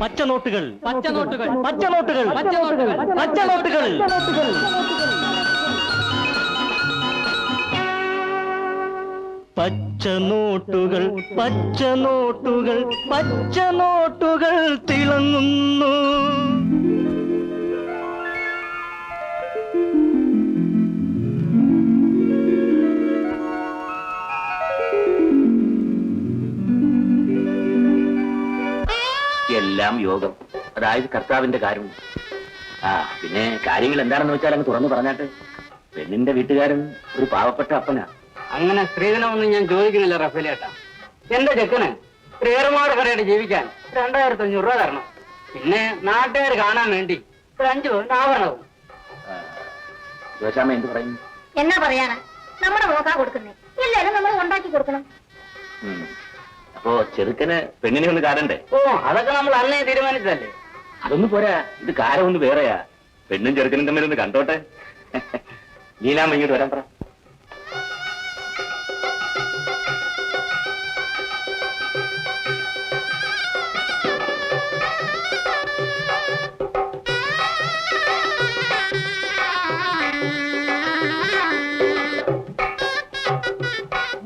പച്ചനോട്ടുകൾ പച്ചനോട്ടുകൾ പച്ചനോട്ടുകൾ പച്ചനോട്ടുകൾ പച്ചനോട്ടുകൾ പച്ചനോട്ടുകൾ പച്ചനോട്ടുകൾ പച്ചനോട്ടുകൾ തിളങ്ങുന്നു. എല്ലാം യോഗം, അതായത് കർത്താവിന്റെ കാര്യം. പിന്നെ കാര്യങ്ങൾ എന്താണെന്ന് വെച്ചാൽ അങ്ങ് തുറന്നു പറഞ്ഞാട്ട്. പെണ്ണിന്റെ വീട്ടുകാരൻ ഒരു പാവപ്പെട്ട അപ്പനാ. അങ്ങനെ സ്ത്രീധനമൊന്നും ഞാൻ ചോദിക്കുന്നില്ല റഫേലേട്ടാ. എന്റെ ചെക്കന് ഏറുമാട് കടയായിട്ട് ജീവിക്കാൻ 2500 രൂപ തരണം. പിന്നെ നാട്ടുകാർ കാണാൻ വേണ്ടി 5 ആഭരണവും. ജോശാമ്മ എന്ത് പറയുന്നു? എന്നാ പറയാനാ, നമ്മുടെ നോക്കാൻ കൊടുക്കുന്നേ, എല്ലാരും നമ്മൾ ഉണ്ടാക്കി കൊടുക്കണം. അപ്പോ ചെറുക്കന് പെണ്ണിനെ ഒന്ന് കാണണ്ടേ? ഓ, അതൊക്കെ നമ്മൾ അന്നേ തീരുമാനിച്ചതല്ലേ. അതൊന്നും പോരാ, ഇത് കാരം ഒന്ന് വേറെയാ. പെണ്ണും ചെറുക്കനും തമ്മിലൊന്ന് കണ്ടോട്ടെ. ലീലാമ്മ ഇങ്ങോട്ട് വരാൻ പറ.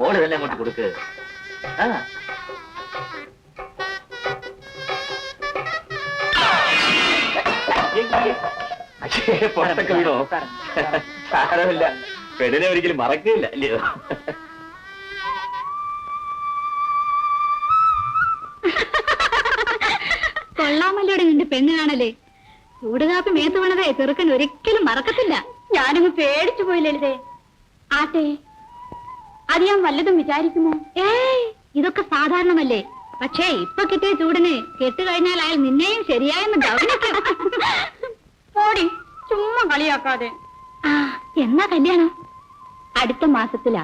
മോള് തന്നെ അങ്ങോട്ട് കൊടുക്ക്. പുറത്തൊക്കെ വീണോ? സാരമില്ല, പെണ്ണിനെ ഒരിക്കലും മറക്കില്ല അല്ലയോ? കൊള്ളാമല്ലോടെ നിന്റെ പെണ്ണ് കാണല്ലേ. ചൂടുകാപ്പി മേത്ത് വീണതേ ചെറുക്കൻ ഒരിക്കലും മറക്കത്തില്ല. ഞാനങ്ങ് പേടിച്ചു പോയി ലളിതേ. ആട്ടെ, അത് ഞാൻ വല്ലതും വിചാരിക്കുമോ? ഏയ്, ഇതൊക്കെ സാധാരണമല്ലേ. പക്ഷേ ഇപ്പൊ കിട്ടിയ ചൂടിന് കെട്ടുകഴിഞ്ഞാൽ അയാൾ നിന്നെയും ശരിയായെന്ന് ഗവനിക്കും. പോടി, ചുമ്മാ കളിയാക്കാതെ. എന്നാ കല്യാണം? അടുത്ത മാസത്തിലാ.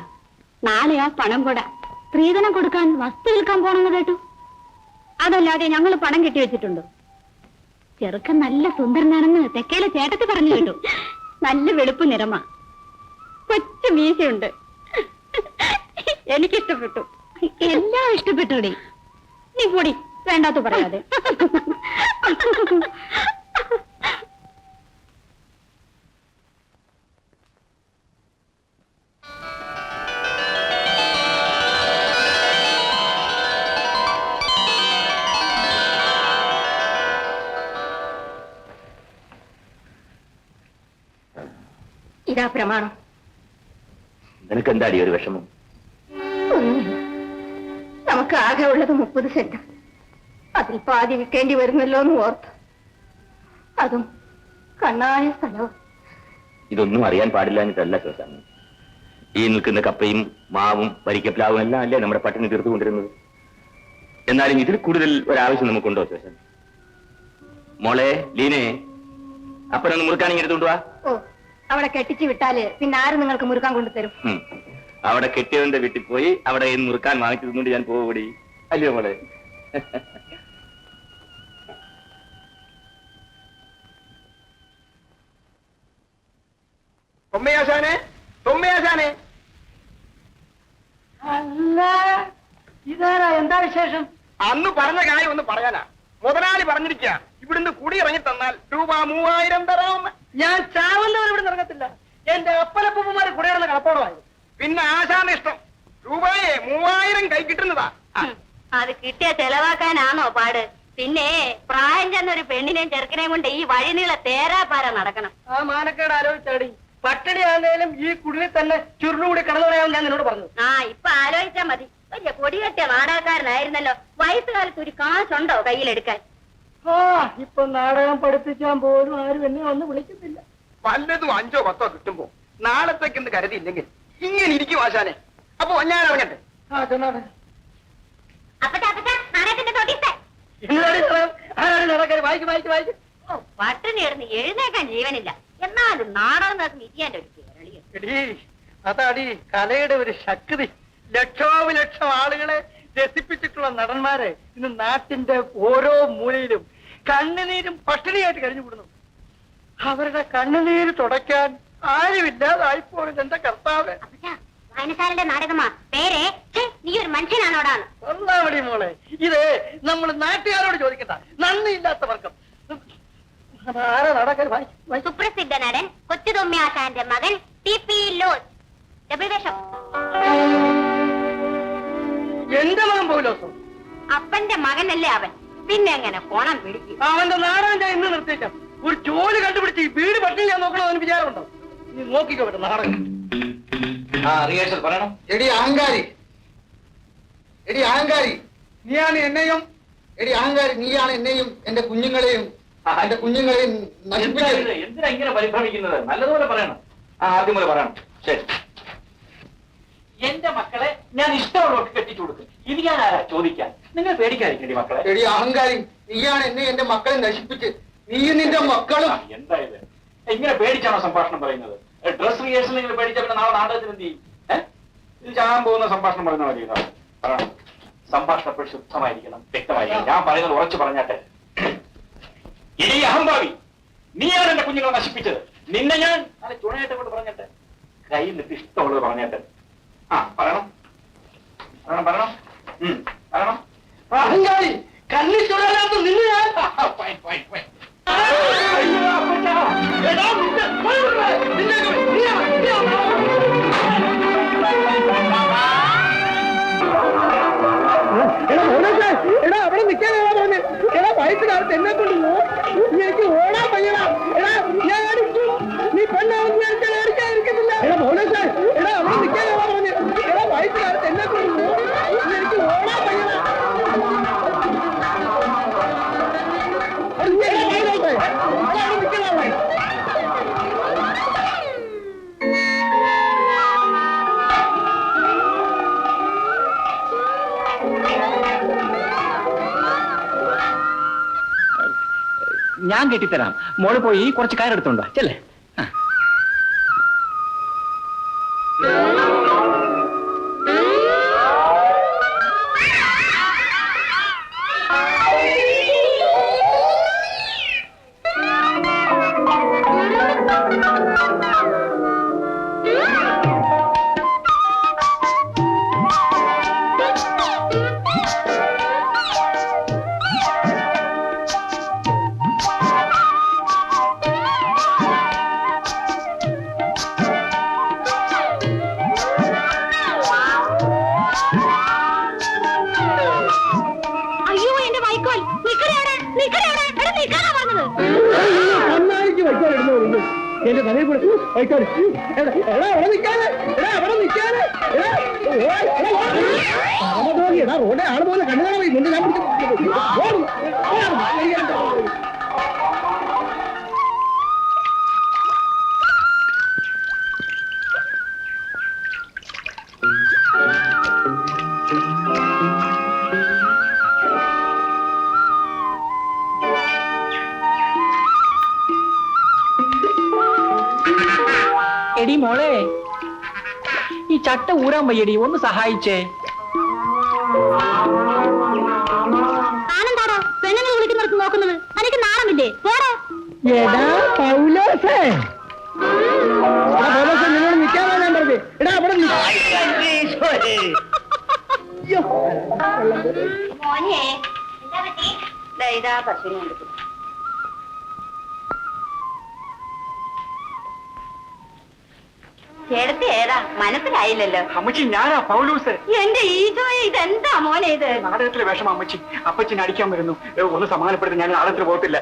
നാളെയാ പണം കൊട. സ്ത്രീധനം കൊടുക്കാൻ വസ്തു വിൽക്കാൻ പോണെന്ന് കേട്ടു. അതല്ലാതെ ഞങ്ങൾ പണം കെട്ടിവെച്ചിട്ടുണ്ടോ? ചെറുക്കൻ നല്ല സുന്ദരനാണെന്ന് തെക്കേലെ ചേട്ടത്തി പറഞ്ഞു കേട്ടു. നല്ല വെളുപ്പ് നിറമാ, കൊച്ചു മീശയുണ്ട്. എനിക്കിഷ്ടപ്പെട്ടു. എല്ലാം ഇഷ്ടപ്പെട്ടൂടെ? നീ കൂടി വേണ്ടാത്ത പറയാതെ. ഇതാ പ്രമാണം. നിനക്ക് എന്താടി ഒരു വിഷമം? നമുക്ക് ആകെ ഉള്ളത് 30 സെന്റ്. അതിൽ പാതി വിൽക്കേണ്ടി വരുമല്ലോ എന്ന് ഓർത്ത്. അതും കണ്ണായ സ്ഥലവും. ഇതൊന്നും അറിയാൻ പാടില്ലാഞ്ഞിട്ടല്ല ശോശാമ്മ. ഈ നിൽക്കുന്ന കപ്പയും മാവും വരിക്കപ്ലാവും എല്ലാം അല്ലേ നമ്മുടെ പട്ടിണി തീർത്തുകൊണ്ടിരുന്നത്. എന്നാലും ഇതിൽ കൂടുതൽ ഒരാവശ്യം നമുക്കുണ്ടോ ശോശാമ്മ? മോളെ ലീനെ, അപ്പനൊന്ന് മുറുക്കാണെങ്കിൽ എടുത്തുകൊണ്ടുവാ. ഓ, അവിടെ കെട്ടിച്ചു വിട്ടാല് പിന്നെ ആര് നിങ്ങൾക്ക് മുറുക്കാൻ കൊണ്ടുതരും? അവിടെ കെട്ടിയവന്റെ വീട്ടിൽ പോയി അവിടെ മുറുക്കാൻ വാങ്ങിച്ചു തന്നുകൊണ്ട് ഞാൻ പോകൂടി അല്ലയോ മോളെ? തൊമ്മയാശാനെ, തൊമ്മയാശാനെ. അല്ല, ഇതാരാ? എന്താ വിശേഷം? അന്ന് പറഞ്ഞ കാര്യം ഒന്ന് പറയാനാ. മുതലാളി പറഞ്ഞിരിക്കുക, ഇവിടുന്ന് കുടി ഇറങ്ങി തന്നാൽ രൂപ 3000 തരാം. ഞാൻ ചാവല്ലവർ ഇവിടെ ഇറങ്ങത്തില്ല. എന്റെ അപ്പനപ്പന്മാര് കുടിയിടുന്ന കളപ്പോടമായിരുന്നു. പിന്നെ ആശാന്റെ ഇഷ്ടം. രൂപയെ 3000 കൈ കിട്ടുന്നതാ. അത് കിട്ടിയ ചെലവാക്കാനാണോ പാട്? പിന്നെ പ്രായം ചെന്നൊരു പെണ്ണിനെയും ചെറുക്കനെയും കൊണ്ട് ഈ വഴിനീള തേരാപ്പാര നടക്കണം. ആ മാനക്കേട് ആലോചിച്ചാടി. പട്ടിണി ആണെങ്കിലും ഈ കുടിയിൽ തന്നെ ചുരുളുകൂടി കടന്നുകളയാവും ഞാൻ നിന്നോട് പറഞ്ഞു. ഇപ്പൊ ആലോചിച്ചാ മതി. വലിയ കൊടികെട്ടിയ നാടകക്കാരനായിരുന്നല്ലോ. വയസ്സുകാലത്ത് ഒരു കാശുണ്ടോ കയ്യിലെടുക്കാൻ? ഇപ്പൊ നാടകം പഠിപ്പിക്കാൻ പോലും ആരും എന്നെ വന്ന് വിളിക്കുന്നില്ല. വല്ലതും 5ഓ 10ഓ കിട്ടുമ്പോ നാളത്തേക്കെന്ന് കരുതിയില്ലെങ്കിൽ ഇങ്ങനെ ഇരിക്കും ആശാനെ. അപ്പൊ ഞാൻ ഇറങ്ങട്ടെ. പട്ടിണി ഇടുന്ന് എഴുന്നേക്കാൻ ജീവനില്ല. എന്നാലും നാടകം ഇരിക്കാൻ അതാടി കലയുടെ ഒരു ശക്തി. ലക്ഷോപലക്ഷം ആളുകളെ രസിപ്പിച്ചിട്ടുള്ള നടന്മാരെ ഇന്ന് നാട്ടിന്റെ ഓരോ മൂലയിലും കണ്ണുനീരും പട്ടിണിയായിട്ട് കഴിഞ്ഞുകൂടുന്നു. അവരുടെ കണ്ണുനീര് തുടയ്ക്കാൻ ആരുമില്ലാതായിപ്പോയത് എന്റെ കർത്താവ്. വായനശാലയുടെ നാടകമാ. പേര് നീ ഒരു മനുഷ്യനാണോടാണ്. ഒന്നാമടി മോളെ, ഇത് നമ്മൾ നാട്ടുകാരോട് ചോദിക്കണ്ട. നന്ദിയില്ലാത്ത വർക്കം. ആരാ നടക്കാൻ? സുപ്രസിദ്ധ നടൻ കൊച്ചുതൊമ്മി ആശാന്റെ മകൻ TP ലോസ്. ഡബിൾ വേഷം. എന്റെ മകൻ പോലോസോ? അപ്പന്റെ മകനല്ലേ അവൻ, പിന്നെ എങ്ങനെ കോണം പിടിക്കും? അവന്റെ നാടകം ഞാൻ ഇന്ന് നിർത്തിയേക്കാം. ഒരു ജോലി കണ്ടുപിടിച്ച് ഈ വീട് പട്ടിണി ഞാൻ നോക്കണോ അവന് വിചാരമുണ്ടോ? നീ നോക്കിക്കോ പറ്റും നാടകം. റിഹേഴ്സൽ പറയണം. എടി അഹങ്കാരി, എടി അഹങ്കാരി, നീയാണ് എന്നെയും എടി അഹങ്കാരി, നീയാണ് എന്നെയും എന്റെ കുഞ്ഞുങ്ങളെയും നശിപ്പിച്ചത്. എന്തിനാ ഇങ്ങനെ പരിഭ്രമിക്കുന്നത്? നല്ലതുപോലെ പറയണം. ആദ്യം പോലെ പറയണം. ശരി. എന്റെ മക്കളെ ഞാൻ ഇഷ്ടമുള്ളവർക്ക് കെട്ടിച്ചു കൊടുക്കും. ഇത് ഞാൻ ആരാ ചോദിക്കാൻ? നിങ്ങൾ പേടിക്കാതിരിക്കണ്ടി മക്കളെ. എടി അഹങ്കാരി, നീയാണ് എന്നെ എന്റെ മക്കളെ നശിപ്പിച്ച്. നീ നിന്റെ മക്കളും. എന്താ ഇത്? ഇങ്ങനെ പേടിച്ചാണോ സംഭാഷണം പറയുന്നത്? ഡ്രസ് റിഹേഴ്സൽ നിങ്ങൾ പേടിച്ച പിന്നെ നാളെ നാടകത്തിന് എന്ത് ചെയ്യും? ഇത് ചാകാൻ പോകുന്ന സംഭാഷണം പറയുന്ന മതി. പറയണം. സംഭാഷണം എപ്പോഴും ശുദ്ധമായിരിക്കണം, വ്യക്തമായിരിക്കണം. ഞാൻ പറയുന്നത് ഉറച്ചു പറഞ്ഞാട്ടെ. ഇനി അഹംഭാവി, നീയാണ് എന്റെ കുഞ്ഞുങ്ങളെ നശിപ്പിച്ചത്. നിന്നെ ഞാൻ നല്ല ചുണയായിട്ട് കൊണ്ട് പറഞ്ഞിട്ട് കയ്യിൽ നിന്നിട്ട് ഇഷ്ടമുള്ളത് പറഞ്ഞിട്ട്. പറയണം പറയണം പറയണം പറയണം. അഹങ്കാരി, കണ്ണി ചുഴലാത്ത നിന്നെ ഞാൻ എടാ അവിടെ നിൽക്കാനാ പോന്നെ. എടാ വയസ്സുകാലത്ത് എന്നെ കൊണ്ട് എനിക്ക് ഓടാൻ പയ്യടാ. എടാ ഞാൻ അടിച്ചു. നീ പെണ്ണാണെന്ന് ഞാൻ അടിക്കാതിരിക്കുന്നില്ല. എടാ മോനേശ, എടാ അവിടെ നിൽക്കാനാ പോന്നെ. എടാ വയസ്സുകാലത്ത് എന്നെ കൊണ്ട് എനിക്ക് ഓടാൻ പയ്യടാ. ഞാൻ കെട്ടിത്തരാം. മോള് പോയി കുറച്ച് കയറെടുത്തോണ്ടോ ചെല്ലേ. എന്റെ തലയിൽ കൂടെ എടാ അവിടെ നിൽക്കാതെ, എടാ അവിടെ നിൽക്കാതെ, എടാ റോഡെ ആള് പോലെ കണ്ണു കാണാൻ നിന്റെ ഞാൻ എടി മോളെ, ഈ ചട്ട ഊരാൻ വയ്യടി, ഒന്ന് സഹായിച്ചേ. ആനന്ദാടോ പെണ്ണുങ്ങൾ വിളിക്കുന്നവർക്ക് നോക്കുന്നത്? എനിക്ക് നാണമില്ലേ? എടാ പൗലോസേ, പൗലോസേ നിന്നോട് നിൽക്കാനാ ഞാൻ പറഞ്ഞത്. എടാ അവിടെ മോനെ ഇതാ പശുവിനെ കൊടുക്കും. ചേർത്ത് ഏതാ മനസ്സിലായില്ലല്ലോ. അമ്മച്ചി ഞാനാ പൗലൂസ്. എന്റെ ഈശോയെ, ഇതെന്താ മോനെ ഇത്? നാടകത്തിലെ വേഷം അമ്മച്ചി. അപ്പച്ചിനെ അടിക്കാൻ വരുന്നു. ഒന്ന് സമാധാനപ്പെടുത്തി, ഞാൻ നാടകത്തിൽ പോകത്തില്ല.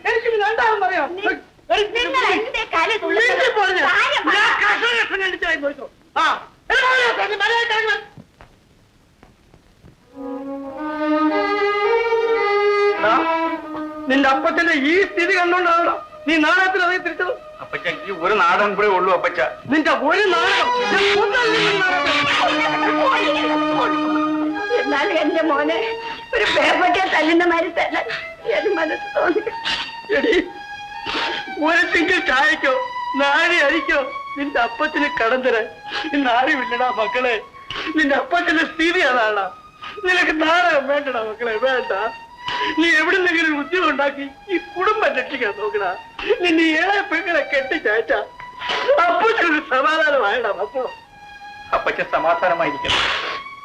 എനിക്ക് രണ്ടാമത് പറയാം. നിന്റെ അപ്പച്ചന്റെ ഈ സ്ഥിതി കണ്ടോണ്ടാണോ നീ നാടകത്തിൽ അതേ തിരിച്ചത്? അപ്പച്ച ഈ ഒരു നാടകം കൂടെ ഉള്ളൂ അപ്പച്ച. നിന്റെ ഒരു നാടകം എന്നാലും എന്റെ മോനെ ഒരു പേപ്പറ്റ തല്ലുന്ന മാതിരി തന്നെ മനസ്സ് തോന്നി. എടി ഒരു തിങ്കൾ ചായക്കോ നാളെ അടിക്കോ നിന്റെ അപ്പത്തിന് കടം തരാൻ ഇന്ന് ആരുമില്ലടാ മക്കളെ. നിന്റെ അപ്പത്തിന്റെ സ്ഥിതി അതാണാ. നിനക്ക് നാടകം വേണ്ടടാ മക്കളെ, വേണ്ട. നീ എവിടുന്നെങ്കിലും ഉദ്യോഗം ഉണ്ടാക്കി ഈ കുടുംബം രക്ഷിക്കാൻ നോക്കടാ. നിന്നെ ഏഴെ പെങ്ങളെ കെട്ടിച്ചയച്ച അപ്പച്ചൊരു സമാധാനമായടാ മക്കളോ. അപ്പച്ച സമാധാനമായിരിക്കണം.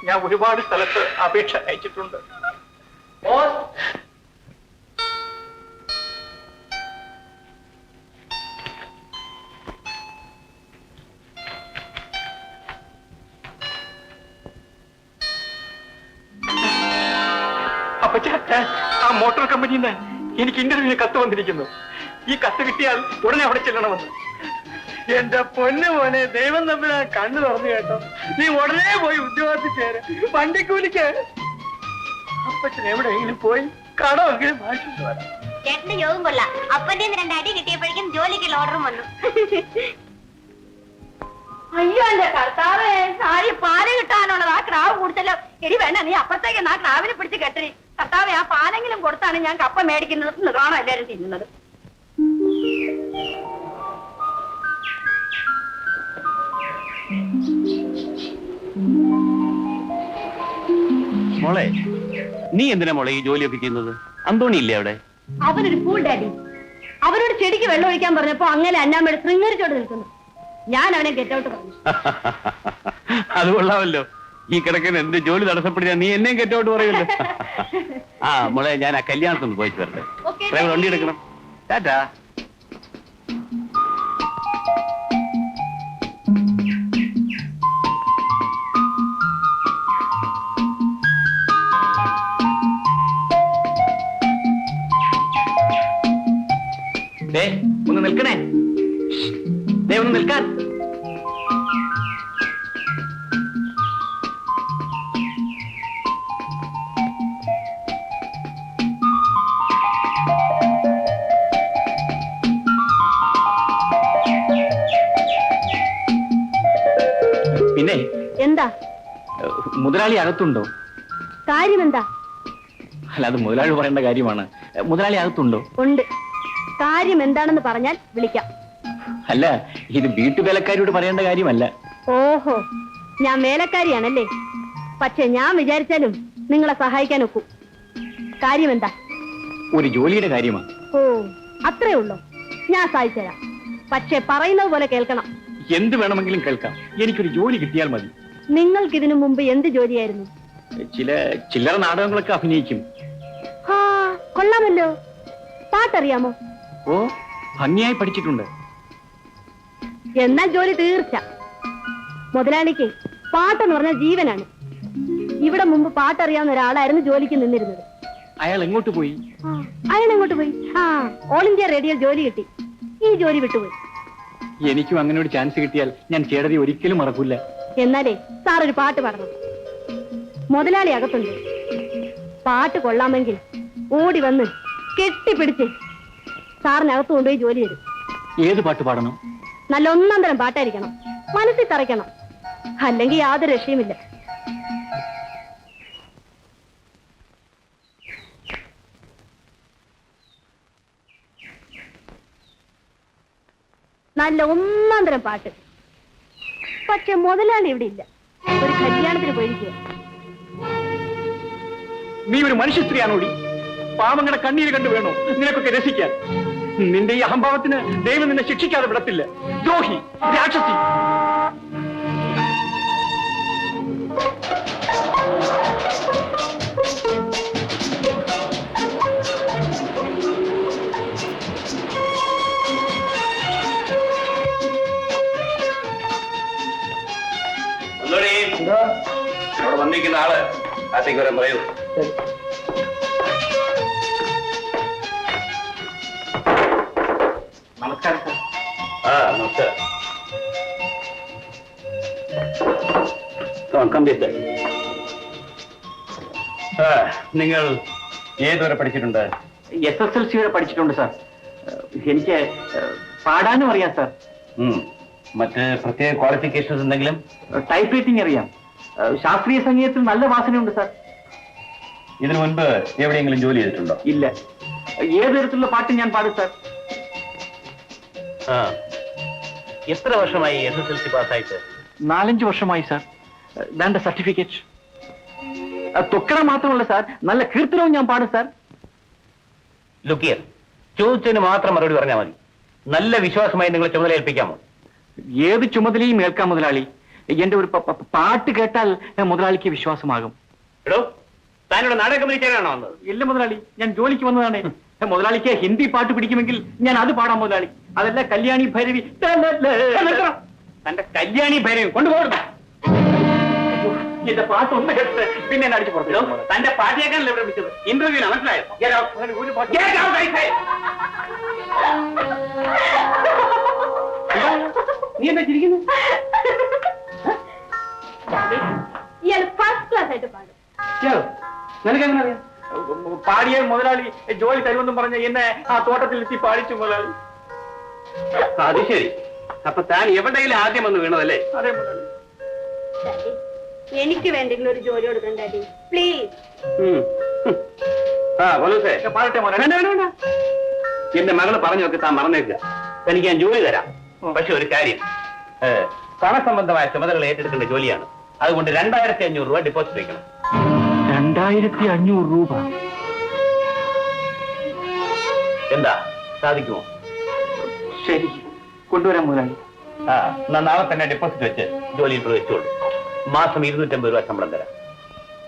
ഞാൻ ഒരുപാട് സ്ഥലത്ത് അപേക്ഷ അയച്ചിട്ടുണ്ട്. അപ്പച്ച, ആ മോട്ടോർ കമ്പനിയിൽ നിന്ന് എനിക്ക് ഇന്റർവ്യൂവിന് കത്ത് വന്നിരിക്കുന്നു. ഈ കത്ത് കിട്ടിയാൽ ഉടനെ അവിടെ ചെല്ലണമെന്ന്. എന്റെ പൊന്നു മോനെ, ദൈവം തമ്മിൽ കണ്ണു തുറന്നു കേട്ടോ. നീ ഉടനെ പോയി ഉദ്യോഗത്തിൽ ചേര്. വണ്ടിക്കൂലിക്ക് അപ്പച്ചൻ എവിടെയെങ്കിലും പോയി കടമെങ്കിലും വാങ്ങിച്ചിട്ട് വരാം. ചേട്ടന്റെ യോഗം കൊള്ളാം. അപ്പന്റെ 2 അടി കിട്ടിയപ്പോഴേക്കും ജോലിക്കുള്ള ഓർഡറും വന്നു. അയ്യോ എന്റെ കർത്താവേ, സാരി പാല് കിട്ടാനുള്ളത് ആ ക്രാവ് കൊടുത്തല്ലോ. എടി വേണ്ട, നീ അപ്പുറത്തേക്ക് ആ ക്രാവിനെ പിടിച്ച് കെട്ടരി. കർത്താവേ, ആ പാലെങ്കിലും കൊടുത്താണ് ഞാൻ കപ്പ മേടിക്കുന്നത്. കാണാം എല്ലാരും തിന്നുന്നത്. മോളെ, നീ എന്തിനാ മോളെ ഈ ജോലിയൊക്കെ ചെയ്യുന്നത്? അന്തോണി ഇല്ലേ അവിടെ? അവനൊരു ഫൂൾ ഡാഡി. അവനോട് ചെടിക്ക് വെള്ളം ഒഴിക്കാൻ പറഞ്ഞപ്പോ അങ്ങനെ അന്നാമ്മയുടെ ശൃംഗരിച്ചോട് നിൽക്കുന്നു. ഞാൻ അവനെ ഗെറ്റ് ഔട്ട് പറഞ്ഞു. അത് കൊള്ളാമല്ലോ. ഈ കിടക്കുന്ന എന്ത് ജോലി തടസ്സപ്പെടുക, നീ എന്നെയും ഗെറ്റ് ഔട്ട് പറയുമല്ലോ. ആ മോളെ, ഞാൻ ആ കല്യാണത്തൊന്ന് പോയിട്ട് വരട്ടെ. ഡ്രൈവർ വണ്ടി എടുക്കണം. ടാറ്റാ. ഒന്ന് നിൽക്കണേ, ഒന്ന് നിൽക്കാൻ. പിന്നെ എന്താ മുതലാളി അകത്തുണ്ടോ? കാര്യം എന്താ? അല്ല, അത് മുതലാളി പറയേണ്ട കാര്യമാണ്. മുതലാളി അകത്തുണ്ടോ? ഉണ്ട്. കാര്യം എന്താണെന്ന് പറഞ്ഞാൽ വിളിക്കാം. അല്ല, ഇത് വീട്ടുവേലക്കാരിയോട് പറയേണ്ട കാര്യമല്ല. ഓഹോ, ഞാൻ വേലക്കാരിയാണല്ലേ? പക്ഷെ ഞാൻ വിചാരിച്ചാലും നിങ്ങളെ സഹായിക്കാൻ ഒക്കും. കാര്യം എന്താ? ഒരു ജോലിയുടെ കാര്യമാണ്. ഓ, അത്രേ ഉള്ളൂ. ഞാൻ സഹായിച്ചുതരാം. പക്ഷെ പറയുന്നത് പോലെ കേൾക്കണം. എന്ത് വേണമെങ്കിലും കേൾക്കാം. എനിക്കൊരു ജോലി കിട്ടിയാൽ മതി. നിങ്ങൾക്ക് ഇതിനു മുമ്പ് എന്ത് ജോലിയായിരുന്നു? ചില്ലറ നാടകങ്ങളൊക്കെ അഭിനയിക്കും. ആ, കൊള്ളാമല്ലോ. പാട്ടറിയാമോ? ഓ, ഭംഗിയായി പഠിച്ചിട്ടുണ്ട്. എന്നാൽ ജോലി തീർച്ച. മുതലാളിക്ക് പാട്ടെന്ന് പറഞ്ഞ ജീവനാണ്. ഇവിടെ മുമ്പ് പാട്ടറിയാവുന്ന ഒരാളായിരുന്നു ജോലിക്ക് നിന്നിരുന്നത്. അയാൾ എങ്ങോട്ട് പോയി? അയാൾ എങ്ങോട്ട് പോയി? ആ, ഓൾ ഇന്ത്യ റേഡിയോയിൽ ജോലി കിട്ടി. ഈ ജോലി വിട്ടുപോയി. എനിക്കും അങ്ങനെ ഒരു ചാൻസ് കിട്ടിയാൽ ഞാൻ ചേട്ടതി ഒരിക്കലും മറക്കൂല. എന്നാലേ സാർ ഒരു പാട്ട് പാടണം. മുതലാളി അകത്തുണ്ട്. പാട്ട് കൊള്ളാമെങ്കിൽ ഓടി വന്ന് കെട്ടിപ്പിടിച്ച് സാറിനകത്ത് കൊണ്ടുപോയി ജോലി തരും. ഏത് പാട്ട് പാടണം? നല്ല 1 തരം പാട്ടായിരിക്കണം. മനസ്സിൽ തറയ്ക്കണം. അല്ലെങ്കിൽ യാതൊരു രക്ഷയുമില്ല. നല്ല 1 തരം പാട്ട്. പക്ഷെ മുതലാളി ഇവിടെ ഇല്ല. ഒരു കല്യാണത്തിന് പോയിരിക്കുക. നീ ഒരു മനുഷ്യ സ്ത്രീയാണോടി? പാവങ്ങളുടെ കണ്ണീര് കണ്ടു വേണോ നിനക്കൊക്കെ രസിക്കാൻ? നിന്റെ ഈ അഹംഭാവത്തിന് ദൈവം നിന്നെ ശിക്ഷിക്കാതെ വിടത്തില്ല. ദ്രോഹി, രാക്ഷസി. അവിടെ വന്നിരിക്കുന്ന ആള് അകത്തേക്ക് വരാൻ പറയൂ. നമസ്കാരം സാർ. ആ, നമസ്കാരം. നിങ്ങൾ ഏതുവരെ പഠിച്ചിട്ടുണ്ട്? SSLC വരെ പഠിച്ചിട്ടുണ്ട് സാർ. എനിക്ക് പാടാനും അറിയാം സാർ. മറ്റ് പ്രത്യേക ക്വാളിഫിക്കേഷൻസ് എന്തെങ്കിലും? ടൈപ്പ് റൈറ്റിംഗ് അറിയാം. ശാസ്ത്രീയ സംഗീതത്തിൽ നല്ല വാസനയുണ്ട് സാർ. ഇതിനു മുൻപ് എവിടെയെങ്കിലും ജോലി ചെയ്തിട്ടുണ്ടോ? ഇല്ല. ഏത് തരത്തിലുള്ള പാട്ടും ഞാൻ പാടും സാർ. എത്ര വർഷമായി SSLC പാസ്സായിട്ട്? 4-5 വർഷമായി സാർ. വേണ്ട സർട്ടിഫിക്കറ്റ് തൊക്കണ മാത്രമല്ല സാർ, നല്ല കീർത്തനവും ഞാൻ പാടും സാർ. ലുക്കിയർ, ചോദിച്ചതിന് മാത്രം മറുപടി പറഞ്ഞാൽ മതി. നല്ല വിശ്വാസമായി നിങ്ങളെ ചുമതല ഏൽപ്പിക്കാമോ? ഏത് ചുമതലയും ഏൽക്കാം മുതലാളി. എന്റെ ഒരു പാട്ട് കേട്ടാൽ മുതലാളിക്ക് വിശ്വാസമാകും. എടോ, താനിവിടെ നാടകം വിളിക്കാനാണോ വന്നത്? ഇല്ല മുതലാളി, ഞാൻ ജോലിക്ക് വന്നതാണ്. മുതലാളിക്ക് ഹിന്ദി പാട്ട് പിടിക്കുമെങ്കിൽ ഞാൻ അത് പാടാം മുതലാളി. അതല്ല കല്യാണി ഭൈരവി. തന്റെ കല്യാണി ഭൈരവി കൊണ്ടുപോകുന്നു. എന്റെ പാട്ട് ഒന്ന് കേട്ട് പിന്നെ എന്നെ അടിച്ചു പുറത്തു. തന്റെ പാട്ടിയേക്കാണല്ലോ ഇവിടെ വിളിച്ചത്. ഇന്റർവ്യൂവിന് മനസ്സിലായോ? നീ എന്താ ചിരിക്കുന്നത്? ഇയാൾ ഫസ്റ്റ് ക്ലാസ് ആയിട്ട് പാടും. നിനക്കെങ്ങനെ അറിയാം? പാടിയ മുതലാളി ജോലി തരുമെന്നും പറഞ്ഞ എന്നെ ആ തോട്ടത്തിൽ എത്തി പാടിച്ചു മുതലാളി. അത് ശരി. അപ്പൊ താൻ എവിടെയെങ്കിലും ആദ്യം വന്ന് വീണതല്ലേ? അതെ മുതലാളി. എനിക്ക് വേണ്ടെങ്കിലും ഒരു ജോലി കൊടുക്കണ്ട ഡാഡി, പ്ലീസ്. പാടട്ടെ മുതലാളി. എന്റെ മകള് പറഞ്ഞൊക്കെ താൻ മറന്നേക്കുക. തനിക്ക് ഞാൻ ജോലി തരാം. പക്ഷെ ഒരു കാര്യം, പണസംബന്ധമായ ചുമതലകൾ ഏറ്റെടുക്കേണ്ട ജോലിയാണ്. അതുകൊണ്ട് 2500 രൂപ ഡെപ്പോസിറ്റ് വയ്ക്കണം. 2500 രൂപ? എന്താ, സാധിക്കുമോ? ശരി, കൊണ്ടുവരാം മുതലാളി. എന്നാ നാളെ തന്നെ ഡെപ്പോസിറ്റ് വെച്ച് ജോലിയിൽ പ്രവേശിച്ചോളൂ. മാസം 250 രൂപ ശമ്പളം തരാം.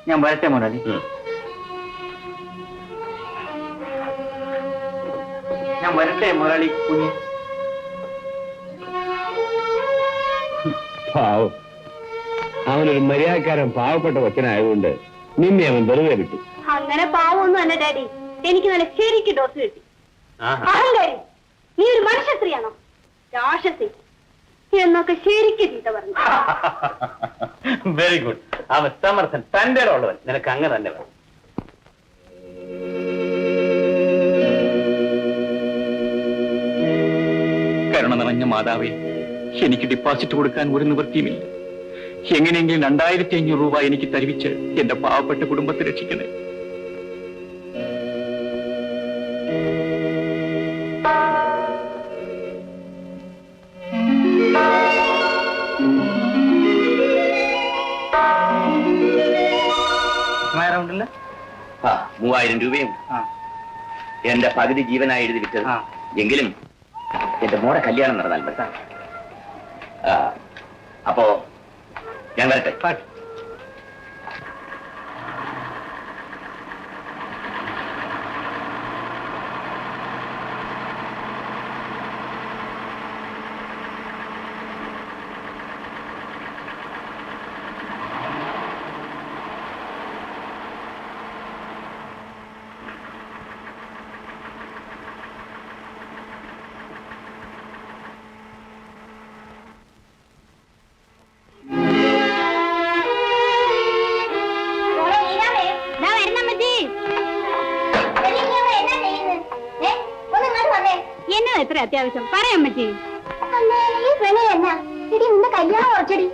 ഞാൻ വരട്ടെ മുതലാളി. ഞാൻ വരട്ടെ മുതലാളി കുഞ്ഞ്. പാവം, അവനൊരു മര്യാദക്കാരൻ പാവപ്പെട്ട കൊച്ചനായതുകൊണ്ട് നിന്നെ അവൻ വെറുതെ വിട്ടു. അങ്ങനെ പാവൊന്നും അല്ല ഡാഡി, എനിക്ക് നല്ല ശരിക്ക് ഡോസ് കിട്ടി. അഹങ്കാരി, നീ ഒരു മനുഷ്യ സ്ത്രീയാണോ? രാക്ഷസി എന്നൊക്കെ ശരിക്ക് ചീത്ത പറഞ്ഞു. Very good. അവൻ സമർത്ഥൻ, തന്റെ ഉള്ളവൻ. നിനക്ക് അങ്ങനെ തന്നെ വേണം. കരുണ നിറഞ്ഞ മാതാവേ, എനിക്ക് ഡിപ്പോസിറ്റ് കൊടുക്കാൻ ഒരു നിവൃത്തിയുമില്ല. എങ്ങനെയെങ്കിലും 2500 രൂപ എനിക്ക് തരുവിച്ച് എന്റെ പാവപ്പെട്ട കുടുംബത്തെ രക്ഷിക്കണേ. ഉണ്ടല്ലോ. 3000 രൂപയും എന്റെ പകുതി ജീവനായി എഴുതി വിറ്റത്. എങ്കിലും എന്റെ മോടെ കല്യാണം നടന്നാൽ മതി. അപ്പോ ഞാൻ വരട്ടെ. എന്നാ എത്ര അത്യാവശ്യം പറയാൻ പറ്റി? കല്യാണം ഉറച്ചടി.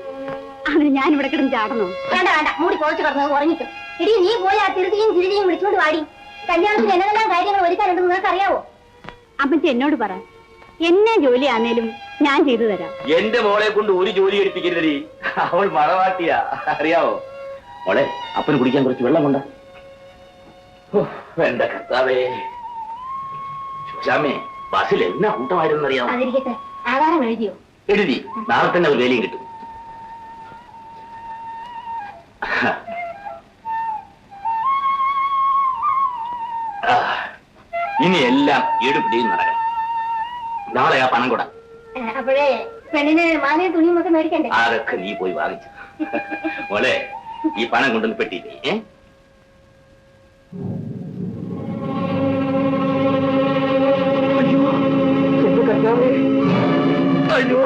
അതിന് ഞാൻ ഇവിടെ കിടന്ന് ചാടണോ? വേണ്ട വേണ്ട, മൂടി കുറച്ച് കിടന്നത് ഉറങ്ങിക്കും. എടി, നീ പോയി ആ തിരുതിയും ചിരുതിയും വിളിച്ചോണ്ട് വാടി. കല്യാണത്തിന് എന്തെല്ലാം കാര്യങ്ങൾ ഒരുക്കാനുണ്ടെന്ന് നിങ്ങൾക്ക് അറിയാവോ? അമ്മച്ചി എന്നോട് പറ, എന്നെ ജോലിയാന്നേലും ഞാൻ ചെയ്തു തരാം. എന്റെ മോളെ കൊണ്ട് ഒരു ജോലി എടുപ്പിക്കരുതടി. അവൾ മറവാട്ടിയാ, അറിയാവോ? മോളെ, അപ്പന് കുടിക്കാൻ കുറച്ച് വെള്ളം കൊണ്ട. വേണ്ട കർത്താവേ. ശോശാമ്മേ, ബസ്സിൽ എന്നാ കൂട്ടമായിരുന്നു അറിയാമോ? അതിരിക്കട്ടെ, ആധാരം എഴുതിയോ? എഴുതി. നാളെ തന്നെ ഒരു വേലയും കിട്ടും. ഇനി എല്ലാം എടുപിടിയും നടക്കണം. നാളെ ആ പണം കൂടാ. അപ്പോഴേ പെണ്ണിന് മാലയും തുണിയും ഒക്കെ മേടിക്കണ്ടേ? അതൊക്കെ നീ പോയി വാങ്ങിച്ചു. മോളെ, ഈ പണം കൊണ്ടൊന്ന് പെട്ടിയില്ലേ? അയ്യോ,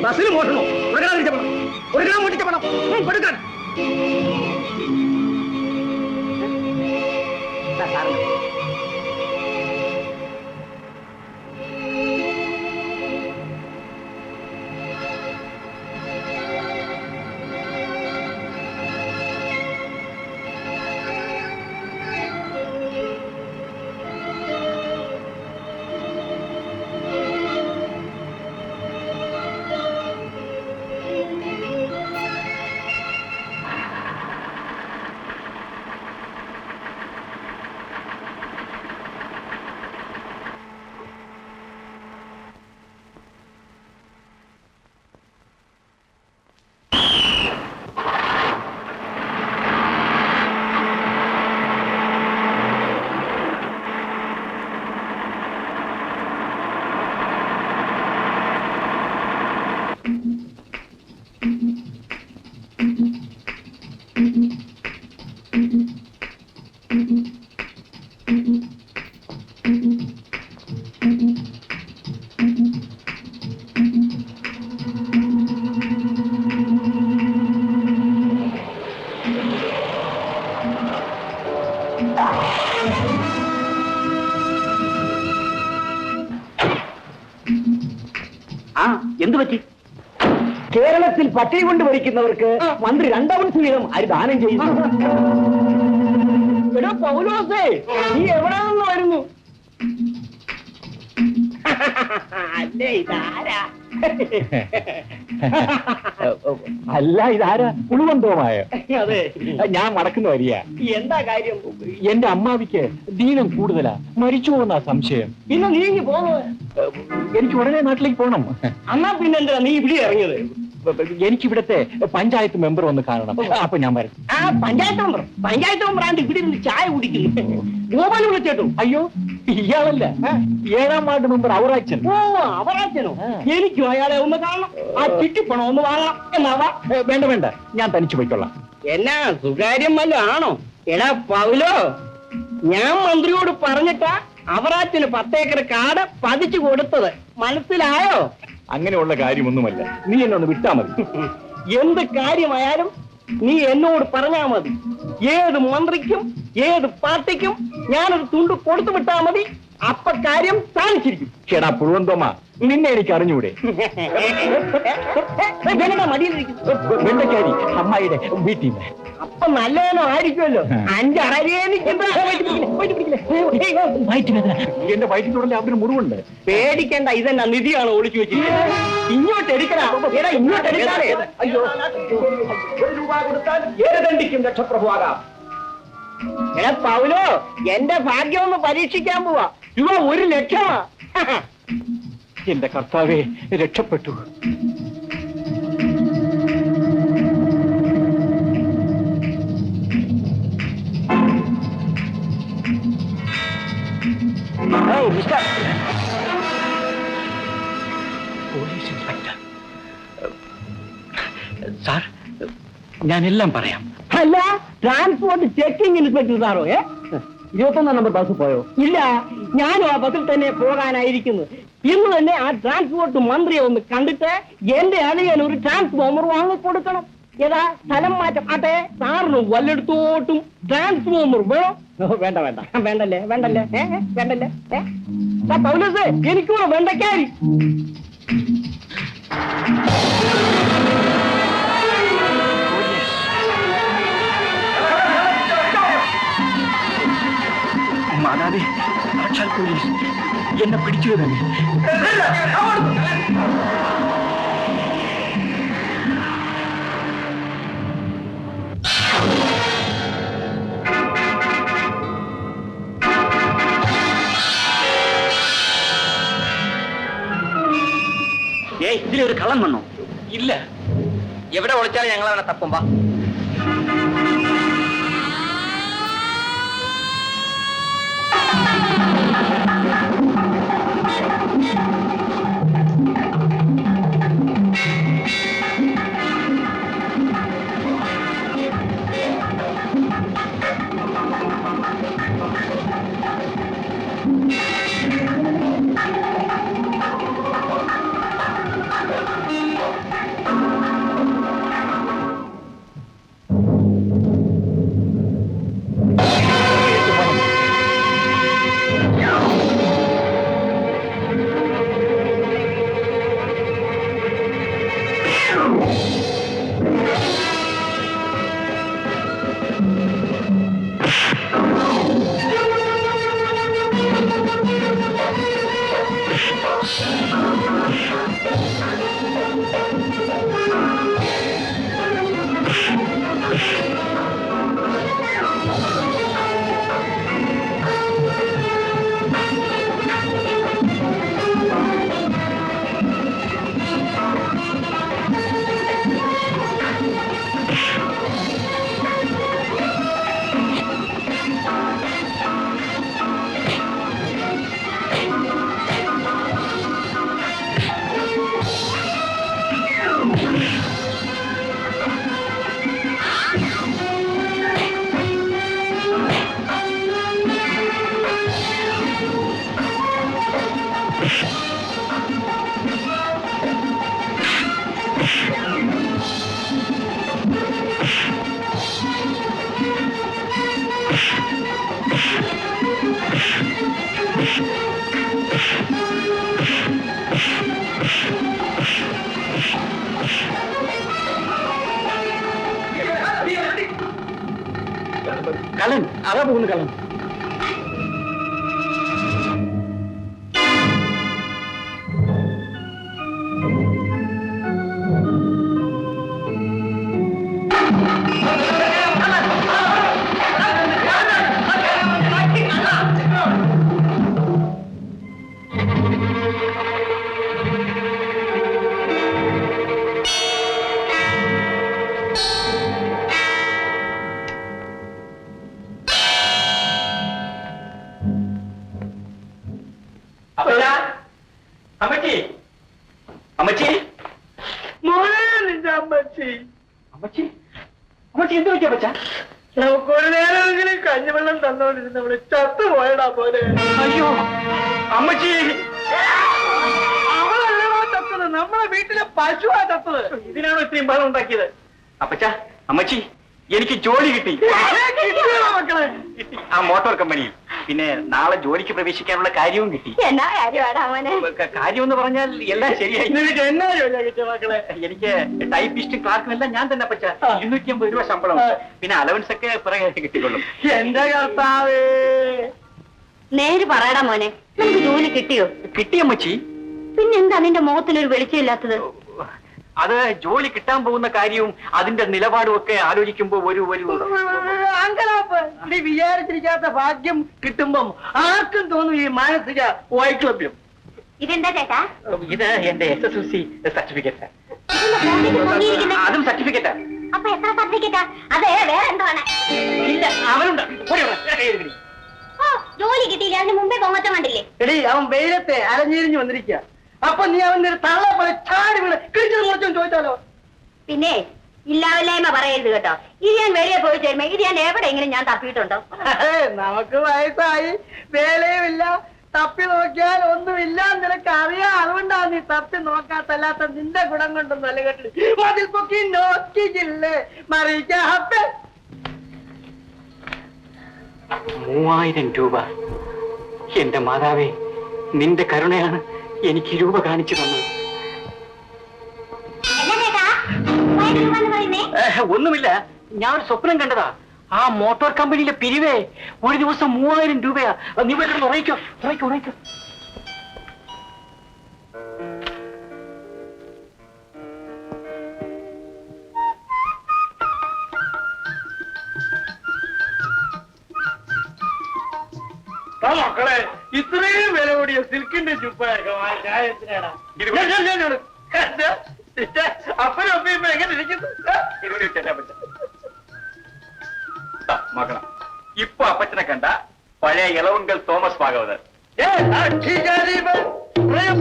ബസ്സിൽ മോഷണോ? കൊടുക്കാൻ തിരിച്ച പണം, കൊടുക്കാൻ മുട്ടിച്ച പണം, കൊടുക്കാൻ. എന്ത് പറ്റി? കേരളത്തിൽ പട്ടിണി കൊണ്ട് ഭരിക്കുന്നവർക്ക് മന്ത്രി 2 ഔൺസ് വീതം അരി ദാനം ചെയ്യുന്നു. എടോ പൗലോസേ, നീ എവിടെ നിന്ന് വരുന്നു? അല്ലേ ഇതാരാ? അല്ല, ഇതാരാ? പുളുവന്തോമായ? അതെ, ഞാൻ മടക്കുന്ന വരിക. എന്താ കാര്യം? എന്റെ അമ്മാവിക്ക് ദീനം കൂടുതലാ, മരിച്ചു പോകുന്ന സംശയം. പിന്നെ നീങ്ങി പോന്നു. എനിക്ക് ഉടനെ നാട്ടിലേക്ക് പോകണം. എന്നാ പിന്നെന്താ നീ ഇവിടെ ഇറങ്ങിയത്? എനിക്കിവിടത്തെ പഞ്ചായത്ത് മെമ്പർ ഒന്ന് കാണണം. അപ്പൊ ഞാൻ വരും. ആ പഞ്ചായത്ത് മെമ്പറാണ്ട് ഇവിടെ ഇരുന്ന് ചായ കുടിക്കുന്നു. ഗോപാൽ വിളിച്ചേട്ടു. അയ്യോ, ഇയാളല്ല, 7ാം വാർഡ് മെമ്പർ അവറാച്ചൻ. ഓ, അവറാച്ചനോ? എനിക്കും അയാളെ ഒന്ന് കാണണം. ആ ചിട്ടിപ്പണം ഒന്ന് വാങ്ങണം. എന്നാവാ? വേണ്ട വേണ്ട, ഞാൻ തനിച്ചു പോയിക്കൊള്ളാം. എന്നാ സുകാര്യം വല്ല ആണോ? എടാ പൗലോ, ഞാൻ മന്ത്രിയോട് പറഞ്ഞിട്ടാ അവറാച്ചന് 10 ഏക്കർ കാട് പതിച്ചു കൊടുത്തത്. മനസ്സിലായോ? അങ്ങനെയുള്ള കാര്യമൊന്നുമല്ല, നീ എന്നെ ഒന്ന് വിട്ടാ മതി. എന്ത് കാര്യമായാലും നീ എന്നോട് പറഞ്ഞാ മതി. ഏത് മന്ത്രിക്കും ഏത് പാർട്ടിക്കും ഞാനൊരു തുണ്ട് കൊടുത്തു വിട്ടാ മതി. അപ്പൊ കാര്യം സാധിച്ചിരിക്കും. ചേടാ പുഴുവന്തോമ, നിന്നെ എനിക്ക് അറിഞ്ഞൂടെ? വെണ്ടക്കാരി അമ്മായിയുടെ വീട്ടിൽ നിന്ന്. അപ്പൊ നല്ലതിനോ ആയിരിക്കുമല്ലോ. 5 അറേനിക്കുമ്പോ വയറ്റിവേദന. എന്റെ വയറ്റിനുള്ളിൽ അവിടെ ഒരു മുറിവുണ്ട്. പേടിക്കേണ്ട, ഇതെന്നാ നിധിയാണ് ഒളിച്ചു വെച്ചിരിക്കുന്നത്. ഇങ്ങോട്ട് എടുക്കണ, ഇങ്ങോട്ട് എടുക്കാതെ. അയ്യോ, 1 രൂപ കൊടുത്താൽ 7 ദണ്ഡിക്കും രക്ഷപ്രഭുവാകാം. എടാ പൗലോ, എന്റെ ഭാഗ്യം ഒന്ന് പരീക്ഷിക്കാൻ പോവാ. രൂപ 1 ലക്ഷമാ. എന്റെ കർത്താവേ, രക്ഷപ്പെട്ടു. പോലീസ് ഇൻസ്പെക്ടർ സാർ, ഞാനെല്ലാം പറയാം. അല്ല, ട്രാൻസ്പോർട്ട് ചെക്കിംഗ് ഇൻസ്പെക്ടർ സാറോ? 21 നമ്പർ ബസ് പോയോ? ഇല്ല, ഞാനും ആ ബസ്സിൽ തന്നെ പോകാനായിരിക്കുന്നു. ഇന്ന് തന്നെ ആ ട്രാൻസ്പോർട്ട് മന്ത്രിയെ ഒന്ന് കണ്ടിട്ട് എന്റെ അളിയൻ ഒരു ട്രാൻസ്ഫോമർ വാങ്ങിക്കൊടുക്കണം. ഏതാ സ്ഥലം മാറ്റം ആട്ടെ. സാറിന് വല്ലയിടത്തോട്ടും ട്രാൻസ്ഫോമർ വേണം? വേണ്ട വേണ്ട, വേണ്ടല്ലേ വേണ്ടല്ലേ വേണ്ടല്ലേ. പൗലോസേ, എനിക്കോ വേണ്ടക്കാരി. മാതാവേ, സാക്ഷാൽ പോലീസ് എന്നെ പിടിച്ചു തന്നെ. ഇതിലൊരു കള്ളം വന്നോ? ഇല്ല. എവിടെ ഒളിച്ചാലും ഞങ്ങൾ അവനെ തപ്പുമ്പോ. കള്ളൻ അതാ പോകുന്നു കള്ളൻ. അമ്മച്ചി അമ്മച്ചി മോനെ നിന്റെ അമ്മച്ചി. അമ്മച്ചി അമ്മച്ചി എന്ത് പറ്റിയ അപ്പച്ച? നമുക്കൊരു നേരമെങ്കിലും കഞ്ഞിവെള്ളം തന്നോണ്ടിരുന്ന് നമ്മള് ചത്തുപോയടാ പോലെ. അയ്യോ അമ്മച്ചി, അവളല്ലടാ ചത്തത്, നമ്മളെ വീട്ടിലെ പശുവാ ചത്തത്. ഇതിനാണോ ഇത്രയും ബഹളം ഉണ്ടാക്കിയത്? അപ്പച്ച അമ്മച്ചി എനിക്ക് ജോലി കിട്ടി കിട്ടിയോ മക്കളെ? ആ മോട്ടോർ കമ്പനിയിൽ. പിന്നെ നാളെ ജോലിക്ക് പ്രവേശിക്കാനുള്ള കാര്യവും കിട്ടി. എന്നാ കാര്യമാടാ മോനെ? കാര്യം എന്ന് പറഞ്ഞാൽ എല്ലാം ശരിയായി. നിനക്ക് എന്നാ ജോലിയാ കിട്ടിയ മക്കളെ? എനിക്ക് ടൈപ്പിസ്റ്റും ക്ലാർക്കും എല്ലാം ഞാൻ തന്നെ പച്ച 250 രൂപ ശമ്പളം. പിന്നെ അലവൻസ് ഒക്കെ പിറകെ കിട്ടിക്കൊള്ളും. എന്റെ കർത്താവേ, നേര് പറയടാ മോനെ, നമുക്ക് ജോലി കിട്ടിയോ? കിട്ടിയമ്മച്ചി. പിന്നെന്താ നിന്റെ മുഖത്തിനൊരു വെളിച്ചമില്ലാത്തത്? അത് ജോലി കിട്ടാൻ പോകുന്ന കാര്യവും അതിന്റെ നിലപാടും ഒക്കെ ആലോചിക്കുമ്പോ ഒരു അങ്കലാപ്പ്. നീ വിചാരിച്ചിരിക്കാത്ത ഭാഗ്യം കിട്ടുമ്പം ആർക്കും തോന്നും ഈ മാനസിക വൈക്ലഭ്യം. ഇതെന്താ ചേട്ടാ? ഇത് എന്റെ SSLC സർട്ടിഫിക്കറ്റ്. ഇതെന്താ പൊങ്ങിയിരിക്കുന്നെ? അതും സർട്ടിഫിക്കറ്റാ. അപ്പൊ എത്ര സർട്ടിഫിക്കറ്റാ? അതെ, വേറെ എന്താണ്? ഇല്ല, അവനുണ്ട്. ഓ, ജോലി കിട്ടിയില്ല, അതിന് മുമ്പേ പൊങ്ങച്ചം കണ്ടില്ലേ? എടീ, അവൻ വെയിലത്തെ അലഞ്ഞിരിഞ്ഞു വന്നിരിക്കുക. അപ്പൊ നീ അവന്റെ ഒരു തള്ള പോലെ ചാടി വീണ് കിഴിച്ചത് മുറിച്ചോന്ന് ചോദിച്ചാലോ? പിന്നെ ഇല്ലാവില്ലായ്മ പറയരുത് കേട്ടോ. ഇത് ഞാൻ വെളിയെ പോയി ചേരുമ്പോ ഇത് ഞാൻ എവിടെയെങ്കിലും ഞാൻ തപ്പിയിട്ടുണ്ടോ? നമുക്ക് വയസ്സായി, വേലയുമില്ല, തപ്പി നോക്കിയാൽ ഒന്നുമില്ല. നിനക്ക് അറിയാം, അതുകൊണ്ടാണ് നീ തപ്പി നോക്കാത്തല്ലാത്ത നിന്റെ ഗുണം കൊണ്ടൊന്നും അല്ല കേട്ടില്ല. മതിൽ പൊക്കി നോക്കിയില്ലേ മറിയിക്കാപ്പേ. 3000 രൂപ. എന്റെ മാതാവേ, നിന്റെ കരുണയാണ് എനിക്ക് രൂപ കാണിച്ചു തന്നത്. എന്നാ ചേട്ടാ 3000 രൂപ എന്ന് പറയുന്നേ? ഒന്നുമില്ല, ഞാൻ ഒരു സ്വപ്നം കണ്ടതാ. ആ മോട്ടോർ കമ്പനിയിലെ പിരിവേ ഒരു ദിവസം 3000 രൂപയാ. നീ വല്ലതും ഉറയിക്കോ. മക്കളെ, ഇത്രയും വില കൂടിയ സിൽക്കിന്റെ ചുപ്പൊക്കെ വാങ്ങിച്ചാടാ. അപ്പനും അപ്പയും എങ്ങനെ ഇരിക്കുന്നു? മകള, ഇപ്പൊ അപ്പച്ചനെ കണ്ട പഴയ ഇളവുങ്കൽ തോമസ് ഭാഗവതർ.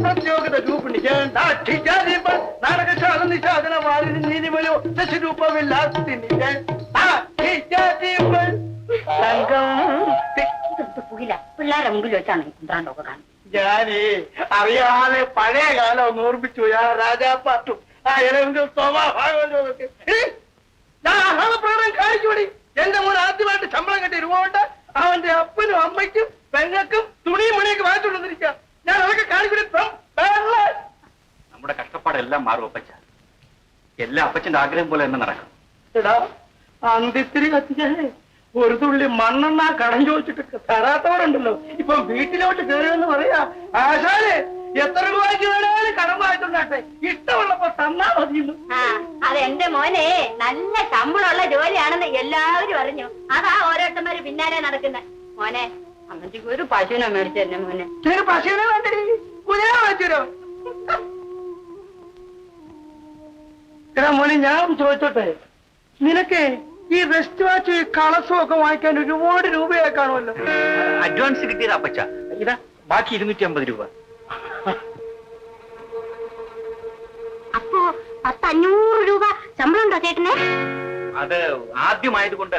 പ്രതിയോഗത രൂപിണി നാടകശാല നിഷാദന വാരിന് നീതിമലോ ദശരൂപമില്ലാത്ത പിള്ളേരെ മുമ്പിൽ വെച്ചാണ് കുന്ത്രാണ്ടൊക്കെ കാണും. ഞാനേ അറിയാതെ പഴയ കാലം ഒന്ന് ഓർമ്മിച്ചു. ആ രാജാപ്പാട്ടും ആ ഇളവുങ്കൽ തോമാഭാഗവതമൊക്കെ ഞാൻ ആഹ്ലാദപ്രകടനം കാണിച്ചുകൂടി. എന്റെ മോൻ ആദ്യമായിട്ട് ശമ്പളം കിട്ടിയ രൂപ കൊണ്ട് അവന്റെ അപ്പനും അമ്മയ്ക്കും പെങ്ങൾക്കും തുണിയും മണിയൊക്കെ വാങ്ങിച്ചുകൊണ്ടിരിക്കുക. ഞാൻ അതൊക്കെ കാണിക്കൂടി. നമ്മുടെ കഷ്ടപ്പാടെല്ലാം മാറും അപ്പച്ച. എല്ലാ അപ്പച്ചന്റെ ആഗ്രഹം പോലെ തന്നെ നടക്കും. എടാ, അന്ത്യത്തിരി കത്തിച്ചാലേ ഒരു തുള്ളി മണ്ണെണ്ണ കടം ചോദിച്ചിട്ട് തരാത്തവരുണ്ടല്ലോ. ഇപ്പൊ വീട്ടിലോട്ട് കയറിയെന്ന് പറയാ, ആശാല് എത്ര രൂപയ്ക്ക് വേണേലും കടം വാങ്ങിച്ചുണ്ടാട്ടെ, ഇഷ്ടമുള്ളപ്പോ തന്നാ മതിയുള്ളൂ. അത് എന്റെ മോനെ നല്ല ശമ്പളമുള്ള ജോലിയാണെന്ന് എല്ലാവരും അറിഞ്ഞു. അതാ ഓരോരുത്തന്മാര് പിന്നാലെ നടക്കുന്ന. മോനെ, അമ്മച്ചിക്ക് ഒരു പശുവിനെ മേടിച്ചു തന്നെ മോനെ. ചെറിയ പശുവിനെ വേണ്ടേ, കുതിര വാങ്ങിച്ചോ. എടാ മോനെ, ഞാൻ ചോദിച്ചോട്ടെ, നിനക്ക് ഈ റെസ്റ്റ് വാച്ച് കളസും ഒക്കെ വാങ്ങിക്കാൻ ഒരുപാട് രൂപയായി കാണുമല്ലോ. അഡ്വാൻസ് കിട്ടിയത് അപ്പച്ച. ഇതാ ബാക്കി 250 രൂപ. അപ്പോ 500 രൂപ ശമ്പളം ഉണ്ടോ ചേട്ടനെ? അത് ആദ്യമായതുകൊണ്ട്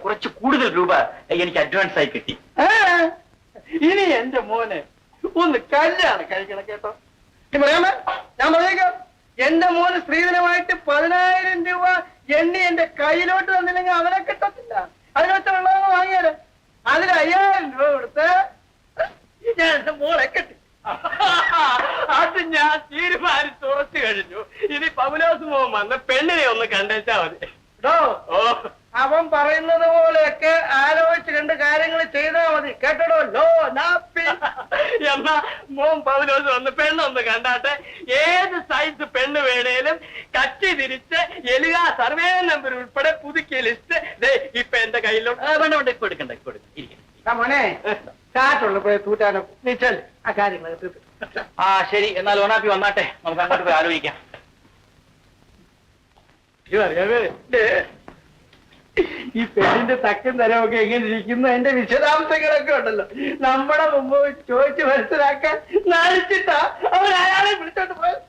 കുറച്ച് കൂടുതൽ രൂപ എനിക്ക് അഡ്വാൻസ് ആയി കിട്ടി. ഇനി എന്റെ മോനെ ഒന്ന് കല്യാണം കഴിക്കണം കേട്ടോ. പറയാമേ, ഞാൻ പറഞ്ഞേക്കാം, എന്റെ മോന് സ്ത്രീധനമായിട്ട് 10,000 രൂപ എണ്ണി എന്റെ കയ്യിലോട്ട് തന്നില്ലെങ്കിൽ അവനെ കിട്ടത്തില്ല. അതിനൊത്ത വെള്ളം വാങ്ങിയാല് അതിൽ 5,000 രൂപ കൊടുത്ത് ഞാൻ എന്റെ മോളെ കെട്ടി. അത് ഞാൻ തീരുമാനിച്ച് ഉറച്ചു കഴിഞ്ഞു. ഇനി പൗലോസ് മോൻ വന്ന് പെണ്ണിനെ ഒന്ന് കണ്ടേച്ചാ മതി. ഓ, അവൻ പറയുന്നത് പോലെയൊക്കെ ആലോചിച്ച് രണ്ട് കാര്യങ്ങൾ ചെയ്താൽ മതി. കേട്ടോ? ലോ നാപ്പി. എന്നാ മോൻ 15 വന്ന് പെണ്ണൊന്ന് കണ്ടാട്ടെ. ഏത് സൈസ് പെണ്ണ് വേണേലും കച്ചി തിരിച്ച് എലുക സർവേ നമ്പർ ഉൾപ്പെടെ പുതുക്കിയ ലിസ്റ്റ് ഇപ്പൊ എന്റെ കയ്യിലുണ്ട്. വേണ്ട ഇപ്പൊ എടുക്കണ്ട, ഇപ്പൊ എടുക്കാം മോനെ. കാറ്റുള്ളപ്പോഴേ തൂറ്റാനോ നീച്ചൽ ആ കാര്യങ്ങൾ തീർത്ത്. ആ ശരി, എന്നാൽ ഓണാപ്പി വന്നാട്ടെ, നമുക്ക് അങ്ങോട്ട് പോയി ആലോചിക്കാം. അറിയാമേ ഈ പെണ്ണിന്റെ തക്കും തരമൊക്കെ എങ്ങനെ ഇരിക്കുന്നു, അതിന്റെ വിശദാംശങ്ങളൊക്കെ ഉണ്ടല്ലോ. നമ്മുടെ മുമ്പ് ചോദിച്ച് മനസ്സിലാക്കാൻ നാണിച്ചിട്ടാ അവർ അയാളെ വിളിച്ചോണ്ട് പോയത്.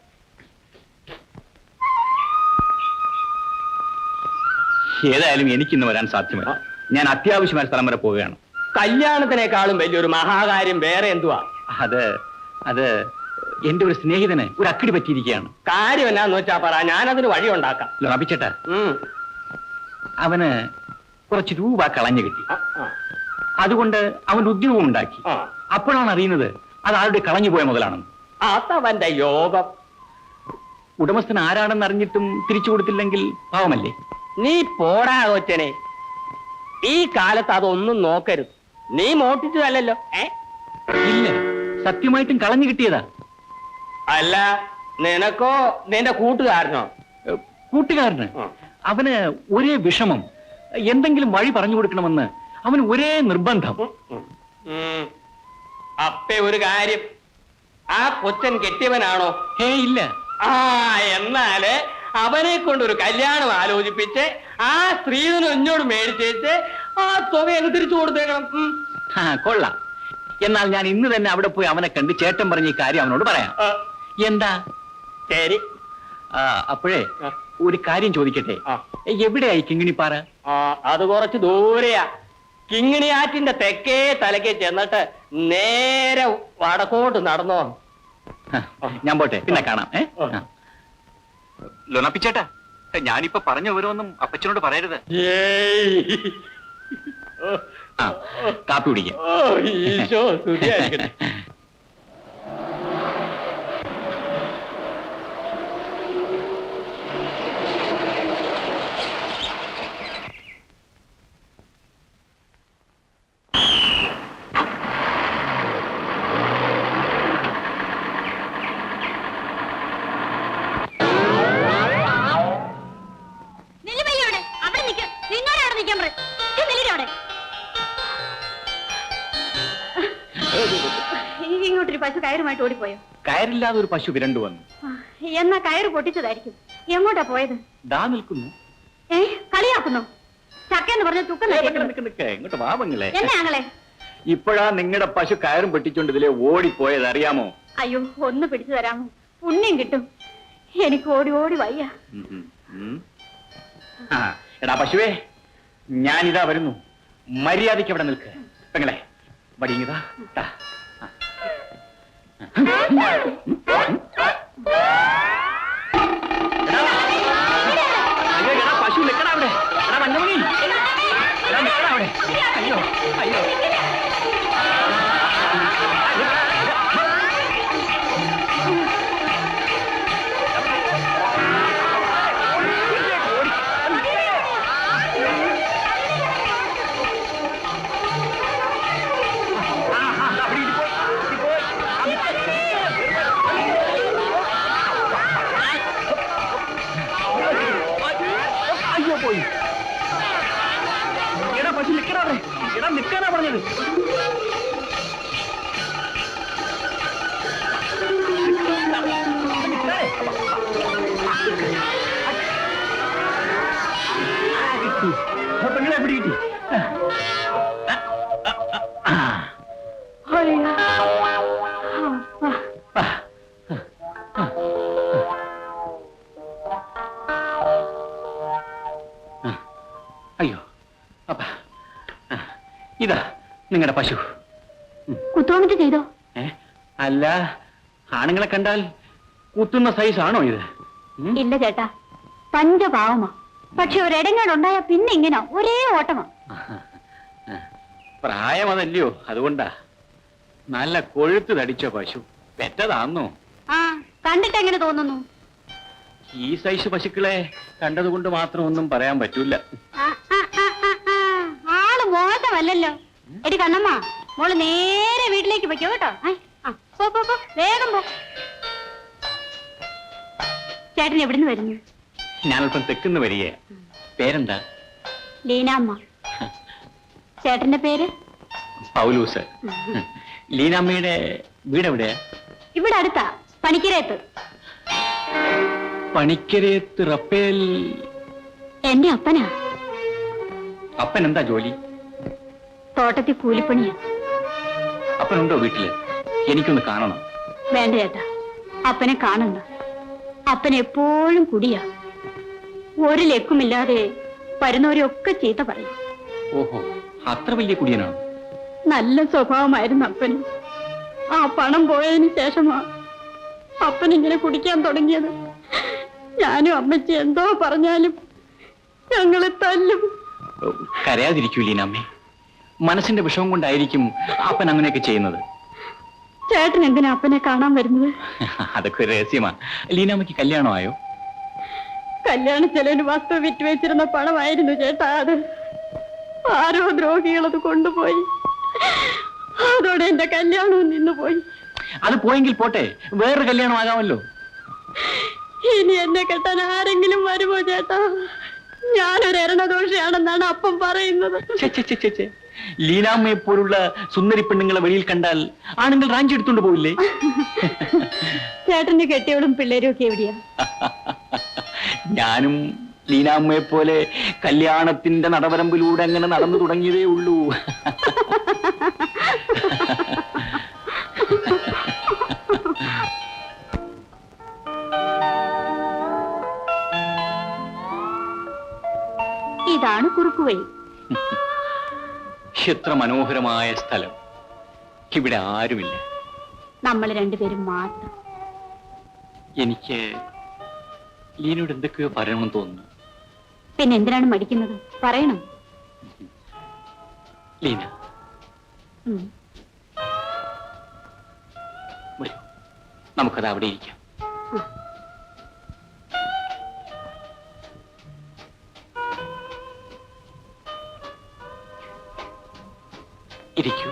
ഏതായാലും എനിക്കിന്ന് വരാൻ സാധ്യമല്ല. ഞാൻ അത്യാവശ്യമായ സ്ഥലം വരെ പോവുകയാണ്. കല്യാണത്തിനേക്കാളും വലിയൊരു മഹാകാര്യം വേറെ എന്തുവാ? അത് എന്റെ ഒരു സ്നേഹിതന് ഒരു അക്കിടി പറ്റിയിരിക്കുകയാണ്. കാര്യം എന്നാന്ന് വെച്ചാ പറ, ഞാനതിന് വഴി ഉണ്ടാക്കാം. ലഭിച്ചേട്ടാ, അവന് കുറച്ച് രൂപ കളഞ്ഞു കിട്ടി. അതുകൊണ്ട് അവൻ ഉദ്യോഗം ഉണ്ടാക്കി. അപ്പോഴാണ് അറിയുന്നത് അത് ആരുടെ കളഞ്ഞു പോയ മുതലാണെന്ന്. അതവന്റെ യോഗം. ഉടമസ്ഥൻ ആരാണെന്ന് അറിഞ്ഞിട്ടും തിരിച്ചു കൊടുത്തില്ലെങ്കിൽ പാവമല്ലേ? നീ പോടാ കൊച്ചനെ, ഈ കാലത്ത് അതൊന്നും നോക്കരുത്. നീ മോട്ടിച്ചതല്ലോ. ഇല്ല, സത്യമായിട്ടും കളഞ്ഞു കിട്ടിയതാ. അല്ല, നിനക്കോ നിന്റെ കൂട്ടുകാരനോ? കൂട്ടുകാരന്. അവന് ഒരേ വിഷമം, എന്തെങ്കിലും വഴി പറഞ്ഞു കൊടുക്കണമെന്ന് അവന് ഒരേ നിർബന്ധം. അപ്പേ ഒരു കാര്യം, ആ കൊച്ചൻ കെട്ടിയവനാണോ? ഇല്ല. എന്നാല് അവനെ കൊണ്ടൊരു കല്യാണം ആലോചിപ്പിച്ച് ആ സ്ത്രീധനം എന്നോട് മേടിച്ചേച്ച് ആ തുക അങ്ങ് തിരിച്ചു കൊടുത്തേക്കണം. കൊള്ളാം. എന്നാൽ ഞാൻ ഇന്ന് തന്നെ അവിടെ പോയി അവനെ കണ്ട് ചേട്ടൻ പറഞ്ഞ ഈ കാര്യം അവനോട് പറയാം. എന്താ? ശരി. അപ്പോഴേ ഒരു കാര്യം ചോദിക്കട്ടെ, എവിടെയായി കിങ്ങിണിപ്പാറ? അത് കുറച്ച് ദൂരെയാ. കിങ്ങിണിയാറ്റിന്റെ തെക്കേ തലക്കേ ചെന്നിട്ട് നേരെ വടക്കോട്ട് നടന്നോ. ഞാൻ പോട്ടെ, പിന്നെ കാണാം. ലൊണപ്പിച്ചേട്ടാ, ഞാനിപ്പോ പറഞ്ഞ ഓരോന്നും അപ്പച്ചനോട് പറയരുത്. കാപ്പി കുടിക്കാം. ഈശോ സ്തുതിയായിരിക്കട്ടെ. ഇങ്ങോട്ടൊരു പശു കയറുമായിട്ട് ഓടിപ്പോയോ? കയറില്ലാതെ ഒരു പശു വിരണ്ടു വന്നു. എന്നാ കയറ് പൊട്ടിച്ചതായിരിക്കും. എങ്ങോട്ടാ പോയത്? ദാ നിൽക്കുന്നു. കളിയാക്കുന്നോ? ചക്കെന്ന് പറഞ്ഞ തുക്കം. ഇങ്ങോട്ട് വാവങ്ങളെ. എന്നാങ്ങളെ ഇപ്പോഴാ നിങ്ങളുടെ പശു കയറും പൊട്ടിച്ചോണ്ട് ഇതിലെ ഓടിപ്പോയത്, അറിയാമോ? അയ്യോ, ഒന്ന് പിടിച്ചു തരാമോ? പുണ്യം കിട്ടും. എനിക്ക് ഓടി ഓടി വയ്യ. എടാ പശുവേ, ഞാനിതാ വരുന്നു. മര്യാദയ്ക്ക് അവിടെ നിൽക്ക്. പെങ്ങളെ വടിങ്ങിതാ. പശു നിൽക്കണ അവിടെ. എടാ മഞ്ഞമണി, നിൽക്കണ അവിടെ. അയ്യോ അയ്യോ. നിൽക്കാനാ പറഞ്ഞത്. പെങ്ങളെ എവിടെ കിട്ടി? അയ്യോ അപ്പ, ഇതാ നിങ്ങളുടെ പശു. കുത്തോമിട്ട് ചെയ്തോ? അല്ല, ആണുങ്ങളെ കണ്ടാൽ കുത്തുന്ന സൈസ് ആണോ ഇത്? ഇല്ല ചേട്ടാ, പഞ്ചപാവമാ. പക്ഷെ ഒരിടങ്ങാടുണ്ടായ പിന്നെ ഇങ്ങനെ ഒരേ ഓട്ടമാ. പ്രായം അതല്ലയോ, അതുകൊണ്ടാ. നല്ല കൊഴുത്ത് തടിച്ച പശു. പെറ്റതാന്നോ? കണ്ടിട്ട് എങ്ങനെ തോന്നുന്നു? ഈ സൈസ് പശുക്കളെ കണ്ടതുകൊണ്ട് മാത്രം ഒന്നും പറയാൻ പറ്റൂല. എടി കണ്ണമ്മ, മോള് നേരെ വീട്ടിലേക്ക് പൊയ്ക്കോ കേട്ടോ. പോ പോ പോ, വേഗം പോ. ചേട്ടൻ എവിടുന്ന് വരുന്നു? ഞാനല്പം തെക്കുന്ന് വരികയാ. പേരെന്താ? ലീനാമ്മ. ചേട്ടന്റെ പേര്? പൗലൂസ്. ലീനാമ്മയുടെ വീടെവിടെയാ? ഇവിടെ അടുത്താ, പണിക്കരയത്ത്. പണിക്കരയത്ത് റപ്പേൽ. എന്റെ അപ്പനാ. അപ്പൻ എന്താ ജോലി? തോട്ടത്തിൽ കൂലിപ്പണിയാ. അപ്പനുണ്ടോ വീട്ടില്? എനിക്കൊന്ന് കാണണം. വേണ്ട ചേട്ടാ, അപ്പനെ കാണണ്ട. അപ്പൻ എപ്പോഴും കുടിയാ. ഒരു ലക്കുമില്ലാതെ വരുന്നവരെയൊക്കെ ചീത്ത പറയും. ഓഹോ, അത്ര വലിയ കുടിയനാണ്. നല്ല സ്വഭാവമായിരുന്നു അപ്പന്. ആ പണം പോയതിന് ശേഷമാ അപ്പൻ ഇങ്ങനെ കുടിക്കാൻ തുടങ്ങിയത്. ഞാനും അമ്മച്ചി എന്തോ പറഞ്ഞാലും ഞങ്ങളെ തല്ലും. കരയാതിരിക്കൂ ലീനാമ്മേ. മനസ്സിന്റെ വിഷമം കൊണ്ടായിരിക്കും അപ്പൻ അങ്ങനെയൊക്കെ ചെയ്യുന്നത്. ചേട്ടൻ എന്തിനാ അപ്പനെ കാണാൻ വരുന്നത്? അതൊക്കെ ഒരു രഹസ്യമാ. ലീനാമ്മയ്ക്ക് കല്യാണമായോ? കല്യാണ ചെലവിന് വസ്തു വിറ്റുവെച്ചിരുന്ന പണമായിരുന്നു ചേട്ടാ അത്. ആരോ ദ്രോഹികളത് കൊണ്ടുപോയി. അതോടെ എന്റെ കല്യാണവും നിന്നുപോയി. അത് പോയെങ്കിൽ പോട്ടെ, വേറൊരു കല്യാണം ആകാമല്ലോ. ഇനി എന്നെ കെട്ടാൻ ആരെങ്കിലും വരുമോ ചേട്ടാ? ഞാനൊരു എരണദോഷിയാണെന്നാണ് അപ്പം പറയുന്നത്. ലീനാമ്മയെ പോലുള്ള സുന്ദരി പെണ്ണുങ്ങളെ വെളിയിൽ കണ്ടാൽ ആണുങ്ങൾ റാഞ്ചി എടുത്തോണ്ട് പോവില്ലേ? ചേട്ടന്റെ കെട്ടിയോളും പിള്ളേരും ഒക്കെ എവിടെയാ? ഞാനും ലീനാമ്മയെ പോലെ കല്യാണത്തിന്റെ നടവരമ്പിലൂടെ അങ്ങനെ നടന്നു തുടങ്ങിയതേ ഉള്ളൂ. ഇതാണ് കുറുക്കുവഴി. എത്ര മനോഹരമായ സ്ഥലം. ഇവിടെ ആരുമില്ല, നമ്മൾ രണ്ടുപേരും മാത്രം. എനിക്ക് ലീനോട് എന്തൊക്കെയോ പറയണമെന്ന് തോന്നുന്നു. പിന്നെ എന്തിനാണ് മടിക്കുന്നത്? പറയണം. ലീന, ഉം. വരൂ, നമുക്കത് അവിടെ ഇരിക്കാം. ഇരിക്കൂ.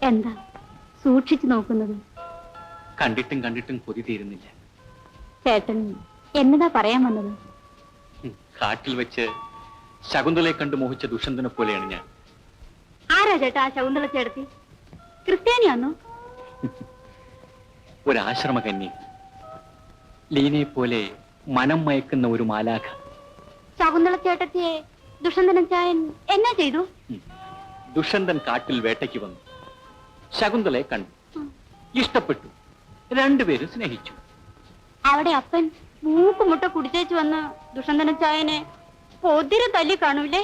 എന്താ സൂക്ഷിച്ചു നോക്കുന്നത്? കണ്ടിട്ടും കണ്ടിട്ടും കൊതി തീരുന്നില്ല. ചേട്ടൻ എന്നതാ പറയാൻ വന്നത്? കാട്ടിൽ വെച്ച് ശകുന്തളയെ കണ്ട് മോഹിച്ച ദുഷ്യന്തനെ പോലെയാണ് ഞാൻ. ആരാ ചേട്ടാ ആ ശകുന്തള ചേട്ടത്തി? ക്രിസ്ത്യാനിയാന്നോ? ഒരാശ്രമ കന്യ, ലീനയെ പോലെ മനം മയക്കുന്ന ഒരു മാലാഖ. ശകുന്തള ചേട്ടത്തിയെ ദുഷ്യന്തനൻ ചായൻ എന്നാ ചെയ്തു? ദുഷ്യന്തൻ കാട്ടിൽ വേട്ടയ്ക്ക് വന്നു. ശകുന്തളയെ കണ്ടു, ഇഷ്ടപ്പെട്ടു. രണ്ടുപേരും സ്നേഹിച്ചു. അവിടെ അപ്പൻ മൂക്കുമുട്ട കുടിച്ചേച്ചു വന്ന് ദുഷ്യന്തനൻ ചായനെ പൊതിരെ തല്ലി കാണൂലേ?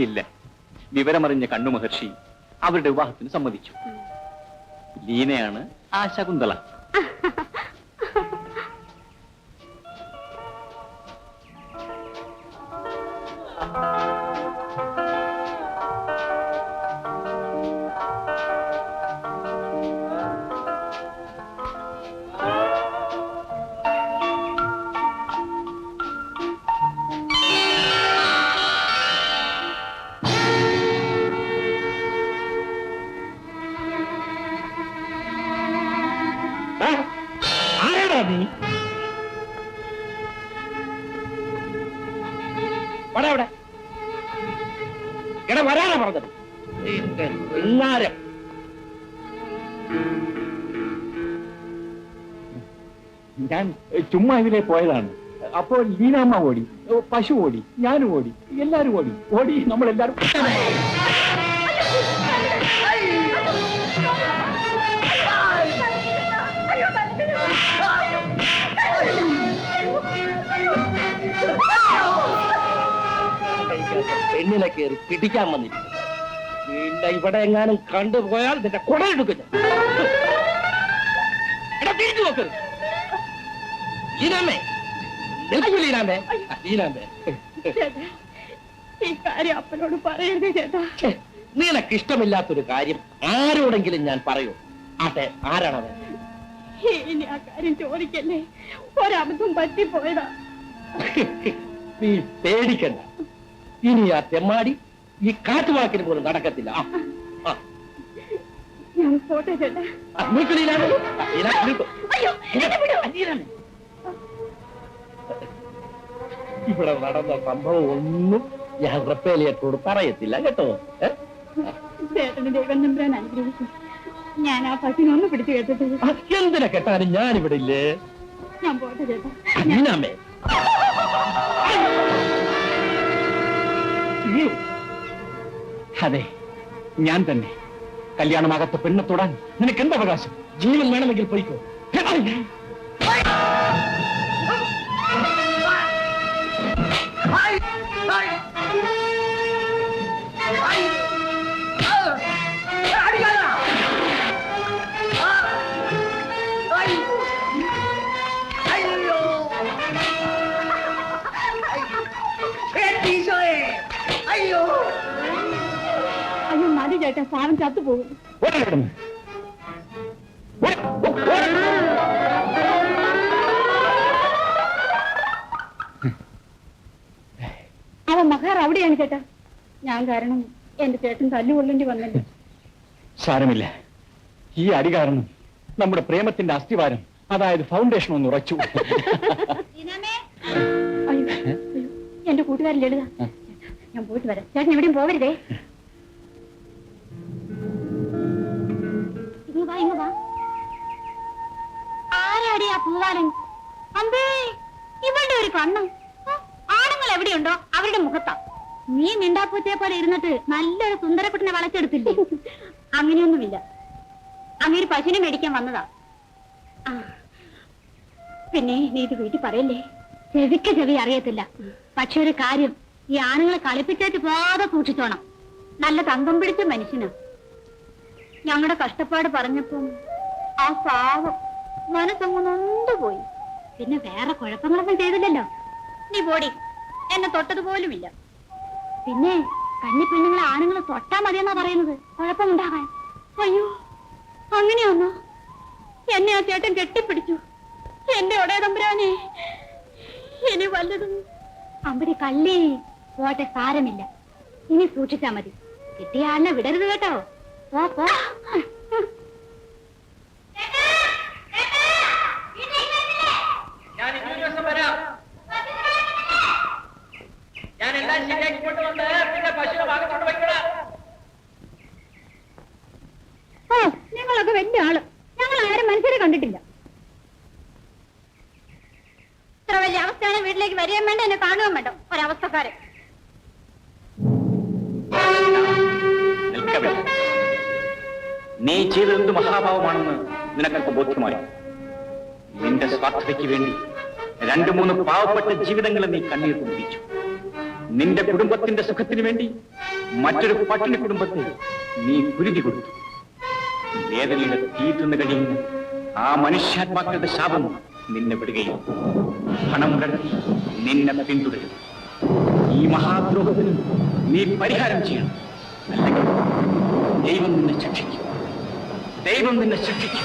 ഇല്ല, വിവരമറിഞ്ഞ കണ്ണു മഹർഷി അവരുടെ വിവാഹത്തിന് സമ്മതിച്ചു. ലീനയാണ് ആ ശകുന്തള. വരാനാ പറഞ്ഞത്. ഞാൻ ചുമ്മാ ഇതിലെ പോയതാണ്. അപ്പോൾ ലീനാമ്മ ഓടി, പശു ഓടി, ഞാനും ഓടി, എല്ലാരും ഓടി നമ്മളെല്ലാരും. പെണ്ണിനെ കയറി പിടിക്കാൻ വന്നിരിക്കുന്നു. ഇവിടെ എങ്ങാനും കണ്ടുപോയാൽ നിന്റെ കുടയെടുക്കും. എടാ തിരിച്ചു നോക്കരുത്. ലീനാമ്മേ, നിൽക്കൂ ലീനാമ്മേ. ലീനാമ്മേ, ഈ കാര്യം അപ്പനോട് പറയരുത് ചേട്ടാ. നിനക്ക് ഇഷ്ടമില്ലാത്തൊരു കാര്യം ആരോടെങ്കിലും ഞാൻ പറയൂ. ആട്ടെ, ആരാണത്? ഇനി ആ കാര്യം ചോദിക്കല്ലേ, ഒരബദ്ധം പറ്റിപ്പോയതാ. നീ പേടിക്കണ്ട. ഇനി ആ തെമ്മാടി ഈ കാറ്റുവാക്കിന് പോലും നടക്കത്തില്ല. ഞാൻ പോട്ടെ ചേട്ടാ. ഇവിടെ നടന്ന സംഭവം ഒന്നും ഞാൻ റഫേലിയത്തോട് പറയത്തില്ല കേട്ടോ. ചേട്ടന് ദൈവം നമ്പരാൻ അനുഗ്രഹിക്കും. ഞാൻ ആ പട്ടിനൊന്ന് പിടിച്ചു കേട്ടിട്ട്. എന്തിനെ കേട്ടാലും ഞാനിവിടെ ഇല്ലേ. ഞാൻ പോട്ടെ ചേട്ടാ. നീനാമേ, അതെ, ഞാൻ തന്നെ. കല്യാണമാകത്ത പെണ്ണെ തൊടാൻ നിനക്ക് എന്ത് അവകാശം? ജീവൻ വേണമെങ്കിൽ പോയിക്കോ. അയ്യോ മതി ചേട്ടാ, സാധനം ചത്തുപോകും. അവൻ മഹാർ അവിടെയാണ് ചേട്ടാ. ഞാൻ കാരണം എന്റെ ചേട്ടൻ തല്ലുകൊള്ളേണ്ടി വന്നല്ലോ. സാരമില്ല, ഈ അടി കാരണം നമ്മുടെ പ്രേമത്തിന്റെ അസ്ഥിവാരം, അതായത് ഫൗണ്ടേഷൻ ഒന്ന് ഉറച്ചു. എന്റെ കൂട്ടുകാരൻ ലളിത, ഞാൻ പോയിട്ട് വരാം. ചേട്ടൻ എവിടെയും പോവരുതേ. ആരാടി ആ പൂവാലൻ? അമ്പേ, ഇവളുടെ ഒരു കണ്ണ്. ആണുങ്ങൾ എവിടെയുണ്ടോ അവരുടെ മുഖത്താ. നീ മിണ്ടാപ്പൂച്ചയെ പോലെ ഇരുന്നിട്ട് നല്ലൊരു സുന്ദരക്കുട്ടിനെ വളച്ചെടുത്തില്ലേ? അങ്ങനെയൊന്നുമില്ല. അങ്ങനെ പശുവിനെ മേടിക്കാൻ വന്നതാ. പിന്നെ നീ ഇത് വീട്ടിൽ പറയല്ലേ. ചെവിക്ക് ചെവി അറിയത്തില്ല. പക്ഷെ ഒരു കാര്യം, ഈ ആണുങ്ങളെ കളിപ്പിച്ചേറ്റ് പോകാതെ സൂക്ഷിച്ചോണം. നല്ല തങ്കം പിടിച്ച മനുഷ്യനാ. ഞങ്ങളുടെ കഷ്ടപ്പാട് പറഞ്ഞപ്പം ആ പാവം മനസ്സങ്ങ് നൊന്തുപോയി. പിന്നെ വേറെ കുഴപ്പങ്ങളൊന്നും ചെയ്തില്ലല്ലോ. നീ പോടി, എന്നെ തൊട്ടതുപോലുമില്ല. പിന്നെ കന്നി പെണ്ണുങ്ങളെ ആണുങ്ങളെ തൊട്ടാ മതിയെന്നാ പറയുന്നത്, കുഴപ്പമുണ്ടാകാൻ. അയ്യോ, അങ്ങനെയൊന്നോ? എന്നെ ആ ചേട്ടൻ കെട്ടിപ്പിടിച്ചു. എന്റെ ഒടേതമ്പുരാനെ, ഇനി വല്ലതും. അമ്പടി കള്ളി പോട്ടെ, സാരമില്ല. ഇനി സൂക്ഷിച്ചാ മതി. കിട്ടിയ ആളിനെ വിടരുത് കേട്ടോ. പോ. നിങ്ങളൊക്കെ വലിയ ആള്. ഞങ്ങൾ ആരും മനുഷ്യരെ കണ്ടിട്ടില്ല. ഇത്ര വലിയ അവസ്ഥയാണ്. വീട്ടിലേക്ക് വരികയും വേണ്ട, എന്നെ കാണുകയും വേണ്ട. ഒരവസ്ഥക്കാരെ. നീ ചെയ്തതെന്ത് മഹാഭാവമാണെന്ന് നിനക്കൊക്കെ ബോധ്യമായി. നിന്റെ സ്വാർത്ഥതയ്ക്ക് വേണ്ടി 2-3 പാവപ്പെട്ട ജീവിതങ്ങളെ നീ കണ്ണീർ കുടിപ്പിച്ചു. നിന്റെ കുടുംബത്തിന്റെ സുഖത്തിന് വേണ്ടി മറ്റൊരു പട്ടിണി കുടുംബത്തെ നീ കുരുതി കൊടുത്തു. വേദനയുടെ തീർന്നു കഴിയുന്ന ആ മനുഷ്യാത്മാക്കളുടെ ശാപം നിന്നെ വിടുകയും പണം കടത്തി നിന്നെ പിന്തുടരും. ഈ മഹാദ്രോഹത്തിന് നീ പരിഹാരം ചെയ്യണം. അല്ലെങ്കിൽ ദൈവം നിന്നെ ശിക്ഷിക്കും. ദൈവം നിന്നെ ശിക്ഷിക്കും.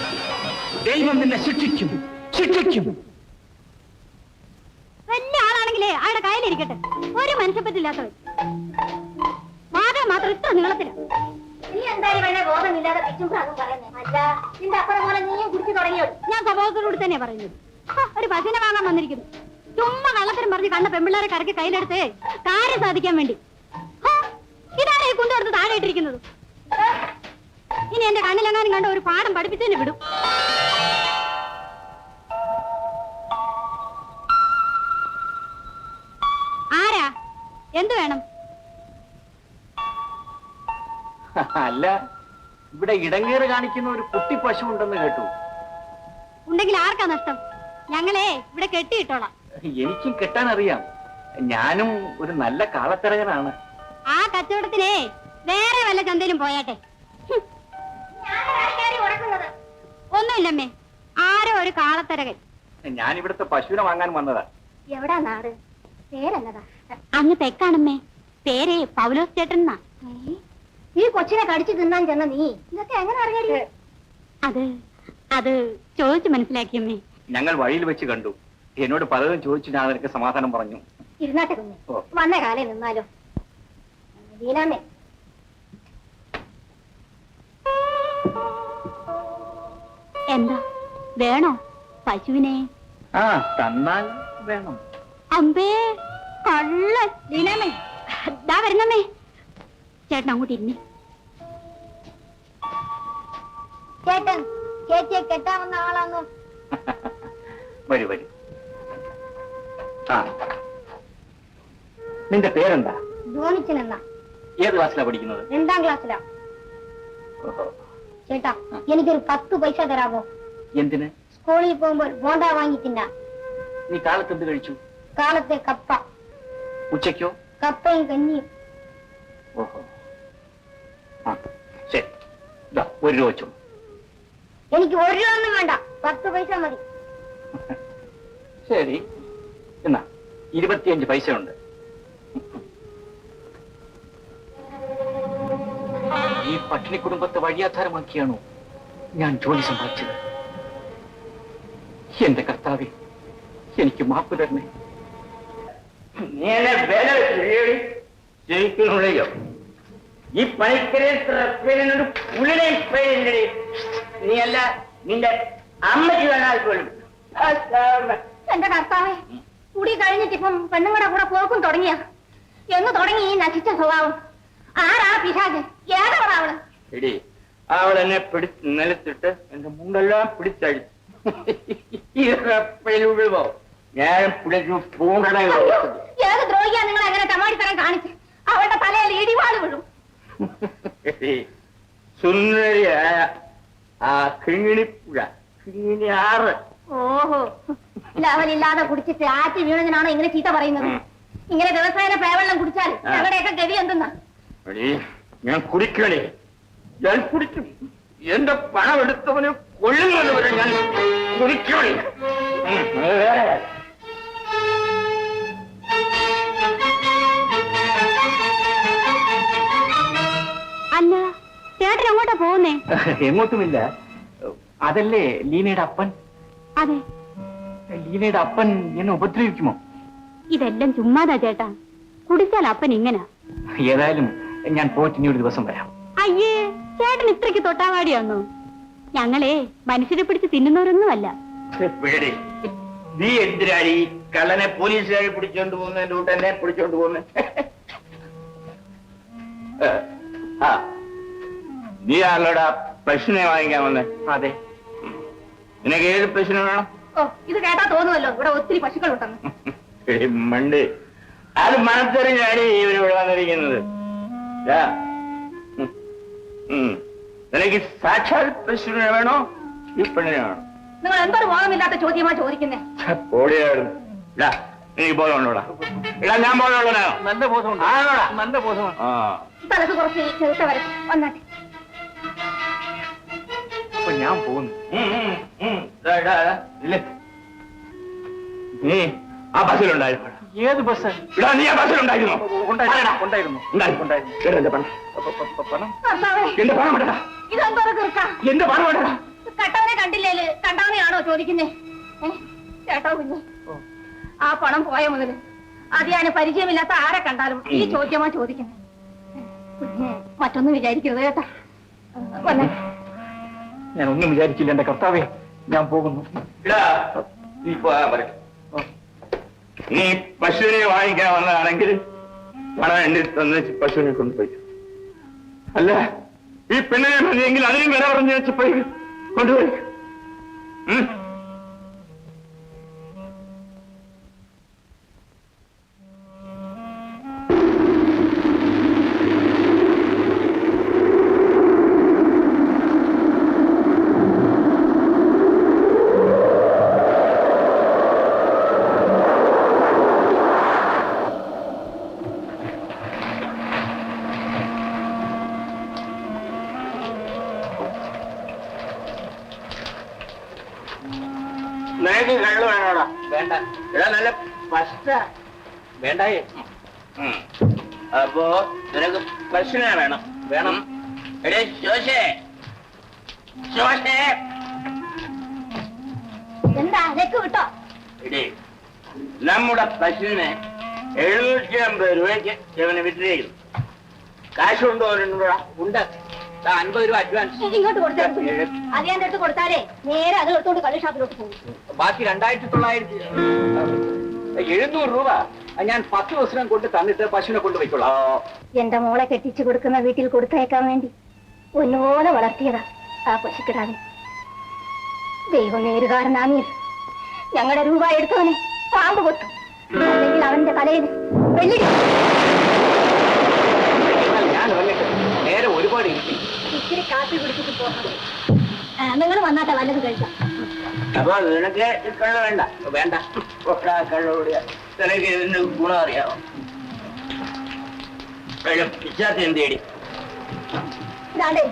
ദൈവം നിന്നെ ശിക്ഷിക്കും. വലിയ ആളാണെങ്കിലേ ആളുടെ കയ്യിലിരിക്കട്ടെ. ഒരു മനുഷ്യപ്പറ്റില്ലാത്തവൻ. മാത്രം ഇത്ര നീളത്തില. നീ എന്തായാലും വേണേ ബോധമില്ലാതെ പിച്ചും പറയുന്നത്. അല്ല, നിന്റെ അപ്പുറം പോലെ നീയും കുടിച്ചു തുടങ്ങിയോ? ഞാൻ സ്വഭാവത്തോടുകൂടി തന്നെ പറയുന്നത്. ഒരു പശുവിനെ വാങ്ങാൻ വന്നിരിക്കുന്നു. ചുമ്മാ കള്ളത്തരം പറഞ്ഞ് കണ്ട പെമ്പിള്ളേരെ കറക്കി കയ്യിലെടുത്ത് കാര്യം സാധിക്കാൻ വേണ്ടി. ഇതാണ് ഈ കൊണ്ടുവരുന്നത് താഴെ ഇട്ടിരിക്കുന്നത്. ഇനി എന്റെ കണ്ണിലെങ്ങാനും കണ്ട ഒരു പാഠം പഠിപ്പിച്ചതിന് വിടും. ആരാ? എന്ത് വേണം? അല്ല, ഇവിടെ ഇടങ്ങേറ് കാണിക്കുന്ന ഒരു കുട്ടി പശു ഉണ്ടെന്ന് കേട്ടു. ഉണ്ടെങ്കിൽ ആർക്കാ നഷ്ടം? ഞങ്ങളെ ഇവിടെ കെട്ടിയിട്ടോളാം. എനിക്കും കെട്ടാൻ അറിയാം. ഞാനും ഒരു നല്ല കാളത്തിറകനാണ്. ആ കച്ചവടത്തിനെ വേറെ വല്ല ചന്തയിലും പോയാട്ടെ. ഒന്നുമില്ലമ്മേ, ആരോ ഒരു കാളത്തരകൻ. ഞാൻ ഇവിടുത്തെ പശുവിനെ വാങ്ങാൻ വന്നതാ. എവിടാ നാട്? പേരെന്നതാ? അങ്ങ് തെക്കാണമ്മേ. പേര് പൗലോസ് ചേട്ടൻ. ഈ കൊച്ചിനെ കടിച്ചു തിന്നാൻ ചെന്ന നീ ഇതൊക്കെ എങ്ങനെ അറിയാ? അത് ചോദിച്ചു മനസ്സിലാക്കിയമ്മേ. ഞങ്ങൾ വഴിയിൽ വെച്ച് കണ്ടു. എന്നോട് പലതും ചോദിച്ചു. ഞാൻ നിനക്ക് സമാധാനം പറഞ്ഞു. ഇരുന്നാട്ടെ കുഞ്ഞെ, വന്ന കാലേ നിന്നാലോ. ദീനാമേ, എന്താ വേണോ പശുവിനെ? ആ, തന്നാൽ വേണം. അമ്പേ കള്ള ദീനാമേ, ദാ വരുന്നമ്മേ. ചേട്ടൻ അങ്ങോട്ട് ഇരുന്നേ. ചേട്ടൻ ചേച്ചിയെ കെട്ടാവുന്ന ആളാണോ? വരൂ വരൂ. ആ, നിന്റെ പേരെന്താ? ധോണിച്ചൻ എന്നാ. ഏത് ക്ലാസ്സിലാ പഠിക്കുന്നത്? 2ാം ക്ലാസ്സിലാ. ഓഹോ. ചേട്ടാ, എനിക്കൊരു 10 പൈസ തരാമോ? എന്തിന്? സ്കൂളിൽ പോകുമ്പോൾ ബോണ്ട വാങ്ങി തിന്നാ. നീ കാലത്ത് എന്ത് കഴിച്ചു? കാലത്തെ കപ്പ. ഉച്ചയ്ക്കോ? കപ്പയും കഞ്ഞിയും. ഓഹോ. ആ, ശരി. 1 രൂപ വെച്ചോ. എനിക്ക് 1 രൂപ ഒന്നും വേണ്ട, 10 പൈസ മതി. ശരി, എന്നാ 25 പൈസ ഉണ്ട്. ഈ പട്ടിണി കുടുംബത്തെ വഴിയാധാരമാക്കിയാണോ ഞാൻ ജോലി സമ്പാദിച്ചത്? എന്റെ കർത്താവേ, എനിക്ക് മാപ്പ് തരണേ. നീ എന്നെ വില ജയിക്കുന്നുള്ളയോ? ഈ പണിക്കരേനൊരു പുള്ളിനെയും പേരില്ലേ? നീ അല്ല, നിന്റെ അമ്മയ്ക്ക് വേണാൽ പോലും. എന്റെ കർത്താവേ, കുടി കഴിഞ്ഞിട്ട് ഇപ്പം പെണ്ണുങ്ങളുടെ കൂടെ പോക്കും തുടങ്ങിയ. എന്ന് തുടങ്ങി ഈ നശിച്ച സ്വഭാവം? ആരാ പിശാച്? ഏതവളാ അവള്? എടി, അവളെന്നെ നിലത്തിട്ട് എന്റെ മുണ്ടെല്ലാം പിടിച്ചഴിച്ചു. ഞാൻ പിടിച്ചു പൂണ്ടട. ഏത് ദ്രോഹിയാ നിങ്ങൾ അങ്ങനെ ടമാടിത്തരം കാണിച്ച്? അവളുടെ തലയിൽ ഇടിവാള് വീഴും. സുന്ദരിയായ ആ കിങ്ങിണിപ്പുഴ, കിങ്ങിണി 6. ഓഹോ, ലവലില്ലാതെ കുടിച്ചിട്ട് ആറ്റി വീണതിനാണോ ഇങ്ങനെ ചീത്ത പറയുന്നത്? ഇങ്ങനെ ദിവസേന പേവെള്ളം കുടിച്ചാൽ ഞങ്ങളുടെയൊക്കെ ഗതി എന്തെന്നാ? ഞാൻ കുടിക്കണേ, ഞാൻ കുടിക്കും. എന്റെ പണം എടുത്തവന് കൊള്ളുന്നത് വരെ ഞാൻ കുടിക്കണേ. വേറെ അല്ല, ചേട്ടൻ എങ്ങോട്ടാ പോകുന്നേ? എങ്ങോട്ടുമില്ല. അതല്ലേ ലീനയുടെ അപ്പൻ? അതെ. ലീനയുടെ അപ്പൻ എന്നെ ഉപദ്രവിക്കുമോ? ഇതെല്ലാം ചുമ്മാതാ ചേട്ടാ. കുടിച്ചാൽ അപ്പൻ ഇങ്ങനെ. ഏതായാലും ഞാൻ പോയിട്ട് ഇനി ഒരു ദിവസം വരാം. അയ്യേ, ചേട്ടൻ ഇത്രയ്ക്ക് തൊട്ടാവാടിയാന്നോ? ഞങ്ങളെ മനുഷ്യരെ പിടിച്ച് തിന്നുന്നവരൊന്നുമല്ല. നീ എന്തിനാണ് ഈ കള്ളനെ പോലീസുകാരെ പിടിച്ചോണ്ട് പോകുന്നതിന്റെ കൂട്ട് എന്നെ പിടിച്ചോണ്ട് പോകുന്ന? നീ ആളോടാ പശുവിനെ വാങ്ങിക്കാൻ വന്നേ? അതെ. നിനക്ക് ഏത് പശുവിനെ വേണം? ഓ, ഇത് കേട്ടാ തോന്നുമല്ലോ ഇവിടെ ഒത്തിരി പശുക്കളുണ്ടെന്ന്. മണ്ട്, അത് മനസ്സറിഞ്ഞാണ് ഇവരിവിടെ വന്നിരിക്കുന്നത്. നിനക്ക് സാക്ഷാൽ പശുവിനെ വേണോ ഈ പെണ്ണിനെ വേണോ? നിങ്ങൾ എന്തൊരു ബോധമില്ലാത്ത ചോദ്യമാ ചോദിക്കുന്നേ? എനിക്ക് ബോധമുണ്ടോടാ? ഇടാ, ഞാൻ ബോധമുള്ളതാണോ? നല്ല ബോധമുണ്ട്. ആണോടാ? നല്ല ബോധമുണ്ട്. തലക്ക് കുറച്ച് ചെറുത്ത വരെ വന്നാട്ടെ. അപ്പൊ ഞാൻ പോകുന്നു. നീ ആ ബസ്സിലുണ്ടായിരുന്നു? ഏത് ബസ്? ഇടാ, നീ ആ ബസ്സിലുണ്ടായിരുന്നു? ഉണ്ടായിരുന്നു. എന്റെ പണം, കർത്താവേ, എന്റെ പണം വേണ്ടടാ. ഇതെന്തോന്ന് കിറുക്കാ? എന്റെ പണം വേണ്ടടാ. കട്ടവനെ കണ്ടില്ലേല് കണ്ടവനെയാണോ ചോദിക്കുന്നേ? ചേട്ടോ കുഞ്ഞ്, ആ പണം പോയ മുതല് അത് ഞാൻ പരിചയമില്ലാത്ത ആരെ കണ്ടാലും ഈ ചോദ്യമാ ചോദിക്കുന്നത്. കുഞ്ഞ് മറ്റൊന്നും വിചാരിക്കരുത് കേട്ടാ. വന്നേ. ഞാൻ ഒന്നും വിചാരിച്ചില്ല എന്റെ കർത്താവേ, ഞാൻ പോകുന്നു. ഇടാ, നീ പോകാൻ പറയും. നീ പശുവിനെ വാങ്ങിക്കാൻ വന്നതാണെങ്കിൽ പണം എന്റെ തന്ന പശുവിനെ കൊണ്ടുപോയി. അല്ല, ഈ പെണ്ണിനെ മതിയെങ്കിൽ അതിനും വില പറഞ്ഞു വെച്ചപ്പോയി കൊണ്ടുപോയി. നിനക്ക് കള്ളു വേണോടാ? വേണ്ട. എടാ നല്ല പശ വേണ്ടായേ. അപ്പോ നിനക്ക് പശുവിനെ വേണം. വേണം. എടേ ശോശേ, ശോശേ. എന്താ ലക്ക് വിട്ടോ? എടേ നമ്മുടെ പശുവിനെ 750 രൂപയ്ക്ക് ഇവനെ വിറ്റിരിക്കുന്നു. കാശ് കൊണ്ടുപോകുന്നുണ്ടോടാ? ഉണ്ട്. 50 രൂപ അഡ്വാൻസ്. ഇങ്ങോട്ട് കൊടുത്തേ. അത് ഞാൻ എടുത്ത് കൊടുത്താലേ നേരെ അത് എടുത്തോണ്ട് കള്ള് ഷാപ്പിലോട്ട് പോകും. ബാക്കി 700 രൂപ ഞാൻ 10 ദിവസം കൊണ്ട് തന്നിട്ട് പശുവിനെ കൊണ്ടുപോയിക്കോളാം. എന്റെ മോളെ കെട്ടിച്ചു കൊടുക്കുന്ന വീട്ടിൽ കൊടുത്തയക്കാൻ വേണ്ടി ഒന്നുപോലെ വളർത്തിയതാ ആ പശുക്കിടാതെ. ദൈവം നേരുകാരനാമീ ഞങ്ങളുടെ രൂപ എടുത്തവനെ പാമ്പ് കൊത്തും, അല്ലെങ്കിൽ അവന്റെ തലയിൽ വെള്ളിടി. ഞാൻ വന്നിട്ട് നേരെ ഒരുപാട് ഇരുത്തി. ഇച്ചിരി കാപ്പി കുടിച്ചിട്ട് പോകണം. നിങ്ങൾ വന്നാട്ടെ വല്ലത് കഴിക്കാം. അപ്പൊ നിനക്ക് കള്ളു വേണ്ട? വേണ്ട. കള്ളുകൂടിയ നിനക്ക് ഇതിന്റെ ഗുണം അറിയാമോ? പിച്ചാത്തി എന്ത് ചെയ്യടി? ഇതാണ്ടേ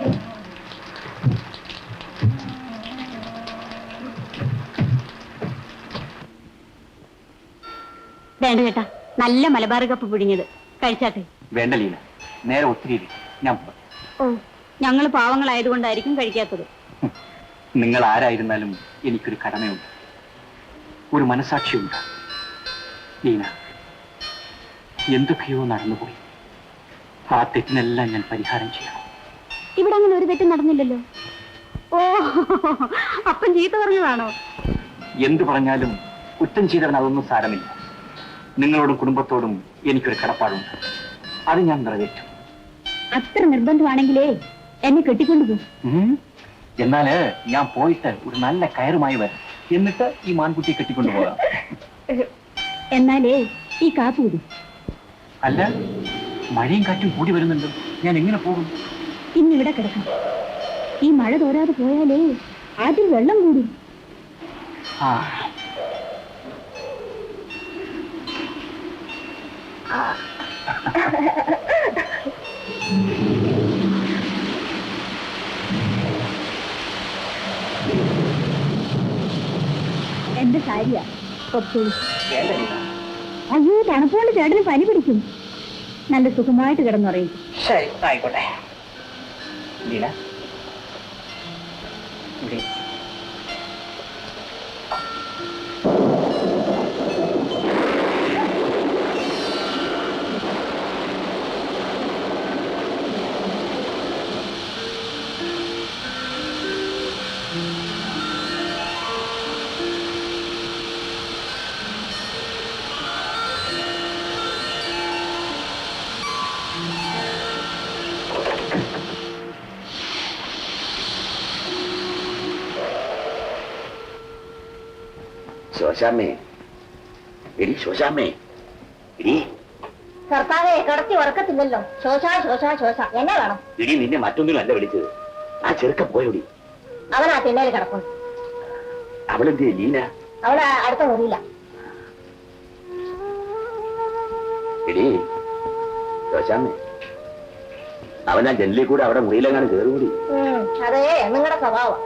വേണ്ട ചേട്ടാ, നല്ല മലബാർ കപ്പ് പിടിഞ്ഞത് കഴിച്ചാട്ടെ. വേണ്ട ലീന, നേരെ ഒത്തിരി ഞാൻ ഓ, ഞങ്ങൾ പാവങ്ങളായതുകൊണ്ടായിരിക്കും കഴിക്കാത്തത്. നിങ്ങൾ ആരായിരുന്നാലും എനിക്കൊരു കടമയുണ്ട്, ഒരു മനസാക്ഷിയുണ്ട്. ലീന, എന്തൊക്കെയോ നടന്നുപോയി. ആ തെറ്റിനെല്ലാം ഞാൻ പരിഹാരം ചെയ്യണം. ഇവിടെ അങ്ങനെ ഒരു തെറ്റും നടന്നില്ലല്ലോ. ഓ, അപ്പം ചീത്ത പറഞ്ഞതാണോ? എന്തു പറഞ്ഞാലും കുറ്റം ചെയ്തവൻ അതൊന്നും സാരമില്ല. നിങ്ങളോടും കുടുംബത്തോടും എനിക്കൊരു കടപ്പാടുണ്ട്, അത് ഞാൻ നിറവേറ്റും. അത്ര നിർബന്ധമാണെങ്കിലേ എന്നെ കെട്ടിക്കൊണ്ടുപോകും. എന്നാല് ഞാൻ പോയിട്ട് ഒരു നല്ല കയറുമായി വരാം, എന്നിട്ട് ഈ മാൻകുട്ടിയെ കെട്ടിക്കൊണ്ടുപോകാം. എന്നാലേ ഈ കാപ്പ് കൂടി. അല്ല, മഴയും കാറ്റും കൂടി വരുന്നുണ്ട്, ഞാൻ എങ്ങനെ പോകും? ഇന്നിവിടെ കിടക്കാം. ഈ മഴ തോരാതെ പോയാലേ ആദ്യം വെള്ളം കൂടും. ആ, എന്റെ സാരിയാ. അയ്യോ, തണുപ്പോണ്ട് ചേട്ടന് പനി പിടിക്കും. നല്ല സുഖമായിട്ട് കിടന്നുറയും. ശരി, ആയിക്കോട്ടെ. ലീല, ഇവിടെ ശോശാമ്മേ, എടി ശോശാമ്മേ, എടി കർത്താവെ, കിടത്തി ഉറക്കത്തില്ലല്ലോ. ശോശ ശോശ ശോശ എന്നെ വേണം. എടി നിന്നെ മറ്റൊന്നിനും അല്ല വിളിച്ചത്. ആ ചെറുക്ക പോയോടി. അവൻ ആ തിണ്ണയിൽ കിടക്കുന്നു. അവളെന്തേ ലീന? അവിടെ അടുത്ത മുറിയില്ല. എടി ശോശാമ്മേ, അവനാ ജനലിൽ കൂടെ അവിടെ മുറിയിലെങ്ങാനും കയറുകൂടി. അതേ നിങ്ങളുടെ സ്വഭാവം.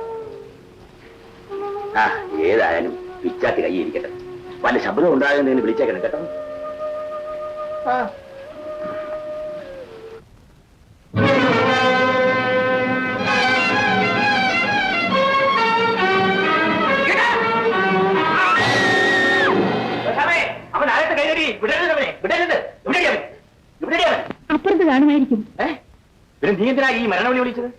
ആ, ഏതായാലും പിച്ചാത്തി കൈ ഇരിക്കട്ടെ. വല്ല ശബ്ദം ഉണ്ടാകുന്നതിന് വിളിച്ചേക്കണം കേട്ടോ. അവൻ ആഴത്തെ കൈകടി വിടരുതവനെ, വിടരുത്. അപ്പുറത്ത് കാണുമായിരിക്കും. പിന്നെ നീ എന്തിനാ ഈ മരണവിളി വിളിച്ചത്?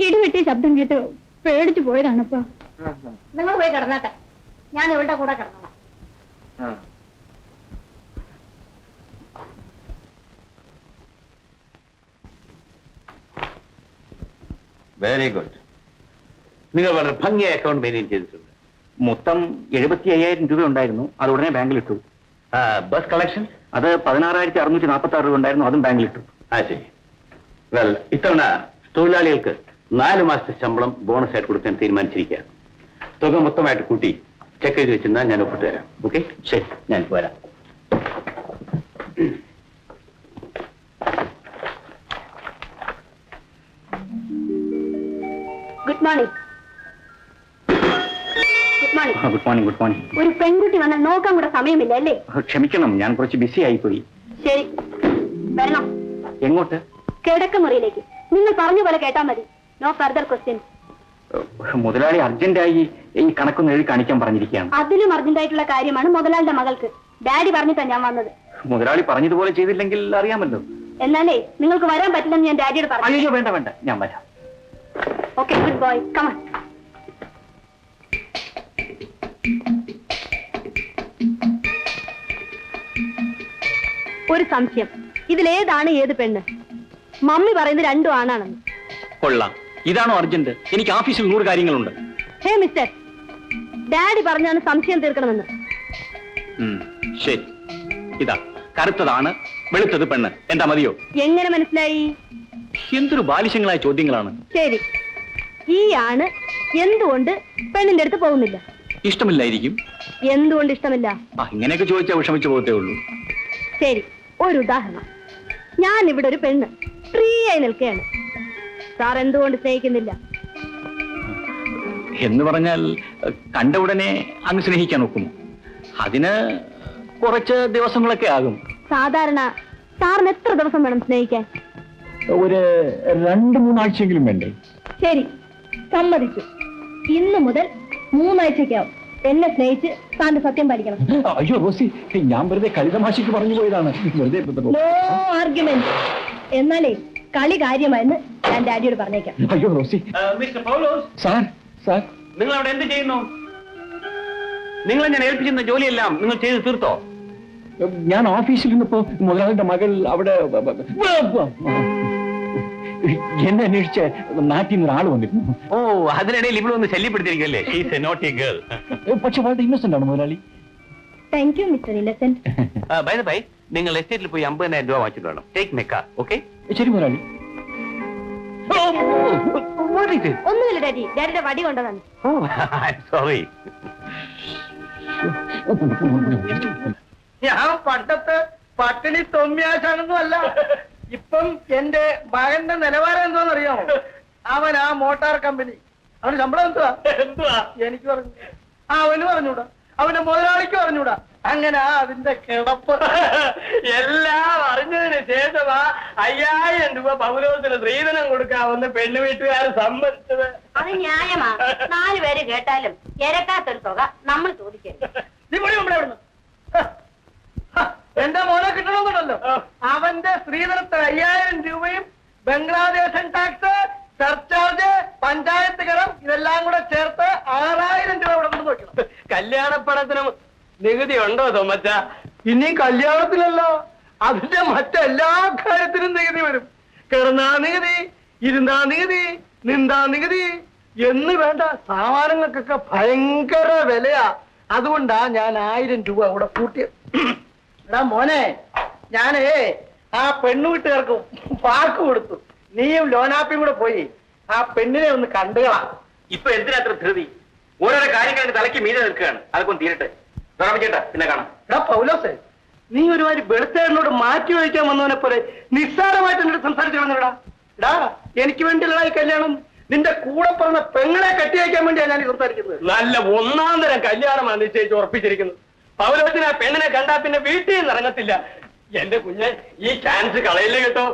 ഇടിവെട്ടിയ ശബ്ദം കേട്ട് പേടിച്ചു പോയതാണപ്പ. നിങ്ങൾ പോയി കിടന്നാട്ടെ, ഞാൻ ഇവളുടെ കൂടെ കിടന്നോളാം. Very good. നിങ്ങൾ വളരെ ഭംഗിയായ അക്കൗണ്ട് മെയിൻറ്റെയിൻ ചെയ്തിട്ടുണ്ട്. മൊത്തം 75,000 രൂപ ഉണ്ടായിരുന്നു, അത് ഉടനെ ബാങ്കിലിട്ടു. ബസ് കളക്ഷൻ അത് 16,646 രൂപ ഉണ്ടായിരുന്നു, അതും ബാങ്കിലിട്ടു. ആ ശരി. വെൽ, ഇത്തവണ തൊഴിലാളികൾക്ക് 4 മാസത്തെ ശമ്പളം ബോണസ് ആയിട്ട് കൊടുക്കാൻ തീരുമാനിച്ചിരിക്കുക. തുക മൊത്തമായിട്ട് കൂട്ടി ചെക്ക് ചെയ്ത് വെച്ചിരുന്നാൽ ഞാൻ ഒപ്പിട്ട് തരാം. ഓക്കെ, ശരി, ഞാൻ വരാം. Good morning. Good good morning. Good morning. ഒരു പെൺകുട്ടി വന്നാൽ നോക്കാൻ കൂടെ സമയമില്ല അല്ലേ? ക്ഷമിക്കണം, ഞാൻ കുറച്ച് ബിസി ആയിപ്പോയി. ശരി, വരണം. എങ്ങോട്ട്? കിടക്കമുറിയിലേക്ക്. നിങ്ങൾ പറഞ്ഞ പോലെ കേട്ടാ മതി. No further questions. മുതലാളി അർജന്റായി ഈ കണക്കൊന്ന് എഴുതി കാണിക്കാൻ പറഞ്ഞിരിക്കുകയാണ്. അതിലും അർജന്റായിട്ടുള്ള കാര്യമാണ് മുതലാളിയുടെ മകൾക്ക്. ഡാഡി പറഞ്ഞിട്ടാ ഞാൻ വന്നത്. മുതലാളി പറഞ്ഞതുപോലെ ചെയ്തില്ലെങ്കിൽ അറിയാമല്ലോ. എന്നാലേ നിങ്ങൾക്ക് വരാൻ പറ്റില്ലെന്ന് ഞാൻ ഡാഡിയോട് പറഞ്ഞു. അയ്യോ, വേണ്ട വേണ്ട, ഞാൻ വരാം. Okay, good boy, come on. ഒരു സംശയം, ഇതിലേതാണ് ഏത് പെണ്ണ്? മമ്മി പറയുന്നത് രണ്ടും ആണാണെന്ന്. കൊള്ളാം. ഇതാണോ അർജന്റ്? എനിക്ക് ഓഫീസിൽ 100 കാര്യങ്ങളുണ്ട്. ഹേ മിസ്റ്റർ, ഡാഡി പറഞ്ഞാണ് സംശയം തീർക്കണമെന്ന്. ശരി, ഇതാ കറുത്തതാണ്, വെളുത്തത് പെണ്ണ്. എന്താ മതിയോ? എങ്ങനെ മനസ്സിലായി? എന്തൊരു ബാലിശങ്ങളായ ചോദ്യങ്ങളാണ്. ശരി, ഈ ആണ് എന്തുകൊണ്ട് പെണ്ണിന്റെ അടുത്ത് പോകുന്നില്ല? ഇഷ്ടമില്ലായിരിക്കും. എന്തുകൊണ്ട് ഇഷ്ടമില്ല? ഇങ്ങനെയൊക്കെ ചോദിച്ചാൽ വിഷമിച്ചു പോകത്തേ ഉള്ളൂ. ശരി, ഒരു ഉദാഹരണം. ഞാൻ ഇവിടെ ഒരു പെണ്ണ് ഫ്രീ ആയി നിൽക്കുകയാണ്. സാർ എന്തുകൊണ്ട് സ്നേഹിക്കുന്നില്ല? എന്ന് പറഞ്ഞാൽ കണ്ട ഉടനെ അങ്ങ് സ്നേഹിക്കാൻ ഒക്കുമോ? അതിന് കുറച്ച് ദിവസങ്ങളൊക്കെ ആകും. സാധാരണ സാറിന് എത്ര ദിവസം വേണം സ്നേഹിക്കാൻ? ഒരു 2-3 ആഴ്ചയെങ്കിലും വേണ്ടേ? ശരി, സമ്മതിച്ചു. ഇന്ന് മുതൽ 3 ആഴ്ചയ്ക്കാവും എന്നെ സ്നേഹിച്ച് സാറിന്റെ സത്യം പാലിക്കണം. അയ്യോ റോസി, ഞാൻ വെറുതെ കളിതമാശയ്ക്ക് പറഞ്ഞു പോയതാണ്. വെറുതെ നോ ആർഗ്യുമെന്റ്. എന്നാലേ കളി കാര്യമായെന്ന് ഞാൻ ഡാഡിയോട് പറഞ്ഞേക്കാം. അയ്യോ റോസി. മിസ്റ്റർ പൗലോസ്. സാർ, സാർ, നിങ്ങൾ അവിടെ എന്ത് ചെയ്യുന്നു? നിങ്ങളെ ഞാൻ ഏൽപ്പിച്ചിരുന്ന ജോലിയെല്ലാം നിങ്ങൾ ചെയ്ത് തീർത്തോ? ഞാൻ ഓഫീസിൽ നിന്നിപ്പോ മുതലാളിയുടെ മകൾ അവിടെ എന്നെ അന്വേഷിച്ച് നാട്ടിൽ നിന്ന് ഒരാൾ വന്നിരുന്നു. ഓ, അതിനിടയിൽ ഇവിടെ ഒന്ന് ശല്യപ്പെടുത്തിയിരിക്കല്ലേ? പക്ഷെ വളരെ ഇന്നസെന്റ് ആണ് മുതലാളി. Thank you mister Innocent. By the by, നിങ്ങൾ എസ്റ്റേറ്റിൽ പോയി 50,000 രൂപ വാങ്ങിച്ചിട്ട് വേണം. Take my car, okay? ശരി മുതലാളി. ഒന്നുമില്ല ഡാഡി, ഡാഡിയുടെ വടി കൊണ്ടതാണ്. സോറി. ഞാൻ പണ്ടത്തെ പട്ടിണി തൊമ്മിയാശാനൊന്നും അല്ല. ഇപ്പം എന്റെ മകന്റെ നിലവാരം എന്തോന്ന് അറിയാമോ? അവൻ ആ മോട്ടാർ കമ്പനി, അവന് ശമ്പളം എന്തുവാ എനിക്ക് പറഞ്ഞു, അവന് പറഞ്ഞൂടാ, അവന്റെ മുതലാളിക്ക് പറഞ്ഞൂടാ. അങ്ങനെ അതിന്റെ കിടപ്പ് എല്ലാം അറിഞ്ഞതിന് ശേഷമാ 5000 രൂപ പൗലോസിന് സ്ത്രീധനം കൊടുക്കാമെന്ന് പെണ്ണു വീട്ടുകാർ സമ്മതിച്ചത്. അത് ന്യായമാ. 4 പേര് കേട്ടാലും ഇരക്കാത്തൊരു തുക നമ്മൾ ചോദിക്കരുത്. നീ പോയി നമ്മളെ അവിടുന്ന്. എന്റെ മോനെ കിട്ടണമെന്നുണ്ടല്ലോ. അവന്റെ സ്ത്രീധനത്തിന് 5000 രൂപയും ബംഗ്ലാദേശൻ ടാക്സ്, സർചാർജ്, പഞ്ചായത്ത് കരം ഇതെല്ലാം കൂടെ ചേർത്ത് 6000 രൂപ ഇവിടെ കൊണ്ട് നോക്കണം. കല്യാണപ്പണത്തിനും നികുതി ഉണ്ടോ തോമച്ച? ഇനി കല്യാണത്തിലല്ലോ, അതിന്റെ മറ്റെല്ലാ കാര്യത്തിനും നികുതി വരും. കിടന്നാ നികുതി, ഇരുന്നാ നികുതി, നിന്താ നികുതി എന്ന് വേണ്ട സാമാനങ്ങൾക്കൊക്കെ ഭയങ്കര വിലയാ. അതുകൊണ്ടാ ഞാൻ 1000 രൂപ ഇവിടെ കൂട്ടിയത്. എടാ മോനെ, ഞാനേ ആ പെണ്ണു വീട്ടുകാർക്ക് വാക്ക് കൊടുത്തു. നീയും ലോനാപ്പിയും കൂടെ പോയി ആ പെണ്ണിനെ ഒന്ന് കണ്ടുകളാ. ഇപ്പൊ എന്തിനാത്ര ധൃതി? ഓരോരോ കാര്യങ്ങൾ തലയ്ക്ക് മീതെ നിൽക്കുകയാണ്. അതൊക്കെ തീരട്ടെ. ചേട്ടാ, പിന്നെ കാണാം. എടാ പൗലോസേ, നീ ഒരുമാതിരി വെളുത്തേറിനോട് മാറ്റി വഹിക്കാൻ വന്നവനെ പോലെ നിസ്സാരമായിട്ട് എന്നോട് സംസാരിച്ചു കളഞ്ഞടാ. എടാ, എനിക്ക് വേണ്ടിയുള്ള ഈ കല്യാണം നിന്റെ കൂടെ പറഞ്ഞ പെങ്ങളെ കെട്ടിവയ്ക്കാൻ വേണ്ടിയാണ് ഞാൻ സംസാരിക്കുന്നത്. നല്ല 1-ാം തരം കല്യാണമാണ് നിശ്ചയിച്ച് ഉറപ്പിച്ചിരിക്കുന്നത്. പൗലോസിന് ആ പെണ്ണിനെ കണ്ടാ പിന്നെ വീട്ടിൽ നിന്ന് ഇറങ്ങത്തില്ല. എന്റെ കുഞ്ഞെ, ഈ ചാൻസ് കളയില്ലേ കേട്ടോ.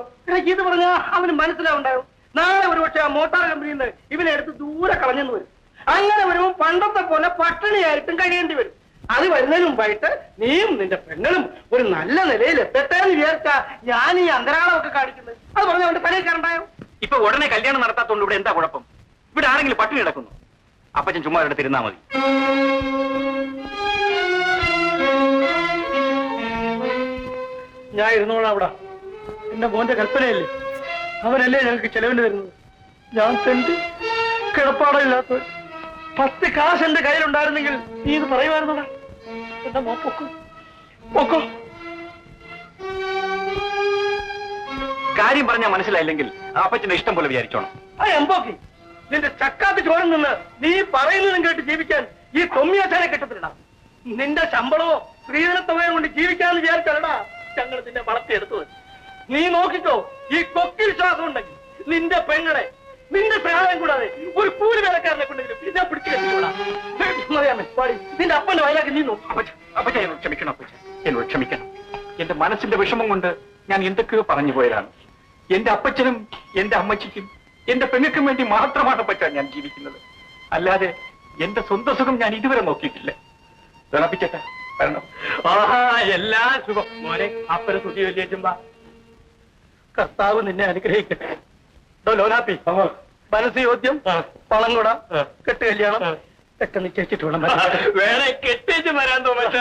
ഇത് പറഞ്ഞാ അവന് മനസ്സിലാവുണ്ടാവും. നാളെ ഒരുപക്ഷെ ആ മോട്ടാർ കമ്പനിയിൽ നിന്ന് ഇവനെ എടുത്ത് ദൂരെ കളഞ്ഞെന്ന് വരും. അങ്ങനെ വരുമ്പോൾ പണ്ടത്തെ പോലെ പട്ടിണിയായിട്ടും കഴിയേണ്ടി വരും. അത് വരുന്നതിന് മുമ്പായിട്ട് നീയും നിന്റെ പെങ്ങളും ഒരു നല്ല നിലയിൽ എത്തട്ടെ എന്ന് വിചാരിച്ചാ ഞാൻ ഈ അന്തരാളമൊക്കെ കാണിക്കുന്നത്. അത് പറഞ്ഞ അവന്റെ പണിയിൽ കണ്ടായോ? ഇപ്പൊ ഉടനെ കല്യാണം നടത്താത്തോണ്ട് ഇവിടെ എന്താ കുഴപ്പം? ഇവിടെ ആരെങ്കിലും പട്ടിണി കിടക്കുന്നു? അപ്പച്ചൻ ചുമ്മാ ഇവിടെ തിരുന്നാ മതി. ഞാൻ ഇരുന്നോളാം അവിടെ. എന്റെ മോന്റെ കൽപ്പനയല്ലേ, അവനല്ലേ ഞങ്ങൾക്ക് ചെലവിന് തരുന്നത്. ഞാൻ തെണ്ടി കിടപ്പാടമില്ലാത്ത 10 കാശ് എന്റെ കയ്യിലുണ്ടായിരുന്നെങ്കിൽ നീ ഇത് പറയുമായിരുന്നോടാ. എന്റെ മോ പൊക്കോ പൊക്കോ. കാര്യം പറഞ്ഞാൽ മനസ്സിലായില്ലെങ്കിൽ അപ്പച്ചന്റെ ഇഷ്ടം പോലെ വിചാരിച്ചോണം. ആ എമ്പോക്കി, നിന്റെ ചക്കാത്ത് ചോരം നിന്ന് നീ പറയുന്നതും കേട്ട് ജീവിക്കാൻ ഈ തൊമ്മിയാച്ചാനെ കിട്ടത്തില്ലടാ. നിന്റെ ശമ്പളമോ സ്ത്രീധനത്തുകയും കൊണ്ട് ജീവിക്കാന്ന് വിചാരിച്ചല്ലടാ ഞങ്ങൾ നിന്നെ വളർത്തിയെടുത്തത്. നീ നോക്കിക്കോ, ഈ കൊക്കി വിശ്വാസം ഉണ്ടെങ്കിൽ നിന്റെ പെങ്ങളെ നിന്റെ സഹായം കൂടാതെ ഒരു കൂലി വേലക്കാരനെ കൊണ്ടെങ്കിലും ഞാൻ പിടിച്ചു കെട്ടിക്കൂടാ. മറിയാമേ പാടി നിന്റെ അപ്പന്റെ വയലാക്കി നീ നോക്കും. അപ്പച്ച എന്നോട് ക്ഷമിക്കണം, അപ്പച്ച എന്നോട് ക്ഷമിക്കണം. എന്റെ മനസ്സിന്റെ വിഷമം കൊണ്ട് ഞാൻ എന്തൊക്കെയോ പറഞ്ഞു പോയതാണ്. എന്റെ അപ്പച്ചനും എന്റെ അമ്മച്ചിക്കും എന്റെ പെങ്ങൾക്കും വേണ്ടി മാത്രമാണ് അപ്പച്ച ഞാൻ ജീവിക്കുന്നത്. അല്ലാതെ എന്റെ സ്വന്തം സുഖം ഞാൻ ഇതുവരെ നോക്കിയിട്ടില്ല. വേണപ്പിച്ചേട്ടാ വരണം. ആഹാ എല്ലാ സുഖം മോനെ. അപ്പനെ സുഖി വലിയേറ്റുമ്പ കർത്താവ് നിന്നെ അനുഗ്രഹിക്കട്ടെ. ലോനാപ്പി മനസ്സ് ചോദ്യം പണം കൂടാ കെട്ട് കല്യാണം ഒക്കെ നിശ്ചയിച്ചിട്ട് വേണം. വേറെ കെട്ടിച്ച് വരാൻ തോന്നട്ട.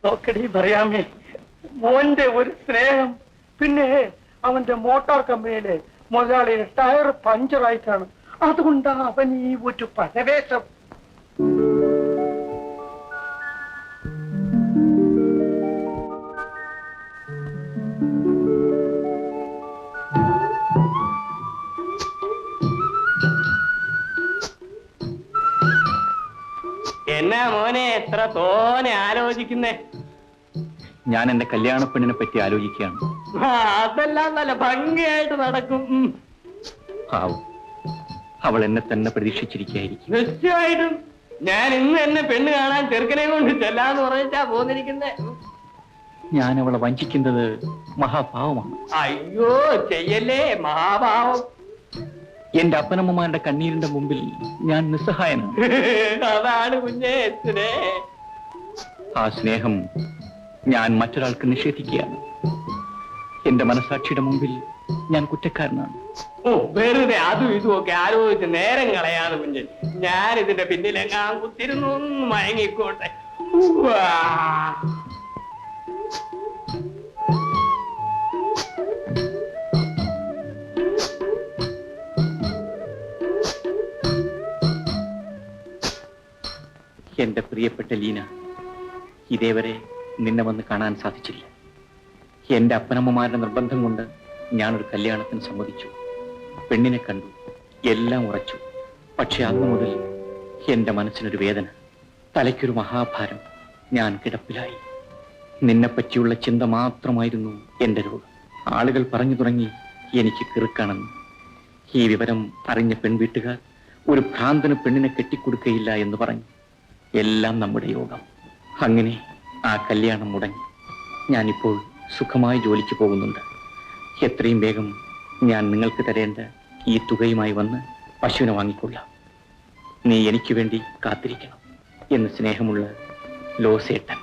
നോക്കടി പറയാമേ, മോന്റെ ഒരു സ്നേഹം. പിന്നെ അവന്റെ മോട്ടോർ കമ്പനിയിലെ മുതലാളിയുടെ ടയർ പഞ്ചറായിട്ടാണ്. അതുകൊണ്ടാ അവൻ ഈ ഒരു പരവേശം. എന്നാ മോനെ എത്ര തോനെ ആലോചിക്കുന്നേ? ഞാൻ എന്റെ കല്യാണ പെണ്ണിനെ പറ്റി ആലോചിക്കുകയാണ്. അതെല്ലാം നല്ല ഭംഗിയായിട്ട് നടക്കും. പാവം, അവൾ എന്നെ തന്നെ പ്രതീക്ഷിച്ചിരിക്കുകയായിരിക്കും. നിശ്ചയമായിട്ടും ഞാൻ ഇന്ന് എന്നെ പെണ്ണ് കാണാൻ ചെറുക്കനെ കൊണ്ട് ചെല്ലാന്ന് പറഞ്ഞിട്ടാ പോന്നിരിക്കുന്നേ. ഞാൻ അവളെ വഞ്ചിക്കുന്നത് മഹാപാവമാണ്. അയ്യോ ചെയ്യല്ലേ മഹാഭാവം. എന്റെ അപ്പനമ്മമാരുടെ കണ്ണീരിന്റെ മുമ്പിൽ ഞാൻ നിസ്സഹായനാണ്. അതാണ് കുഞ്ഞേ ആ സ്നേഹം ഞാൻ മറ്റൊരാൾക്ക് നിഷേധിക്കുകയാണ്. എന്റെ മനസാക്ഷിയുടെ മുമ്പിൽ ഞാൻ കുറ്റക്കാരനാണ്. ഓ വെറുതെ അതും ഇതും ഒക്കെ ആലോചിച്ച് നേരം കളയാതെ കുഞ്ഞ്. ഞാൻ ഇതിന്റെ പിന്നിലെങ്ങാൻ കുത്തിരുന്നു മയങ്ങിക്കോട്ടെ. എന്റെ പ്രിയപ്പെട്ട ലീന, ഇതേവരെ നിന്നെ വന്ന് കാണാൻ സാധിച്ചില്ല. എന്റെ അപ്പനമ്മമാരുടെ നിർബന്ധം കൊണ്ട് ഞാനൊരു കല്യാണത്തിന് സമ്മതിച്ചു. പെണ്ണിനെ കണ്ടു, എല്ലാം ഉറച്ചു. പക്ഷെ അന്നു മുതൽ എന്റെ മനസ്സിനൊരു വേദന, തലയ്ക്കൊരു മഹാഭാരം. ഞാൻ കിടപ്പിലായി. നിന്നെപ്പറ്റിയുള്ള ചിന്ത മാത്രമായിരുന്നു എന്റെ രോഗം. ആളുകൾ പറഞ്ഞു തുടങ്ങി എനിക്ക് കിറുക്കാണെന്ന്. ഈ വിവരം അറിഞ്ഞ പെൺവീട്ടുകാർ ഒരു ഭ്രാന്തന് പെണ്ണിനെ കെട്ടിക്കൊടുക്കയില്ല എന്ന് പറഞ്ഞു. എല്ലാം നമ്മുടെ യോഗം. അങ്ങനെ ആ കല്യാണം മുടങ്ങി. ഞാനിപ്പോൾ സുഖമായി ജോലിക്ക് പോകുന്നുണ്ട്. എത്രയും വേഗം ഞാൻ നിങ്ങൾക്ക് തരേണ്ട ഈ തുകയുമായി വന്ന് പശുവിനെ വാങ്ങിക്കൊള്ളാം. നീ എനിക്ക് വേണ്ടി കാത്തിരിക്കണം എന്ന് സ്നേഹമുള്ള ലോസേട്ടൻ.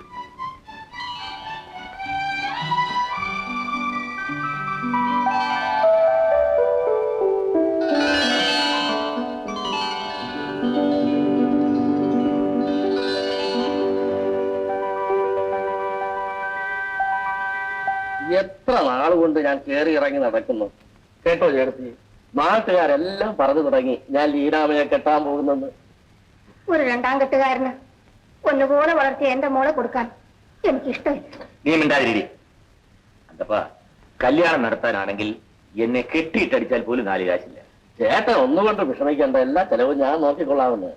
എത്ര നാളുകൊണ്ട് ഞാൻ കയറി ഇറങ്ങി നടക്കുന്നു. കേട്ടോ ചേർത്തി, നാട്ടുകാരെല്ലാം പറഞ്ഞു തുടങ്ങി ഞാൻ ലീനാമയെ കെട്ടാൻ പോകുന്നെന്ന്. ഒരു രണ്ടാം കെട്ടുകാരന് ഒന്നുപോലെ വളർത്തിയ എന്റെ മോളെ കൊടുക്കാൻ എനിക്കിഷ്ടമില്ല. നീ മിണ്ടാതിരി. അതപ്പാ, കല്യാണം നടത്താനാണെങ്കിൽ എന്നെ കെട്ടിയിട്ടടിച്ചാൽ പോലും 4 കാശില്ല. ചേട്ടൻ ഒന്നുകൊണ്ട് വിഷമിക്കേണ്ട, എല്ലാ ചെലവും ഞാൻ നോക്കിക്കൊള്ളാമെന്ന്.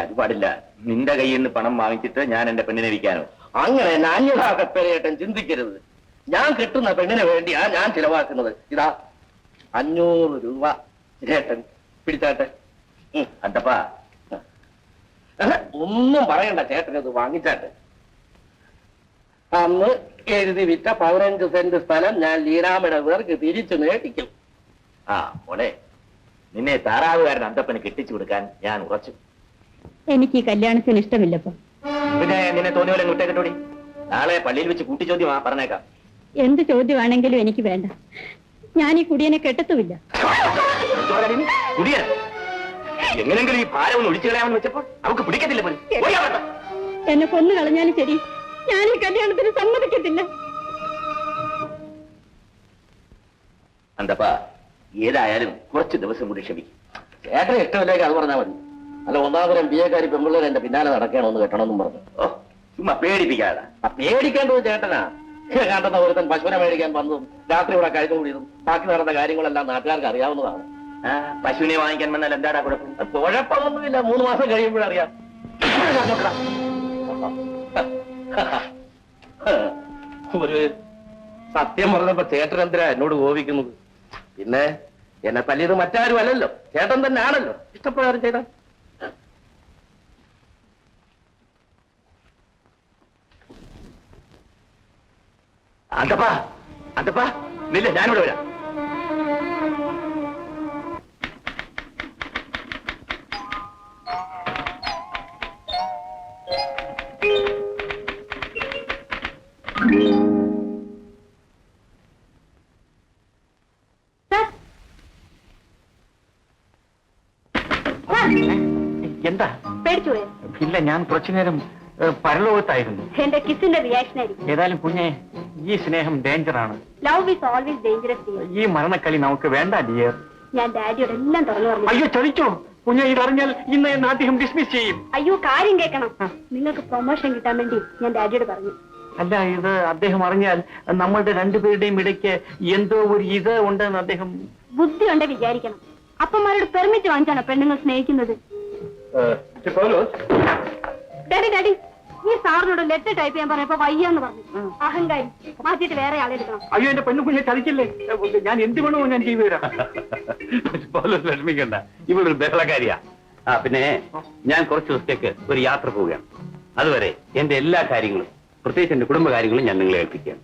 അത് പാടില്ല. നിന്റെ കയ്യിൽ നിന്ന് പണം വാങ്ങിച്ചിട്ട് ഞാൻ എന്റെ പെണ്ണിനെ വിൽക്കാനോ? അങ്ങനെ നാണ്യതാകപ്പേരേട്ടൻ ചിന്തിക്കരുത്. ഞാൻ കിട്ടുന്ന പെണ്ണിന് വേണ്ടിയാ ഞാൻ ചിലവാക്കുന്നത്. ഇതാ 500 രൂപ ചേട്ടൻ പിടിച്ചാട്ടെ. അതപ്പാ, ഒന്നും പറയണ്ട, ചേട്ടൻ ഇത് വാങ്ങിച്ചാട്ടെ. അന്ന് എഴുതി വിറ്റ 15 സെന്റ് സ്ഥലം ഞാൻ ലീനാമയുടെ പേർക്ക് തിരിച്ചു മേടിക്കും. മോളെ, നിന്നെ താറാവുകാരൻ അന്തപ്പന് കെട്ടിച്ചു കൊടുക്കാൻ ഞാൻ ഉറച്ചു. എനിക്ക് ഈ കല്യാണത്തിന് ഇഷ്ടമില്ലപ്പോ. പിന്നെ നിന്നെ തോന്നിയ പോലെ മുട്ടേ കെട്ടോടി. നാളെ പള്ളിയിൽ വെച്ച് കൂട്ടിച്ചോദ്യം പറഞ്ഞേക്കാം. എന്ത് ചോദ്യമാണെങ്കിലും എനിക്ക് വേണ്ട. ഞാൻ ഈ കുടിയനെ കെട്ടത്തുമില്ല. കുടിയൻ എങ്ങനെങ്കിലും ഈ ഭാരം ഒന്ന് ഒഴിച്ചു കളയാമെന്ന് വെച്ചപ്പോൾ അവർക്ക് പിടിക്കത്തില്ല. എന്നെ കൊന്നു കളഞ്ഞാലും ശരി, ഞാൻ ഈ കല്യാണത്തിന് സമ്മതിക്കത്തില്ല. അന്തപ്പാ, ഏതായാലും കുറച്ച് ദിവസം കൂടി ക്ഷമിക്കും. ചേട്ടന് ഇഷ്ടമില്ലെങ്കിൽ അത് പറഞ്ഞാൽ മതി. അല്ല, 1-ാം തരം ബിഎക്കാരി പെമ്പിള്ളേർ എന്റെ പിന്നാലെ നടക്കണമെന്ന് കെട്ടണമെന്നും പറഞ്ഞു. ചുമ്മാ പേടിപ്പിക്കാതെ. പേടിക്കേണ്ടത് ചേട്ടനാ. കണ്ടെന്ന ഒരുത്തൻ പശുവിനെ മേടിക്കാൻ വന്നതും രാത്രി ഇവിടെ കഴിഞ്ഞു കൂടിയതും ബാക്കി നടന്ന കാര്യങ്ങളെല്ലാം നാട്ടുകാർക്ക് അറിയാവുന്നതാണ്. പശുവിനെ വാങ്ങിക്കാൻ വന്നാൽ എന്താടാ കുഴപ്പം? കുഴപ്പമൊന്നുമില്ല, 3 മാസം കഴിയുമ്പോഴറിയാം. ഒരു സത്യം പറഞ്ഞപ്പോ ചേട്ടൻ എന്തിനാ എന്നോട് കോപിക്കുന്നത്? പിന്നെ എന്നെ തല്ലിയത് മറ്റാരും അല്ലല്ലോ, ചേട്ടൻ തന്നെ ആണല്ലോ. ഇഷ്ടപ്രകാരം ചെയ്താൽ അന്തപ്പാ അന്തപ്പാ നില്ല, ഞാനിവിടെ വരാം. എന്താ? പേടിച്ചുപോയോ? ഇല്ല, ഞാൻ കുറച്ചു നേരം പരലോകത്തായിരുന്നു. എന്റെ കിസിന്റെ റിയാക്ഷൻ ആയിരിക്കും. ഏതായാലും കുഞ്ഞെ, ഈ സ്നേഹം ഡേഞ്ചറാണ്. Love is always dangerous. ഈ മരണക്കളി നമുക്ക് വേണ്ട ഡിയർ. ഞാൻ ഡാഡിയോട് എല്ലാം തുറന്നു പറഞ്ഞു. അയ്യോ ചതിച്ചോ കുഞ്ഞെ, ഇതറിഞ്ഞാൽ ഇന്ന് എന്നെ അദ്ദേഹം ഡിസ്മിസ് ചെയ്യും. അയ്യോ, കാര്യം കേൾക്കണം. നിങ്ങൾക്ക് പ്രൊമോഷൻ കിട്ടാൻ വേണ്ടി ഞാൻ ഡാഡിയോട് പറഞ്ഞു. അല്ല, ഇത് അദ്ദേഹം അറിഞ്ഞാൽ നമ്മളുടെ രണ്ടുപേരുടെയും ഇടയ്ക്ക് എന്തോ ഒരു ഇത് ഉണ്ടെന്ന് അദ്ദേഹം. ബുദ്ധി ഉണ്ട് വിചാരിക്കണം. അപ്പന്മാരോട് പെർമിറ്റ് വാങ്ങിച്ചാണ് പെണ്ണുങ്ങൾ സ്നേഹിക്കുന്നത്. ഡാഡി ഡാഡി, ഈ സാറിനോട് ലെറ്റർ ടൈപ്പ് ചെയ്യാൻ പറഞ്ഞപ്പോ വയ്യാന്ന് പറഞ്ഞു. അഹങ്കാരി, മാറ്റിയിട്ട് വേറെ ആളെ എടുക്കണം. അയ്യോ, എന്റെ പെണ്ണു കുഞ്ഞെ ചതിക്കില്ലേ? ഞാൻ എന്ത് വേണോ ഞാൻ ചെയ്തു തരാം. വിഷമിക്കണ്ട, ഇവളൊരു ബഹളക്കാരിയാ. പിന്നെ ഞാൻ കുറച്ച് ദിവസത്തേക്ക് ഒരു യാത്ര പോവുകയാണ്. അതുവരെ എന്റെ എല്ലാ കാര്യങ്ങളും, പ്രത്യേകിച്ച് എന്റെ കുടുംബകാര്യങ്ങളും ഞാൻ നിങ്ങളെ ഏൽപ്പിക്കുകയാണ്.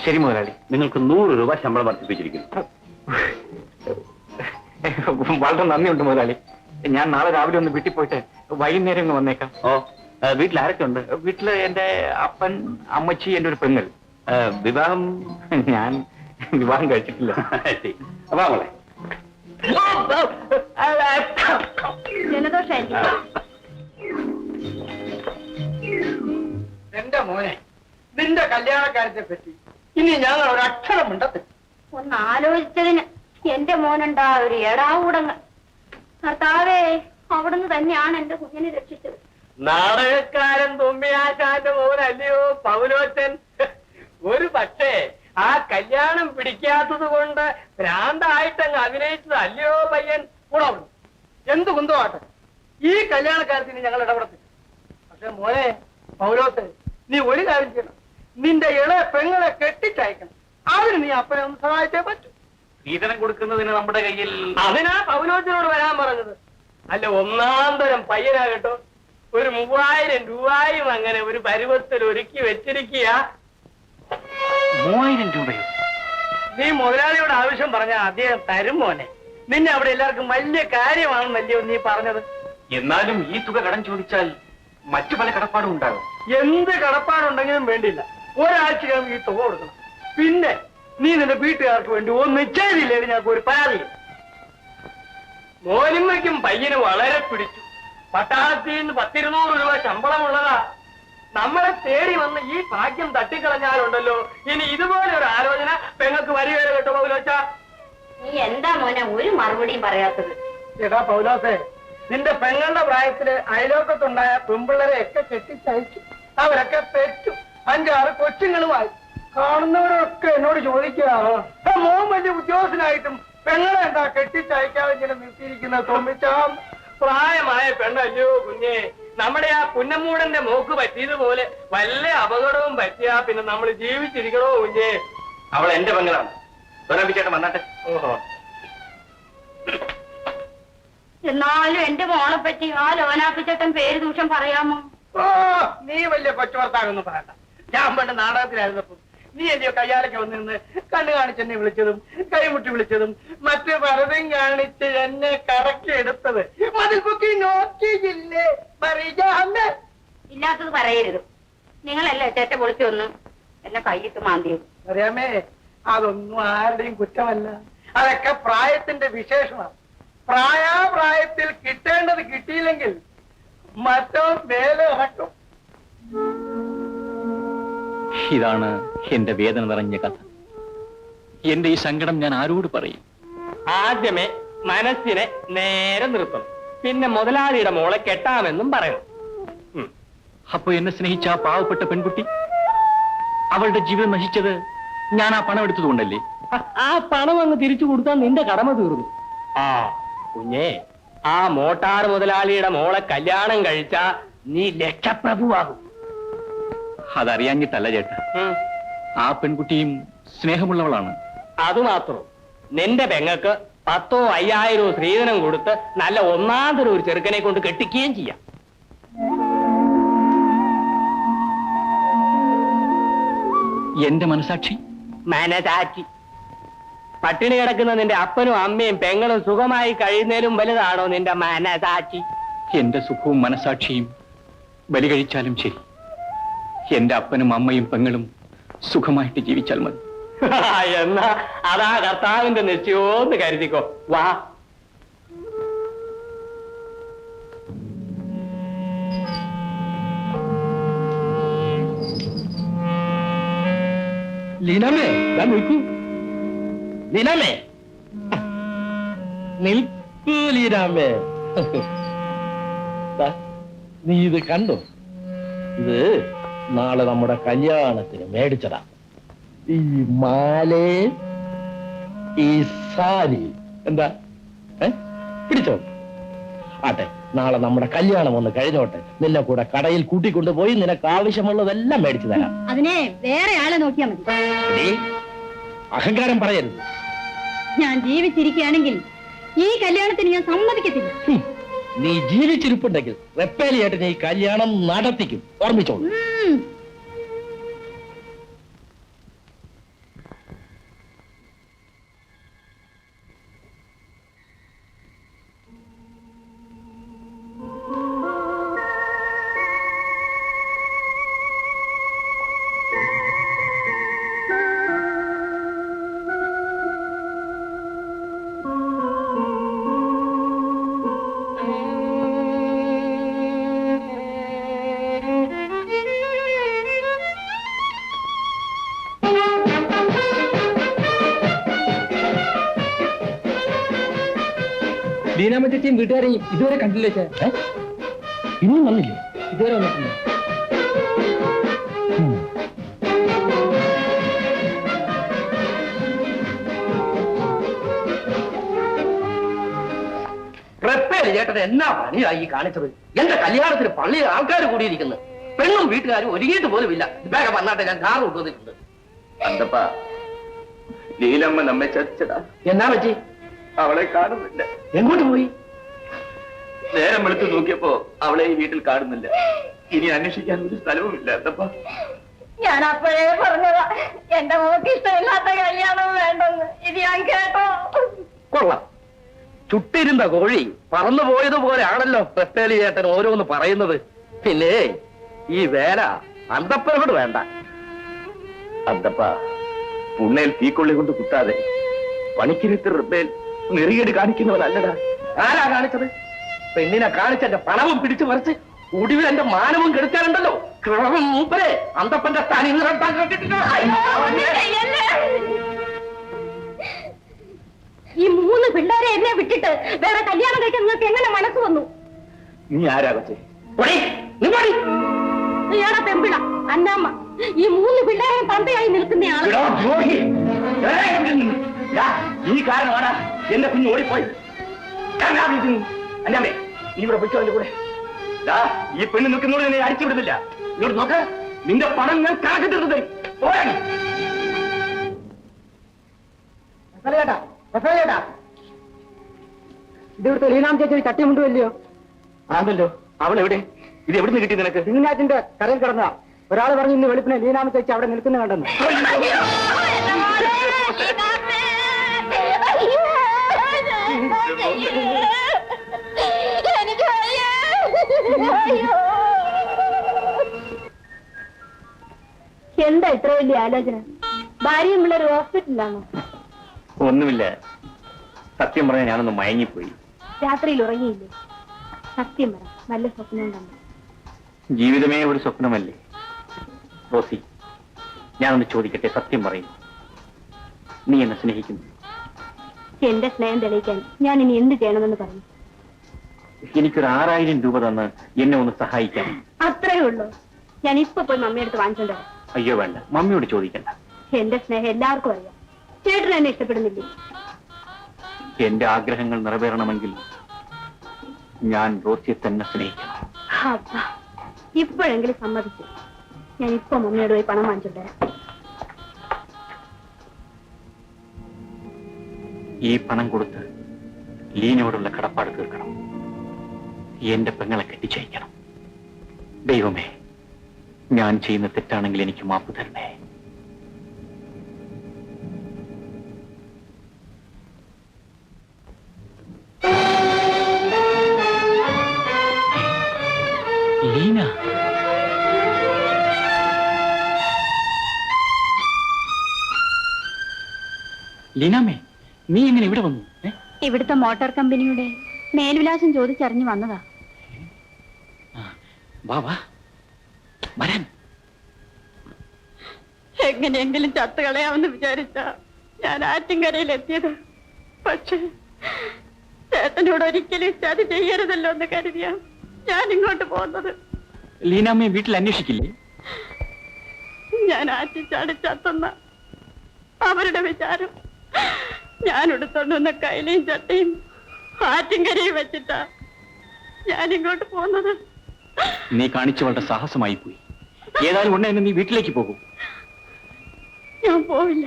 ശരി മുതലാളി. നിങ്ങൾക്ക് 100 രൂപ ശമ്പളം വർദ്ധിപ്പിച്ചിരിക്കുന്നു. വളരെ നന്ദിയുണ്ട് മുതലാളി. ഞാൻ നാളെ രാവിലെ ഒന്ന് വീട്ടിൽ പോയിട്ട് വൈകുന്നേരം ഒന്ന് വന്നേക്കാം. ഓ, വീട്ടിൽ ആരൊക്കെ ഉണ്ട്? വീട്ടില് എന്റെ അപ്പൻ, അമ്മച്ചി, എന്റെ ഒരു പെങ്ങൾ. വിവാഹം? ഞാൻ വിവാഹം കഴിച്ചിട്ടില്ല. അപ്പൊ മോളെ, ജലദോഷമായിരിക്കും. എന്റെ മോനെ, നിന്റെ കല്യാണക്കാര്യത്തെ പറ്റി ഇനി ഞങ്ങൾ ഒരു അക്ഷരം മിണ്ടത്തില്ല. ഒന്ന് ആലോചിച്ചതിന് എന്റെ മോനുണ്ടാ ഒരു ഏടാവൂടങ്ങ്. കർത്താവേ, അവിടുന്ന് തന്നെയാണ് എന്റെ കുഞ്ഞിനെ രക്ഷിച്ചത്. നാടകക്കാരൻ തുമ്പിയാശാന്റെ മോനല്ലയോ പൗലോച്ചൻ. ഒരു പക്ഷേ ആ കല്യാണം പിടിക്കാത്തത് കൊണ്ട് ഭ്രാന്തായിട്ടങ്ങ് അഭിനയിച്ചത് അല്ലയോ പയ്യൻ. കൂടെ എന്ത് കുന്തമാട്ടെ, ഈ കല്യാണക്കാര്യത്തിന് ഞങ്ങൾ ഇടപെടത്തില്ല. പക്ഷെ മോനെ പൗലോച്ചൻ, നീ ഒരു കാര്യം ചെയ്യണം. നിന്റെ ഇളയ പെങ്ങളെ കെട്ടിച്ചയക്കണം. അതിന് നീ അപ്പനെ ഒന്ന് സഹായിച്ചേ പറ്റൂ. സ്ത്രീധനം കൊടുക്കുന്നതിന് നമ്മുടെ കയ്യിൽ. അതിനാ പൗലോച്ചനോട് വരാൻ പറഞ്ഞത്. അല്ല, ഒന്നാം തരം പയ്യനാ കേട്ടോ. ഒരു 3000 രൂപയും അങ്ങനെ ഒരു പരുവത്തിൽ ഒരുക്കി വെച്ചിരിക്കുക. 3000 രൂപയോ? നീ മുതലാളിയോട് ആവശ്യം പറഞ്ഞാൽ അദ്ദേഹം തരും മോനെ. നിന്നെ അവിടെ എല്ലാവർക്കും വലിയ കാര്യമാണെന്നല്ലയോ നീ പറഞ്ഞത്. എന്നാലും ഈ തുക കടം ചോദിച്ചാൽ മറ്റു പല കടപ്പാടും ഉണ്ടാകും. എന്ത് കടപ്പാടുണ്ടെങ്കിലും വേണ്ടില്ല, ഒരാഴ്ചക്കകം ഈ തുക കൊടുക്കണം. പിന്നെ നീ നിന്റെ വീട്ടുകാർക്ക് വേണ്ടി ഒന്നും ചെയ്തില്ലേ ഞങ്ങൾക്ക് ഒരു പരാതി. മോനിമ്മയ്ക്കും പയ്യന് വളരെ പിടിച്ചു. പട്ടാളത്തിൽ നിന്ന് 10-200 രൂപ ശമ്പളമുള്ളതാ. നമ്മളെ തേടി വന്ന് ഈ ഭാഗ്യം തട്ടിക്കളഞ്ഞാലുണ്ടല്ലോ, ഇനി ഇതുപോലെ ഒരു ആലോചന പെങ്ങൾക്ക് വരികയോ കേട്ടോ പൗലോച്ച. നീ എന്താ മോനെ ഒരു മറുപടിയും പറയാത്തത്? ചേട്ടാ പൗലോസേ, നിന്റെ പെങ്ങളുടെ പ്രായത്തില് അയലോക്കത്തുണ്ടായ പെമ്പിള്ളരെ ഒക്കെ കെട്ടിച്ചയച്ചു. അവരൊക്കെ പെറ്റു. 5-6 കൊച്ചുങ്ങളുമായി. കാണുന്നവരൊക്കെ എന്നോട് ചോദിക്കുകയാണ്, മോൻ വലിയ ഉദ്യോഗസ്ഥനായിട്ടും പെങ്ങളെ എന്താ കെട്ടിച്ചയക്കാതെ ഇങ്ങനെ നിർത്തിയിരിക്കുന്നത് തോന്നിച്ചാം. പ്രായമായ പെണ്ണല്ലോ കുഞ്ഞെ. നമ്മുടെ ആ പുന്നമ്മൂടന്റെ മോക്ക് പറ്റിയതുപോലെ വല്ല അപകടവും പറ്റിയാ പിന്നെ നമ്മൾ ജീവിച്ചിരിക്കണോ കുഞ്ഞെ? അവൾ എന്റെ പെങ്ങളാണ്. ചേട്ടൻ വന്നാട്ടെ. ഓഹോ, എന്നാലും എന്റെ മോളെ പറ്റി ആ ലോനാപ്പിച്ചേട്ടൻ പേര് ദൂഷം പറയാമോ? ഓ, നീ വലിയ കൊച്ചുവർത്താകൊന്നും പറയണ്ട. ഞാൻ പണ്ട് നാടകത്തിലായിരുന്നപ്പോ നീ അല്ലയോ കയ്യാലൊക്കെ വന്നിരുന്ന് കണ്ണു കാണിച്ചെന്നെ വിളിച്ചതും കൈമുട്ടി വിളിച്ചതും മറ്റു പലതും കാണിച്ച് എന്നെ കറക്കിയെടുത്തത്. അതിൽ പൊക്കി നോക്കിയില്ലേ? ഇല്ലാത്തത് പറയരുത്. നിങ്ങളല്ലേ ചേട്ട പൊളിച്ചു വന്നു എന്നെ കൈയിട്ട് മാന്തിയത്. അറിയാമേ, അതൊന്നും ആരുടെയും കുറ്റമല്ല. അതൊക്കെ പ്രായത്തിന്റെ വിശേഷണം. പ്രായത്തിൽ കിട്ടേണ്ടത് കിട്ടിയില്ലെങ്കിൽ മറ്റോ മേലെ ഇറക്കും. ഇതാണ് എന്റെ വേദന നിറഞ്ഞ കഥ. എന്റെ ഈ സങ്കടം ഞാൻ ആരോട് പറയും? ആദ്യമേ മനസ്സിനെ നേരെ നിർത്തണം. പിന്നെ മുതലാളിയുടെ മോളെ കെട്ടാമെന്നും പറയണം. അപ്പൊ എന്നെ സ്നേഹിച്ച ആ പാവപ്പെട്ട പെൺകുട്ടി, അവളുടെ ജീവിതം നശിച്ചത് ഞാൻ ആ പണം എടുത്തതുകൊണ്ടല്ലേ? ആ പണം അങ്ങ് തിരിച്ചു കൊടുത്താൽ നിന്റെ കടമ തീർന്നു. ആ കുഞ്ഞേ, ആ മോട്ടാർ മുതലാളിയുടെ മോളെ കല്യാണം കഴിച്ചാ നീ ലക്ഷപ്രഭുവാകും. അതറിയാഞ്ഞിട്ടല്ല ചേട്ടാ, ആ പെൺകുട്ടിയും സ്നേഹമുള്ളവളാണ്. അതുമാത്രം നിന്റെ പെങ്ങക്ക് 10,000-5,000 സ്ത്രീധനം കൊടുത്ത് നല്ല ഒന്നാന്തരം ഒരു ചെറുക്കനെ കൊണ്ട് കെട്ടിക്കുകയും ചെയ്യാം. എന്റെ മനസാക്ഷി? മനസാക്ഷി. പട്ടിണി കിടക്കുന്ന നിന്റെ അപ്പനും അമ്മയും പെങ്ങളും സുഖമായി കഴിയുന്നതിലും വലുതാണോ നിന്റെ മനസാക്ഷി? എന്റെ സുഖവും മനസാക്ഷിയും ബലി കഴിച്ചാലും ശരി, എന്റെ അപ്പനും അമ്മയും പെങ്ങളും സുഖമായിട്ട് ജീവിച്ചാൽ മതി. എന്നാ അതാ കർത്താവിന്റെ നിശ്ചയോന്ന് കരുതിക്കോ. വാ. ലീനാമേ, ഞാൻ നിൽക്കൂ. ലീനാമേ, നിൽക്കൂ ലീനാമേ. ദാ, നീ ഇത് കണ്ടോ? ഇത് നാളെ നമ്മുടെ കല്യാണത്തിന് മേടിച്ചതാ. ഈ മാലേ ഈ സാരി എന്താ പിടിച്ചോ? ആട്ടെ, നാളെ നമ്മുടെ കല്യാണം ഒന്ന് കഴിഞ്ഞോട്ടെ. നിന്നെ കൂടെ കടയിൽ കൂട്ടിക്കൊണ്ടുപോയി നിനക്ക് ആവശ്യമുള്ളതെല്ലാം മേടിച്ചു തരാം. അതിനെ വേറെ ആളെ നോക്കിയാ മതി. നീ അഹങ്കാരം പറയരുത്. ഞാൻ ജീവിച്ചിരിക്കുകയാണെങ്കിൽ ഈ കല്യാണത്തിന് ഞാൻ സമ്മതിക്കത്തില്ല. നീ ജീവിച്ചിരിപ്പുണ്ടെങ്കിൽ റെപ്പേലിയായിട്ട് നീ കല്യാണം നടത്തിക്കും. ഓർമ്മിച്ചോളൂ. ലീനാമ്മ ചേച്ചിയും വീട്ടുകാരെയും ഇതുവരെ കണ്ടില്ലേ? ഇനിയും വന്നില്ലേ? ഇതുവരെ വന്നിട്ടില്ല. ചേട്ടൻ എന്നാ പണിയായി കാണിച്ചത്? എന്റെ കല്യാണത്തിന് പള്ളിയിൽ ആൾക്കാർ കൂടിയിരിക്കുന്നു. പെണ്ണും വീട്ടുകാരും ഒരുങ്ങിയിട്ട് പോലുമില്ല. വേഗം വന്നാട്ടെ, ഞാൻ കാർ കൊണ്ടുവന്നിട്ടുണ്ട്. അന്തപ്പ ലീലമ്മ നമ്മെ ചതിച്ചടാ. എന്നാ പറ്റി? അവളെ കാണുന്നില്ല. എങ്ങോട്ട് പോയി? നേരം വെളുത്ത് നോക്കിയപ്പോ അവളെ ഈ വീട്ടിൽ കാണുന്നില്ല. ഇനി അന്വേഷിക്കാൻ ഒരു സ്ഥലവുമില്ല. അന്തപ്പ ഞാൻ അപ്പോഴേ പറഞ്ഞതാ എന്റെ മോക്ക് ഇഷ്ടമില്ലാത്ത കല്യാണം വേണ്ടെന്ന്. ഇത് ഞാൻ കേട്ടോ? കൊള്ളാം. ചുട്ടിരുന്ന കോഴി പറന്നു പോയതുപോലെയാണല്ലോ പെട്ടേലി ചേട്ടൻ ഓരോന്ന് പറയുന്നത്. പിന്നെ ഈ വേല അന്തപ്പനോട് വേണ്ട. അന്തപ്പ പുണ്ണയിൽ തീക്കൊള്ളി കൊണ്ട് കുത്താതെ പണിക്കിരുത്ത് റിപ്പേൽ നെറികേട് കാണിക്കുന്നവനല്ലടാ. ആരാ കാണിച്ചത്? പെണ്ണിനെ കാണിച്ച എന്റെ പണവും പിടിച്ചു മറിച്ച് ഒടുവിൽ എന്റെ മാനവും കെടുക്കാറുണ്ടല്ലോ. മൂപ്പരെ അന്തപ്പന്റെ സ്ഥാനം ഈ 3 പിള്ളേരെ എന്നെ വിട്ടിട്ട് വേറെ കല്യാണം കഴിക്കാൻ നിങ്ങൾക്ക് എങ്ങനെ മനസ്സ് വന്നു? നീ ആരാ കൊച്ചേ? ഇയാളെ പെമ്പിള അന്നാമ്മ. ഈ 3 പിള്ളേരെയും തന്തയായി നിൽക്കുന്നയാള്. ഈ കാരണമാണ് എന്റെ കുഞ്ഞ് ഓടിപ്പോയി. അല്ലാമേ, നീ ഇവിടെ പൊയ്ക്കോ. എന്റെ കൂടെ ഈ പെണ്ണ് നിൽക്കുന്നോട് നിന്നെ അടിച്ചു വിടുന്നില്ല. ഇങ്ങോട്ട് നോക്ക്, നിന്റെ പണം ഞാൻ കണക്കിട്ടിരുന്നത്. ഇതിവിടുത്തെ ലീനാം ചേച്ചി തട്ടിമുണ്ടുമല്ലയോ? ആണല്ലോ. അവളെവിടെ? ഇത് എവിടുന്ന് കിട്ടി നിനക്ക്? ഇങ്ങനാറ്റിന്റെ കരയിൽ കിടന്ന ഒരാൾ പറഞ്ഞു ഇന്ന് വെളുപ്പിനെ ലീനാമ ചേച്ചി അവിടെ നിൽക്കുന്ന കണ്ടെന്ന്. എന്താ ഇത്ര വലിയ ആലോചന? ഭാര്യയും പിള്ളേർ ഹോസ്പിറ്റലിലാണോ? ഒന്നുമില്ല. സത്യം പറഞ്ഞാൽ ഞാനൊന്ന് മയങ്ങിപ്പോയി. രാത്രിയിൽ ഉറങ്ങിയില്ലേ? സത്യം പറ, നല്ല സ്വപ്നം കണ്ടു? ജീവിതമേ ഒരു സ്വപ്നമല്ലേ റോസി? ഞാനൊന്ന് ചോദിക്കട്ടെ, സത്യം പറയും, നീ എന്നെ സ്നേഹിക്കുന്നു? എന്റെ സ്നേഹം തെളിയിക്കാൻ ഞാൻ ഇനി എന്ത് ചെയ്യണമെന്ന് പറഞ്ഞു? എനിക്കൊരു 6000 രൂപ തന്ന് എന്നെ ഒന്ന് സഹായിക്കാം. അത്രേ ഉള്ളൂ. ഞാൻ ഇപ്പൊ പോയി മമ്മിയെടുത്ത് വാങ്ങിച്ചോണ്ടോ? അയ്യോ വേണ്ട, മമ്മിയോട് ചോദിക്കണ്ട. എന്റെ സ്നേഹം എല്ലാവർക്കും അറിയാം. ചേട്ടൻ എന്നെ ഇഷ്ടപ്പെടുന്നില്ലേ? എന്റെ ആഗ്രഹങ്ങൾ നിറവേറണമെങ്കിൽ ഞാൻ റോസിയെ തന്നെ സ്നേഹിക്കണം. അപ്പാ, ഇപ്പോഴെങ്കിലും സമ്മതിച്ചു. ഞാൻ ഇപ്പൊ മമ്മിയോട് പോയി പണം വാങ്ങിച്ചോണ്ടേ. ഈ പണം കൊടുത്ത് ലീനയോടുള്ള കടപ്പാട് തീർക്കണം. എന്റെ പെങ്ങളെ കെട്ടിച്ചയക്കണം. ദൈവമേ, ഞാൻ ചെയ്യുന്ന തെറ്റാണെങ്കിൽ എനിക്ക് മാപ്പ് തരണേ. ലീന, ലീനാമേ, നീ എങ്ങനെ ഇവിടെ വന്നു? ഇവിടുത്തെ മോട്ടോർ കമ്പനിയുടെ മേൽവിലാസം ചോദിച്ചറിഞ്ഞു വന്നതാ. വാ വാ, വരാൻ. എങ്ങനെയെങ്കിലും ചത്തുകളയാമെന്ന് വിചാരിച്ച ഞാൻ ആറ്റിൻകരയിലെത്തിയത്. പക്ഷേ ചേട്ടനോട് ഒരിക്കലും ചതി ചെയ്യരുതല്ലോ എന്ന് കരുതിയാ ഞാൻ ഇങ്ങോട്ട് പോകുന്നത്. ലീനാമ്മയെ വീട്ടിൽ അന്വേഷിക്കില്ലേ? ഞാൻ ആറ്റിച്ചാടി ചത്തുന്ന അവരുടെ വിചാരം. ഞാൻ എടുത്തോണ്ടുവന്ന കൈലയും ചട്ടയും ആറ്റിൻകരയും വെച്ചിട്ടാ ഞാൻ ഇങ്ങോട്ട് പോകുന്നത്. നീ കാണിച്ചവളുടെ സാഹസമായി പോയി. ഏതായാലും ഉടനെ നീ വീട്ടിലേക്ക് പോകും. ഞാൻ പോവില്ല.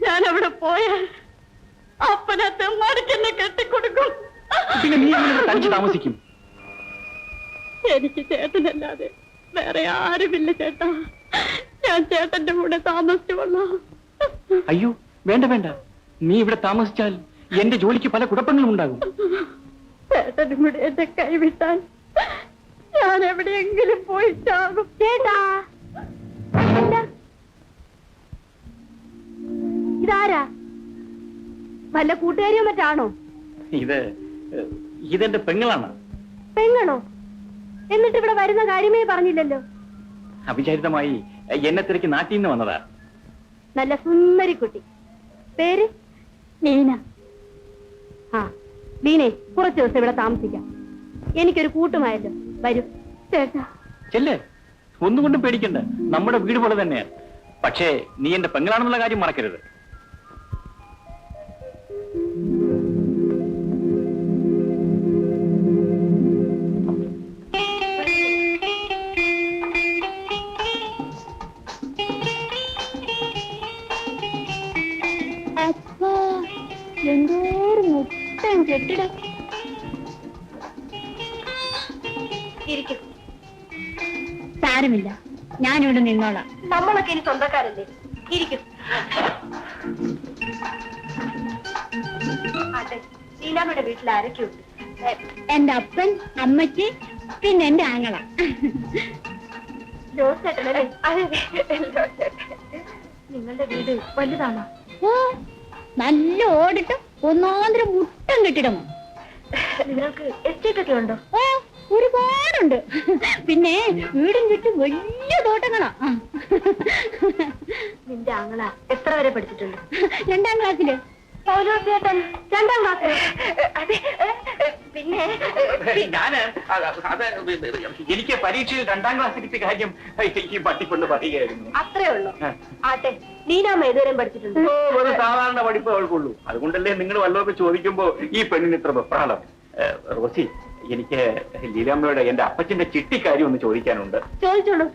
ഞാൻ അവിടെ പോയാൽ അപ്പനത്തെ മടിക്കെന്നെ കെട്ടിക്കൊടുക്കും. പിന്നെ നീ എങ്ങനെ തനിച്ച് താമസിക്കും? എനിക്ക് ചേട്ടനല്ലാതെ വേറെ ആരുമില്ല ചേട്ടാ. ഞാൻ ചേട്ടന്റെ കൂടെ താമസിച്ചുകൊള്ളാം. അയ്യോ വേണ്ട വേണ്ട, നീ ഇവിടെ താമസിച്ചാൽ എന്റെ ജോലിക്ക് പല കുഴപ്പങ്ങളും ഉണ്ടാകും. ചേട്ടനും കൂടെ എന്റെ കൈവിട്ടാൽ ഞാൻ എവിടെയെങ്കിലും പോയി ചാകും. ചേട്ടാ, ഇതാരാ? വല്ല കൂട്ടുകാരിയോ മറ്റാണോ? ഇതെന്റെ പെങ്ങളാണ്. പെങ്ങളോ? എന്നിട്ട് ഇവിടെ വരുന്ന കാര്യമേ പറഞ്ഞില്ലല്ലോ. അവിചാരിതമായി എന്നെ തിരക്ക് നാട്ടിൽ നിന്ന് വന്നതാ. നല്ല സുന്ദരി കുട്ടി. പേര് ലീന. ആ ലീനെ, കുറച്ചു ദിവസം ഇവിടെ താമസിക്കാം. എനിക്കൊരു കൂട്ടുമായല്ലോ. വരൂ ചേട്ടാ. ചെല്ലേ, ഒന്നുകൊണ്ടും പേടിക്കണ്ട. നമ്മുടെ വീട് പോലെ തന്നെയാണ്. പക്ഷേ നീ എന്റെ പെങ്ങളാണെന്നുള്ള കാര്യം മറക്കരുത്. എന്തോരു മുട്ടൻ കെട്ടിടം. ഇരിക്കും. സാരമില്ല, ഞാനിവിടെ നിന്നോളാം. നമ്മളൊക്കെ ഇനി സ്വന്തക്കാരല്ലേ. ഇരിക്കും. അതെ, ലീലാമ്മയുടെ വീട്ടിൽ ആരൊക്കെയുണ്ട്? എന്റെ അപ്പൻ, അമ്മച്ചി, പിന്നെ എന്റെ ആങ്ങള ജോസേട്ടനല്ലേ? നിങ്ങളുടെ വീട് വലുതാണോ? നല്ല ഓടിട്ട് ഒന്നാന്തരം മുട്ടം കെട്ടിടമോ? നിങ്ങൾക്ക് എസ്റ്റേറ്റ് ഒക്കെ ഉണ്ടോ? ഒരുപാടുണ്ട്. പിന്നെ വീടും ചുറ്റും വലിയ തോട്ടങ്ങളാ. നിന്റെ ആങ്ങള എത്ര വരെ പഠിച്ചിട്ടുണ്ട്? 2ാം ക്ലാസ്സില്. പൗലോസേട്ടൻ 2ാം ക്ലാസ്സിൽ. പിന്നെ എനിക്ക് പരീക്ഷയിൽ 2ാം ക്ലാസ് കിട്ടിയ കാര്യം ഈ പട്ടിക്കൊണ്ട് പറയുകയായിരുന്നു. അത്രേ ഉള്ളൂ. ആട്ടെ, ലീനാമ്മ ഏതുവരെയും പഠിച്ചിട്ടുണ്ട്? ഒരു സാധാരണ പഠിപ്പ് അവൾക്കുള്ളൂ. അതുകൊണ്ടല്ലേ നിങ്ങൾ വല്ലതൊക്കെ ചോദിക്കുമ്പോ ഈ പെണ്ണിന് ഇത്ര വെപ്രാളം. റോസി, എനിക്ക് ലീലാമ്മയോട് എന്റെ അപ്പച്ചന്റെ ചിട്ടിക്കാര്യം ഒന്ന് ചോദിക്കാനുണ്ട്. ചോദിച്ചോളൂ.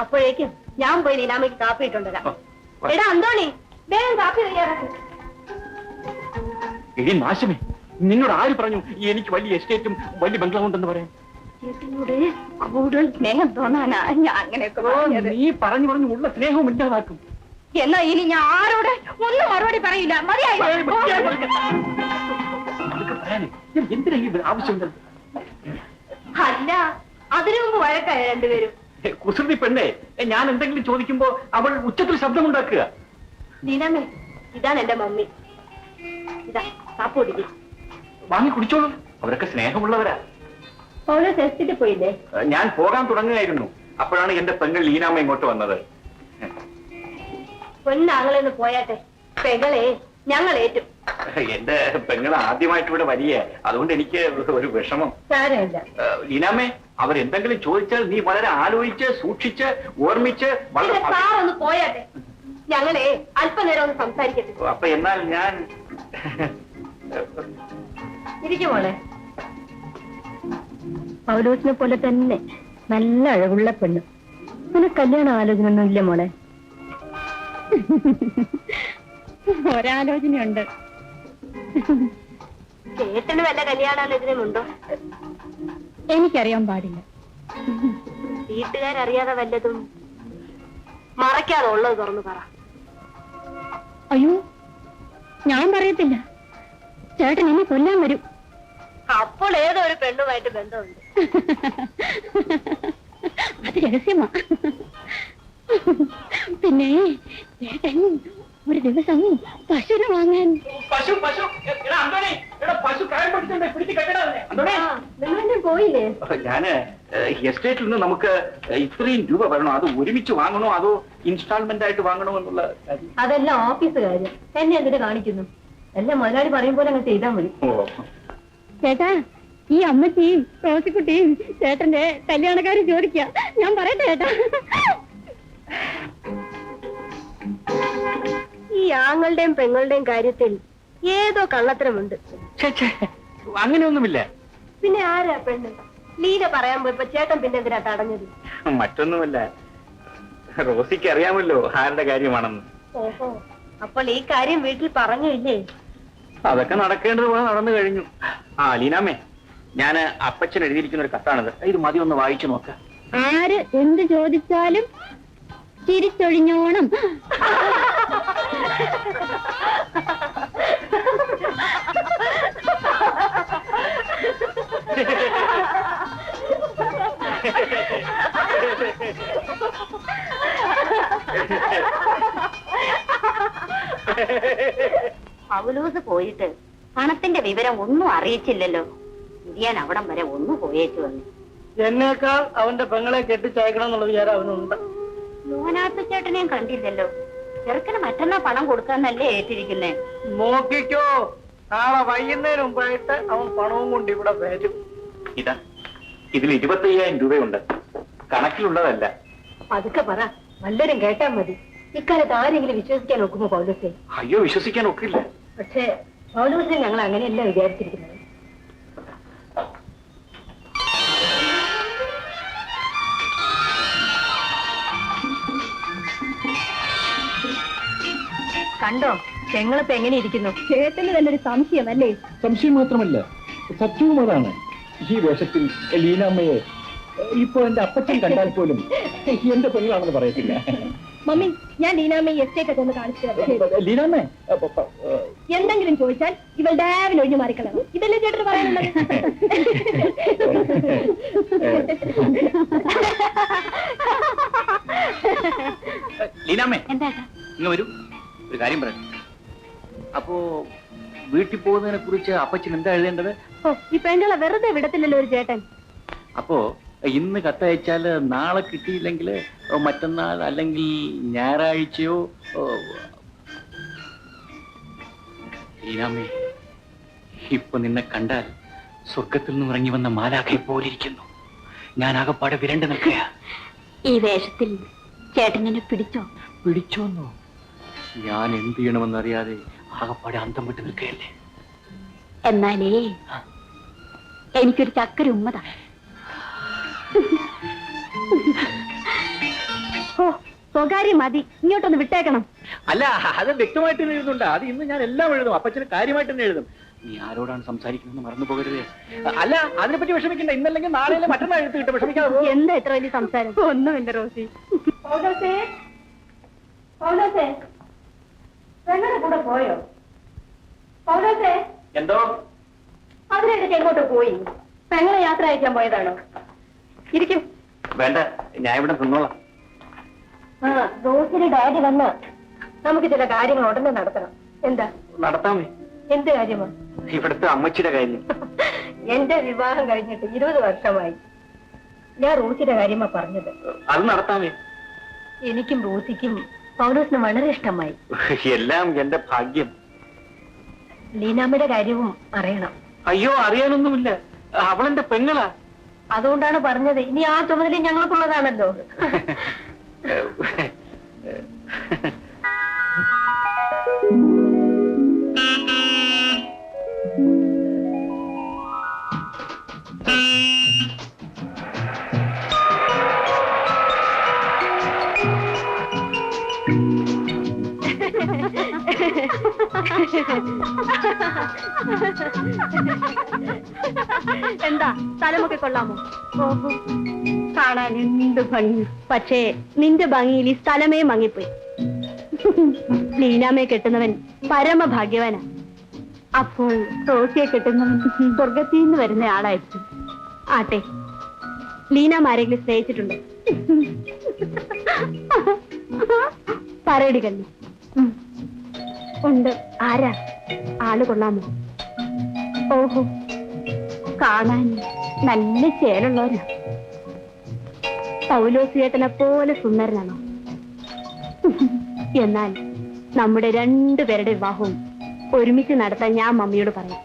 അപ്പോഴേക്കും ഞാൻ പോയി ലീലാമ്മയ്ക്ക് കാപ്പി ഇട്ടുണ്ടല്ലോ. എടാ അന്തോണി, വേഗം കാപ്പി തയ്യാറാക്കും. എടി നാശമേ, നിന്നോട് ആര് പറഞ്ഞു എനിക്ക് വലിയ എസ്റ്റേറ്റും വലിയ ബംഗ്ലാവ് ഉണ്ടെന്ന് പറയാൻ? ചേട്ടനോട് കൂടുതൽ സ്നേഹം തോന്നാനാ ഞാൻ അങ്ങനെയൊക്കെ പറഞ്ഞത്. നീ പറഞ്ഞു പറഞ്ഞു ഉള്ള സ്നേഹവും ഇല്ലാതാക്കും. എന്നാ ഇനി ഞാൻ ആരോട് ഒന്നും മറുപടി പറയില്ല. മതിയായി. എന്തിനാ ഈ ആവശ്യമുണ്ട്? അല്ല, അതിനു മുമ്പ് വഴക്കായ രണ്ടുപേരും. കുസൃതി പെണ്ണെ, ഞാൻ എന്തെങ്കിലും ചോദിക്കുമ്പോ അവൾ ഉച്ചത്തിൽ ശബ്ദമുണ്ടാക്കുക. ലീനാമ്മേ, ഇതാണ് എന്റെ മമ്മി. ഇതാ കാപ്പ് കുടിക്കും. വാങ്ങി കുടിച്ചോളൂ. അവരൊക്കെ സ്നേഹമുള്ളവരാ. ഓരോ ടെസ്റ്റിട്ട് പോയില്ലേ? ഞാൻ പോകാൻ തുടങ്ങുകയായിരുന്നു. അപ്പോഴാണ് എന്റെ പെങ്ങൾ ലീനാമ്മ ഇങ്ങോട്ട് വന്നത്. പൊന്നാങ്ങളെന്ന് പോയാട്ടെ, പെങ്ങളെ ഞങ്ങൾ ഏറ്റും. എന്റെ പെങ്ങൾ ആദ്യമായിട്ട് ഇവിടെ വരിക, അതുകൊണ്ട് എനിക്ക് ഒരു വിഷമം. സാരമില്ല. ലീനാമ്മേ, അവരെന്തെങ്കിലും ചോദിച്ചാൽ നീ വളരെ ആലോചിച്ച് സൂക്ഷിച്ച് ഓർമ്മിച്ച് സാറൊന്ന് പോയാട്ടെ. ഞങ്ങളെ അല്പനേരം ഒന്ന് സംസാരിക്കട്ടെ. അപ്പൊ എന്നാൽ ഞാൻ ഇരിക്കുമോളെ. പൗലോസിനെ പോലെ തന്നെ നല്ല അഴകുള്ള പെണ്ണ്. നിനക്ക് കല്യാണ ആലോചന ഒന്നും ഇല്ല മോളെ? ഒരാലോചനയുണ്ട്. ചേട്ടന് വല്ല കല്യാണാലോചനയുണ്ടോ? എനിക്കറിയാൻ പാടില്ല. വീട്ടുകാരറിയാതെ വല്ലതും മറയ്ക്കാതെ ഉള്ളത് തുറന്നു പറ. അയ്യോ, ഞാൻ പറയത്തില്ല. ചേട്ടൻ എന്നെ കൊല്ലാൻ വരും. അപ്പോൾ ഏതോ ഒരു പെണ്ണുമായിട്ട് ബന്ധമുണ്ട്. അത് രഹസ്യമാ. പിന്നെ ചേട്ടൻ ഒരു ദിവസം പശുവിനെ വാങ്ങാൻ. പശു പശു എടാ അന്തോണി, എടാ പശു കായം പഠിച്ചിട്ടുണ്ട്, പിടിച്ച് കെട്ടടാ അന്തോണി. നിങ്ങളെന്നെ പോയില്ലേ? ഞാന് എസ്റ്റേറ്റിൽ നിന്ന് നമുക്ക് ഇത്രയും രൂപ വരണോ, അത് ഒരുമിച്ച് വാങ്ങണോ അതോ ഇൻസ്റ്റാൾമെന്റ് ആയിട്ട് വാങ്ങണോ എന്നുള്ള കാര്യം. അതെല്ലാം ഓഫീസ് കാര്യം. എന്നെ എന്തിനു കാണിക്കുന്നു? എല്ലാം മുതലാളി പറയും പോലെ അങ്ങ് ചെയ്താൽ മതി. ചേട്ടാ, ഈ അമ്മച്ചിയും റോസിക്കുട്ടിയും ചേട്ടന്റെ കല്യാണക്കാരും ചോദിക്കുക. ഞാൻ പറയട്ടെ ചേട്ടാ, ഈ ആങ്ങളുടെയും പെങ്ങളുടെയും കാര്യത്തിൽ ഏതോ കള്ളത്തരമുണ്ട്. അങ്ങനെയൊന്നുമില്ല. പിന്നെ ആരാ പെണ്ണ്? ലീല പറയാൻ പോയപ്പോ ചേട്ടൻ പിന്നെ എന്തിനാ തടഞ്ഞത്? മറ്റൊന്നുമല്ല, റോസിക്ക് അറിയാമല്ലോ ആരുടെ കാര്യമാണെന്ന്. ഓഹോ, അപ്പോൾ ഈ കാര്യം വീട്ടിൽ പറഞ്ഞില്ലേ? അതൊക്കെ നടക്കേണ്ടത് പോലെ നടന്നു കഴിഞ്ഞു. ആ ലീനാമ്മേ, ഞാന് അപ്പച്ചൻ എഴുതിയിരിക്കുന്ന ഒരു കത്താണിത്. ഇത് മതി, ഒന്ന് വായിച്ചു നോക്ക. ആര് എന്ത് ചോദിച്ചാലും ചിരിച്ചൊഴിഞ്ഞോണം. പൗലൂസ് പോയിട്ട് പണത്തിന്റെ വിവരം ഒന്നും അറിയിച്ചില്ലല്ലോ. ഇരിയാൻ അവിടം വരെ ഒന്ന് പോയേച്ചു വന്നു. എന്നേക്കാൾ അവന്റെ പെങ്ങളെ കെട്ടിച്ചയക്കണം എന്നുള്ള വിചാരം അവനുണ്ട്. ലോനാത്ത ചേട്ടനെയും കണ്ടില്ലല്ലോ. ചെറുക്കന് മറ്റന്നാ പണം കൊടുക്കാന്നല്ലേ ഏറ്റിരിക്കുന്നേ? നോക്കിക്കോ, നാളെ വൈകുന്നേരം മുമ്പായിട്ട് അവൻ പണവും കൊണ്ട് ഇവിടെ വരും. ഇതാ, ഇതിൽ 25,000 രൂപയുണ്ട്, കണക്കിലുള്ളതല്ല. പതുക്കെ പറ, വല്ലരും കേട്ടാ മതി. ഇക്കാലത്ത് ആരെങ്കിലും വിശ്വസിക്കാൻ ഒക്കുമോ പൗലോസെ? അയ്യോ, വിശ്വസിക്കാൻ ഒക്കില്ല. പക്ഷേ പൗലോസിനെ ഞങ്ങൾ അങ്ങനെയല്ല വിചാരിച്ചിരിക്കുന്നത്. കണ്ടോ പെങ്ങളിപ്പോ എങ്ങനെ ഇരിക്കുന്നു? ചേട്ടന് തന്നെ ഒരു സംശയമല്ലേ? സംശയം മാത്രമല്ല, സത്യവും അതാണ്. ഈ വേഷത്തിൽ ലീനാമ്മയെ ഇപ്പൊ എന്റെ അപ്പച്ചൻ കണ്ടാൽ പോലും എന്റെ പെങ്ങളാണെന്ന് പറയത്തില്ല. മമ്മി, ഞാൻ ലീനാമ്മയെ എസ്റ്റേറ്റ് ഒക്കെ ഒന്ന് കാണിച്ചു. ലീനാമ്മേ, എന്തെങ്കിലും ചോദിച്ചാൽ ഇവൾ ഡാവിൽ ഒഴിഞ്ഞു മാറിക്കളാം. ഇതല്ലേ ചേട്ടന് പറയാനുള്ളത്? ലീനാമ്മേ, എന്താ ഇങ്ങ് വരൂ, ഒരു കാര്യം പറയാം. അപ്പോ വീട്ടിൽ പോകുന്നതിനെ കുറിച്ച് അപ്പച്ചൻ എന്താ എഴുതേണ്ടത്? ഓ, ഈ പെണ്ണുകളെ വെറുതെ വിടത്തില്ലല്ലോ ഒരു ചേട്ടൻ. അപ്പോ ഇന്ന് കത്തയച്ചാല് നാളെ കിട്ടിയില്ലെങ്കിൽ മറ്റന്നാൾ അല്ലെങ്കിൽ ഞായറാഴ്ചയോ. ലീനാമ്മേ, ഇപ്പൊ നിന്നെ കണ്ടാൽ സ്വർഗത്തിൽ നിന്നും ഇറങ്ങി വന്ന മാലാഖയെ പോലിരിക്കുന്നു. ഞാൻ ആകപ്പാടെ വിരണ്ടു നിൽക്കുക. ഈ വേഷത്തിൽ ചേട്ടൻ എന്നെ പിടിച്ചോ? പിടിച്ചോന്നോ? ഞാൻ എന്ത് ചെയ്യണമെന്നറിയാതെ ആകപ്പാടെ അന്തം വിട്ട് നിൽക്കുകയല്ലേ. എന്നാലേ എനിക്കൊരു ചക്കര ഉമ്മതാ. ഓ, സ്വകാര്യം മതി, ഇങ്ങോട്ടൊന്ന് വിട്ടേക്കണം. അല്ല, അത് വ്യക്തമായിട്ട് തന്നെ എഴുതുന്നുണ്ട്. അത് ഇന്ന് ഞാൻ എല്ലാം എഴുതും, അപ്പച്ചന് കാര്യമായിട്ട് തന്നെ എഴുതും. നീ ആരോടാണ് സംസാരിക്കുന്നത് മറന്നു പോകരുതേ. അല്ല, അതിനെപ്പറ്റി വിഷമിക്കണ്ട. ഇന്നല്ലെങ്കിൽ നാളെ മറ്റന്നാൾ എഴുത്ത് കിട്ടും, വിഷമിക്കാതെ. എന്താ ഇത്ര വലിയ സംസാരം? ഒന്നുമില്ല റോസി. പെങ്ങളുടെ കൂടെ പോയോ? പൗലോസേ, എന്തോ അതിനെടുത്ത് എങ്ങോട്ട് പോയി? പെങ്ങളെ യാത്ര അയക്കാൻ പോയതാണോ? ഇരിക്കും. വേണ്ട, ഞാൻ ഇവിടെ നിന്നോളാം. ആ, റോസിന് ഡാഡി വന്ന നമുക്ക് ചില കാര്യങ്ങൾ ഉടനെ നടത്തണം. എന്താ നടത്താമേ? എന്ത് കാര്യമാ? ഇവിടുത്തെ അമ്മച്ചിയുടെ കാര്യം. എന്റെ വിവാഹം കഴിഞ്ഞിട്ട് 20 വർഷമായി. ഞാൻ റോസിയുടെ കാര്യമാ പറഞ്ഞത്. അത് നടത്താമേ? എനിക്കും റോസിക്കും പൗലോസിനും വളരെ ഇഷ്ടമായി. എല്ലാം എന്റെ ഭാഗ്യം. ലീനാമ്മയുടെ കാര്യവും അറിയണം. അയ്യോ, അറിയാനൊന്നുമില്ല, അവളെന്റെ പെങ്ങളാ. അതുകൊണ്ടാണ് പറഞ്ഞത്. ഇനി ആ ചുമതല ഞങ്ങൾക്കുള്ളതാണല്ലോ. എന്താ, സ്ഥലമൊക്കെ കൊള്ളാമോ? ഓഹോ, കാണാൻ എന്ത് ഭംഗി. പക്ഷേ നിന്റെ ഭംഗിയിൽ ഈ സ്ഥലമേ മങ്ങിപ്പോയി. ലീനാമയെ കെട്ടുന്നവൻ പരമഭാഗ്യവാനാ. അപ്പോൾ റോസിയെ കെട്ടുന്നവൻ സ്വർഗത്തിൽ നിന്ന് വരുന്ന ആളായിരിക്കും. ആട്ടെ, ലീന ആരെങ്കിലും സ്നേഹിച്ചിട്ടുണ്ടോ? പറയടി കണ്ണു. ഉണ്ട്. ആരാ? ആള് കൊള്ളാമോ? ഓഹോ, കാണാൻ നല്ല ചേലുള്ളവരാ. പൗലോസിയേട്ടനെ പോലെ സുന്ദരനാണോ? എന്നാൽ നമ്മുടെ രണ്ടുപേരുടെ വിവാഹവും ഒരുമിച്ച് നടത്താൻ ഞാൻ മമ്മിയോട് പറയാം.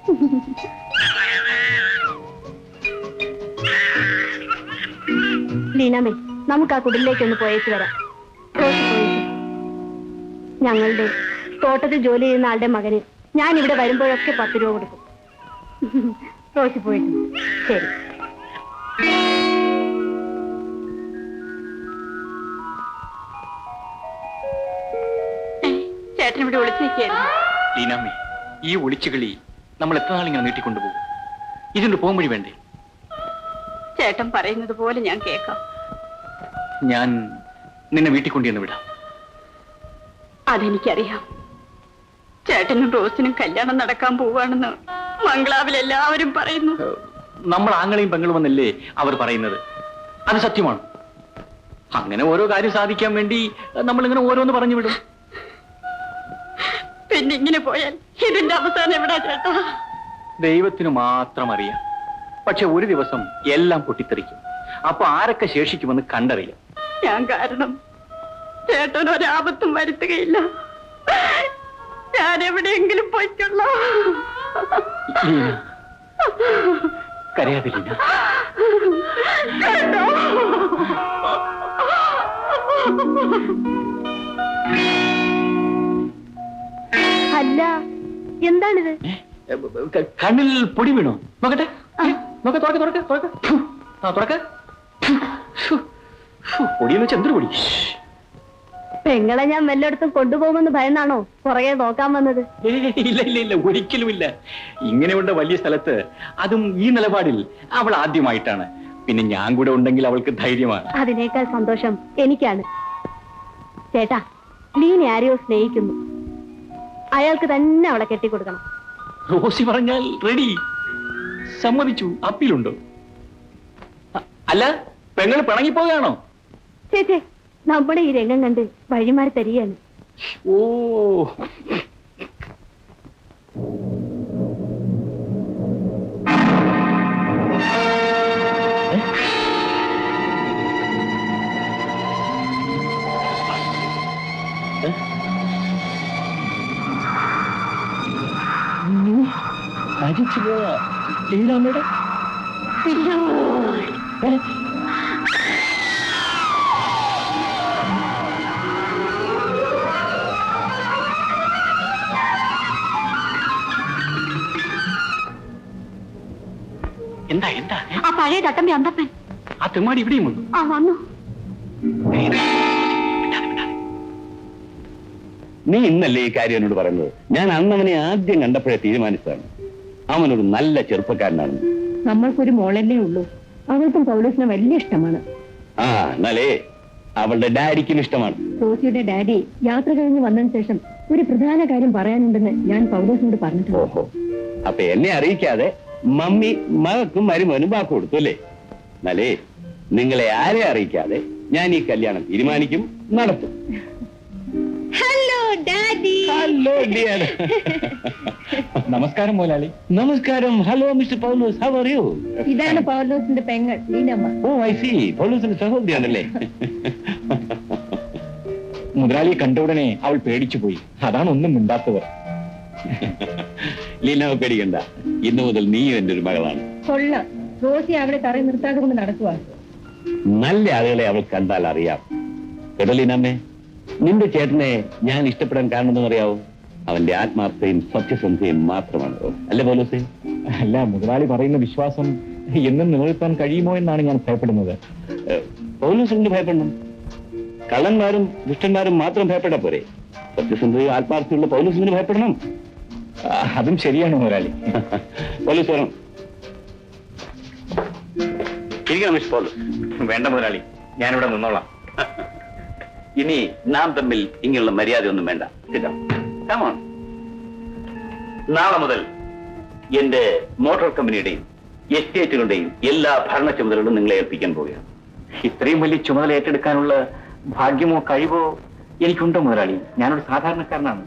ലീനാമേ, നമുക്ക് ആ കുടിലേക്കൊന്ന് പോയേച്ച് വരാം. ഞങ്ങളുടെ തോട്ടത്തിൽ ജോലി ചെയ്യുന്ന ആളുടെ മകന് ഞാൻ ഇവിടെ വരുമ്പോഴൊക്കെ 10 രൂപ കൊടുക്കും. റോഷി പോയിട്ട് ശരി. ചേട്ടൻ ഇവിടെ വിളിച്ചിരിക്കുന്നു. ലീനാമ്മേ, ഈ ഒളിച്ചുകളി നമ്മൾ എത്ര നാളിങ്ങനെ നീട്ടിക്കൊണ്ടുപോകും? ഇതിന്റെ പോകുമ്പഴി വേണ്ടേ? ചേട്ടൻ പറയുന്നത് പോലെ ഞാൻ കേൾക്കാം. ഞാൻ നിന്നെ വീട്ടിൽ കൊണ്ടുവന്ന് വിടാം. അതെനിക്കറിയാം. ചേട്ടനും റോസിനും കല്യാണം നടക്കാൻ പോവാണെന്ന് മംഗളാവിൽ എല്ലാവരും പറയുന്നു. നമ്മൾ ആങ്ങളെയും പെങ്ങളും എന്നല്ലേ അവർ പറയുന്നത്? അത് സത്യമാണ്. അങ്ങനെ ഓരോ കാര്യം സാധിക്കാൻ വേണ്ടി നമ്മളിങ്ങനെ ഓരോന്ന് പറഞ്ഞു വിടും. പിന്നെ ഇങ്ങനെ പോയാൽ ഇതിന്റെ അവസാനം എവിടാ ചേട്ടാ? ദൈവത്തിന് മാത്രം അറിയാം. പക്ഷെ ഒരു ദിവസം എല്ലാം പൊട്ടിത്തെറിക്കും. അപ്പൊ ആരൊക്കെ ശേഷിക്കുമെന്ന് കണ്ടറിയാം. ഞാൻ കാരണം ചേട്ടൻ ഒരാപത്തും വരുത്തുകയില്ല. ഞാൻ എവിടെയെങ്കിലും പോയിക്കൊള്ളാം. ലീന, കരയാതെ ലീന. കേട്ടോ? അല്ല, എന്താണിത്? കണ്ണിൽ പൊടി വീണോ? നോക്കട്ടെ, നോക്ക, തുറക്ക. പൊടിയെന്ന് വെച്ചാൽ എന്തൊരു പൊടി? പെങ്ങളെ ഞാൻ വല്ലയിടത്തും കൊണ്ടുപോകുമെന്ന് ഭയന്നാണോ പുറകെ നോക്കാൻ വന്നത്? ഇല്ല, ഒരിക്കലുമില്ല. ഇങ്ങനെയുള്ള വലിയ സ്ഥലത്ത്, അതും ഈ നിലപാടിൽ, അവൾ ആദ്യമായിട്ടാണ്. പിന്നെ ഞാൻ കൂടെ ഉണ്ടെങ്കിൽ അവൾക്ക് ധൈര്യമാണ്. അതിനേക്കാൾ സന്തോഷം എനിക്കാണ്. ചേട്ടാ, ലീന ആരെയോ സ്നേഹിക്കുന്നു. അയാൾക്ക് തന്നെ അവളെ കെട്ടിക്കൊടുക്കണം. റോസി പറഞ്ഞാൽ റെഡി. സമ്മതിച്ചു. അപ്പീലുണ്ടോ? അല്ല, പെങ്ങൾ പിണങ്ങിപ്പോവുകയാണോ? ചേച്ചേ, നമ്മുടെ ഈ രംഗം കണ്ട് വഴിമാറി തരികയാണ്. ഓ, ലീലാമ്മയുടെ എന്താ? ആ പഴയ തട്ടമ്പി അന്തപ്പൻ ആ തെമ്മാടി ഇവിടെയും വന്നു. ആ വന്നു. നീ ഇന്നല്ലേ ഈ കാര്യം എന്നോട് പറയുന്നത്? ഞാൻ അന്ന് അവനെ ആദ്യം കണ്ടപ്പോഴേ തീരുമാനിച്ചതാണ്. അവനൊരു നല്ല ചെറുപ്പക്കാരനാണ്. നമ്മൾക്കൊരു മോളല്ലേ ഉള്ളൂ. അവൾക്കും പൗലോസിനെ വലിയ ഇഷ്ടമാണ്. ആ, എന്നാലേ അവളുടെ ഡാഡിക്കും ഇഷ്ടമാണ്. റോസിയുടെ ഡാഡി യാത്ര കഴിഞ്ഞ് വന്നതിന് ശേഷം ഒരു പ്രധാന കാര്യം പറയാനുണ്ടെന്ന് ഞാൻ പൗലോസിനോട് പറഞ്ഞിട്ടുണ്ട്. ഓഹോ, അപ്പൊ എന്നെ അറിയിക്കാതെ മമ്മി മകൾക്കും മരുമോനും വാക്ക് കൊടുത്തു അല്ലേ? എന്നാലേ നിങ്ങളെ ആരെ അറിയിക്കാതെ ഞാൻ ഈ കല്യാണം തീരുമാനിക്കും, നടത്തും. Hello daddy. Hello dear. നമസ്കാരം മുതലാളി. നമസ്കാരം. Hello mister Paulose, how are you? ഇതാണ് പൗലോസിന്റെ പെങ്ങൾ ലീനമ്മ. ഓ, ഐ സി. പൗലോസിന്റെ സഹോദരിയാണല്ലേ? മുതലാളിയെ കണ്ട ഉടനെ അവൾ പേടിച്ചു പോയി. അതാണ് ഒന്നും മിണ്ടാത്തവർ. ലീനാവ് പേടിക്കണ്ട. ഇന്നു മുതൽ നീ എന്റെ ഒരു മകളാണ്. കൊള്ളാം. റോസി അവിടെ തറയിൽ നിർത്താതെ കൊണ്ട് നടക്കുക. നല്ല ആളുകളെ അവൾ കണ്ടാൽ അറിയാം. കേട്ടോ ലീനാമ്മേ, നിന്റെ ചേട്ടനെ ഞാൻ ഇഷ്ടപ്പെടാൻ കാരണം എന്ന് അറിയാവോ? അവന്റെ ആത്മാർത്ഥയും സത്യസന്ധയും മാത്രമാണ്. അല്ലേ പൗലോസേ? അല്ല, മുതലാളി പറയുന്ന വിശ്വാസം എന്നും നിലനിർത്താൻ കഴിയുമോ എന്നാണ് ഞാൻ ഭയപ്പെടുന്നത്. പൗലോസിന് ഭയപ്പെടണം. കള്ളന്മാരും ദുഷ്ടന്മാരും മാത്രം ഭയപ്പെടാ പോരെ? സത്യസന്ധയും ആത്മാർത്ഥയുള്ള പൗലോസിന് ഭയപ്പെടണം. അതും ശരിയാണ് മുതലാളി. പൗലോസ് വരണം. ഇരിക്കണം മിസ്റ്റർ പൗലോസ്. വേണ്ട മുതലാളി, ഞാനിവിടെ നിന്നോളാം. ഇനി നാം തമ്മിൽ ഇങ്ങനെയുള്ള മര്യാദ ഒന്നും വേണ്ട. Come on. നാളെ മുതൽ എന്റെ മോട്ടോർ കമ്പനിയുടെയും എസ്റ്റേറ്റുകളുടെയും എല്ലാ ഭരണ ചുമതലകളും നിങ്ങളെ ഏൽപ്പിക്കാൻ പോവുകയാണ്. ഇത്രയും വലിയ ചുമതല ഏറ്റെടുക്കാനുള്ള ഭാഗ്യമോ കഴിവോ എനിക്കുണ്ടോ മുതലാളി? ഞാനൊരു സാധാരണക്കാരനാണ്.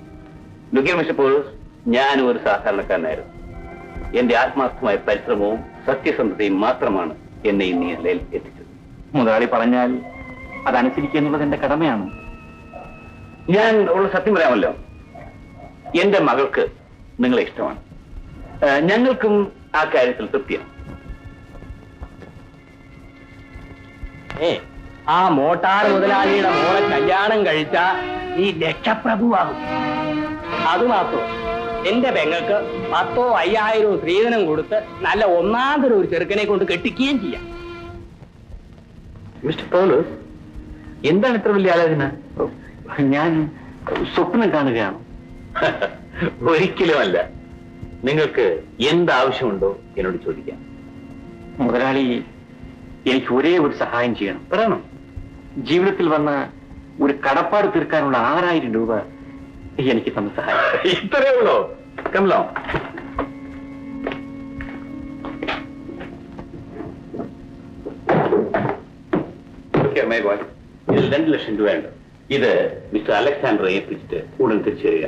ലുക്കിയ മിസ്റ്റർ പോൾസ്, ഞാനും ഒരു സാധാരണക്കാരനായിരുന്നു. എന്റെ ആത്മാർത്ഥമായ പരിശ്രമവും സത്യസന്ധതയും മാത്രമാണ് എന്നെ ഈ നിലയിൽ എത്തിച്ചത്. മുതലാളി പറഞ്ഞാൽ അതനുസരിക്കുക എന്നുള്ളത് എന്റെ കടമയാണ്. ഞാൻ ഉള്ള സത്യം പറയാമല്ലോ, എന്റെ മകൾക്ക് നിങ്ങളെ ഇഷ്ടമാണ്. ഞങ്ങൾക്കും ആ കാര്യത്തിൽ തൃപ്തിയാണ്. ആ മോട്ടാർ മുതലാളിയുടെ മോളെ കല്യാണം കഴിച്ച ഈ ലക്ഷപ്രഭുവാകും. അതുമാത്രം എന്റെ പെങ്ങൾക്ക് 10,000 or 5,000 സ്ത്രീധനം കൊടുത്ത് നല്ല ഒന്നാന്തരം ഒരു ചെറുക്കനെ കൊണ്ട് കെട്ടിക്കുകയും ചെയ്യാം. മിസ്റ്റർ പോൾസ്, എന്താണ് ഇത്ര വലിയ ആലോചന? ഞാൻ സ്വപ്നം കാണുകയാണ്. ഒരിക്കലുമല്ല. നിങ്ങൾക്ക് എന്താവശ്യമുണ്ടോ എന്നോട് ചോദിക്കാം. മുതലാളി, എനിക്ക് ഒരേ ഒരു സഹായം ചെയ്യണം. പറയണം. ജീവിതത്തിൽ വന്ന ഒരു കടപ്പാട് തീർക്കാനുള്ള 6,000 രൂപ എനിക്ക് തന്ന സഹായം. ഇത്രയേ ഉള്ളൂ. കമലോ, ഇതിൽ 2 ലക്ഷം രൂപയുണ്ട്. ഇത് മിസ്റ്റർ അലക്സാണ്ടറെ ഏൽപ്പിച്ചിട്ട് ഉടൻ തിരിച്ചു തരിക.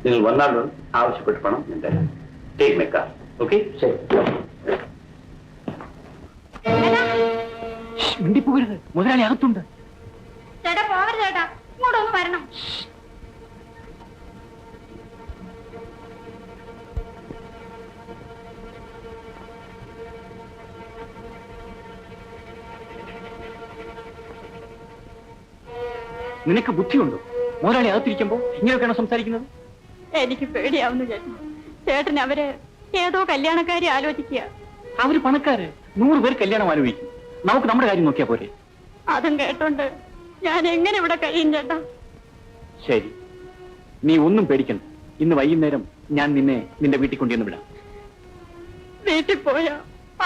നിങ്ങൾ വന്നാലും ആവശ്യപ്പെട്ട പണം ഞാൻ തരാം. Take my car. ഓക്കെ? മിണ്ടിപ്പോകരുത്, മുതലാളി അകത്തുണ്ട്. ചേട്ടാ പോവരുത് ചേട്ടാ, ഇങ്ങോട്ടൊന്ന് വരണം. നിനക്ക് ബുദ്ധിയുണ്ടോ? മുതലാളി അകത്തിരിക്കുമ്പോ ഇങ്ങനെയൊക്കെയാണ് സംസാരിക്കുന്നത്? എനിക്ക് പേടിയാവുന്നു ചേട്ടൻ. ചേട്ടൻ അവര് ഏതോ കല്യാണക്കാരി ആലോചിക്കുക. അവര് പണക്കാര്, 100 പേർ കല്യാണം ആലോചിക്കും. നമുക്ക് നമ്മുടെ കാര്യം നോക്കിയാ പോരെ? അതും കേട്ടോണ്ട് ഞാൻ എങ്ങനെ ഇവിടെ കഴിയും ചേട്ടാ? ശരി, നീ ഒന്നും പേടിക്കണ്ട. ഇന്ന് വൈകുന്നേരം ഞാൻ നിന്റെ വീട്ടിൽ കൊണ്ടുവന്ന് വിടാം. വീട്ടിൽ പോയാ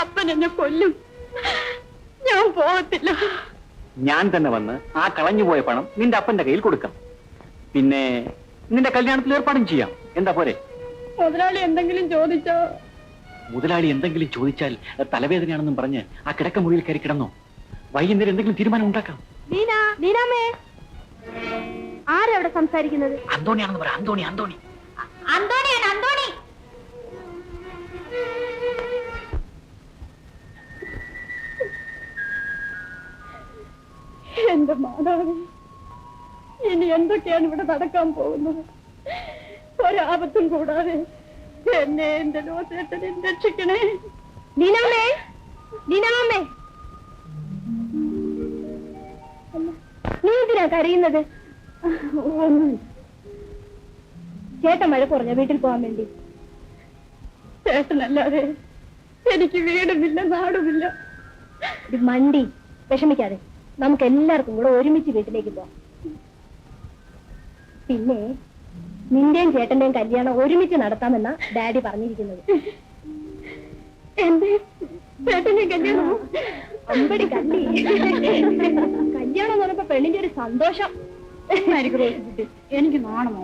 അപ്പൻ എന്നെ കൊല്ലും. ഞാൻ പോകത്തില്ല. ഞാൻ തന്നെ വന്ന് ആ കളഞ്ഞുപോയ പണം നിന്റെ അപ്പന്റെ കയ്യിൽ കൊടുക്കാം. പിന്നെ നിന്റെ കല്യാണത്തിൽ ഏർപ്പാടും ചെയ്യാം. എന്താ പോരെ? മുതലാളി എന്തെങ്കിലും ചോദിച്ചോ? മുതലാളി എന്തെങ്കിലും ചോദിച്ചാൽ തലവേദനയാണെന്നും പറഞ്ഞ് ആ കിടക്കമുറിയിൽ കയറി കിടന്നോ. വൈകുന്നേരം എന്തെങ്കിലും തീരുമാനം ഉണ്ടാക്കാം. നീനാമേ, ആരാ അവിടെ സംസാരിക്കുന്നത്? അന്തോണിയാണെന്ന് പറ. അന്തോണി. അന്തോണിയാണ്, അന്തോണി. എന്റെ മാതാവേ, ഇനി എന്തൊക്കെയാണ് ഇവിടെ നടക്കാൻ പോകുന്നത്? ഒരാപത്തും കൂടാതെ എന്നെ എന്റെ ലോകത്തേട്ടനെ രക്ഷിക്കണേ. നീനാമേ, നീനാമേ, നീ എന്തിനാ കരയുന്നത്? ചേട്ടൻ മഴ കുറഞ്ഞ വീട്ടിൽ പോകാൻ വേണ്ടി. ചേട്ടനല്ലാതെ എനിക്ക് വീടുമില്ല, നാടുമില്ല. മണ്ടി വിഷമിക്കാതെ, നമുക്ക് എല്ലാവർക്കും കൂടെ ഒരുമിച്ച് വീട്ടിലേക്ക് പോവാം. പിന്നെ നിന്റെയും ചേട്ടന്റെയും കല്യാണം ഒരുമിച്ച് നടത്താമെന്നാ ഡാഡി പറഞ്ഞിരിക്കുന്നത്. എന്റെ ചേട്ടന്റെ കല്യാണം അമ്പടി കല്ലി. കല്യാണം എന്ന് പറഞ്ഞപ്പോ പെണ്ണിന്റെ ഒരു സന്തോഷം. എനിക്ക് നാണമോ?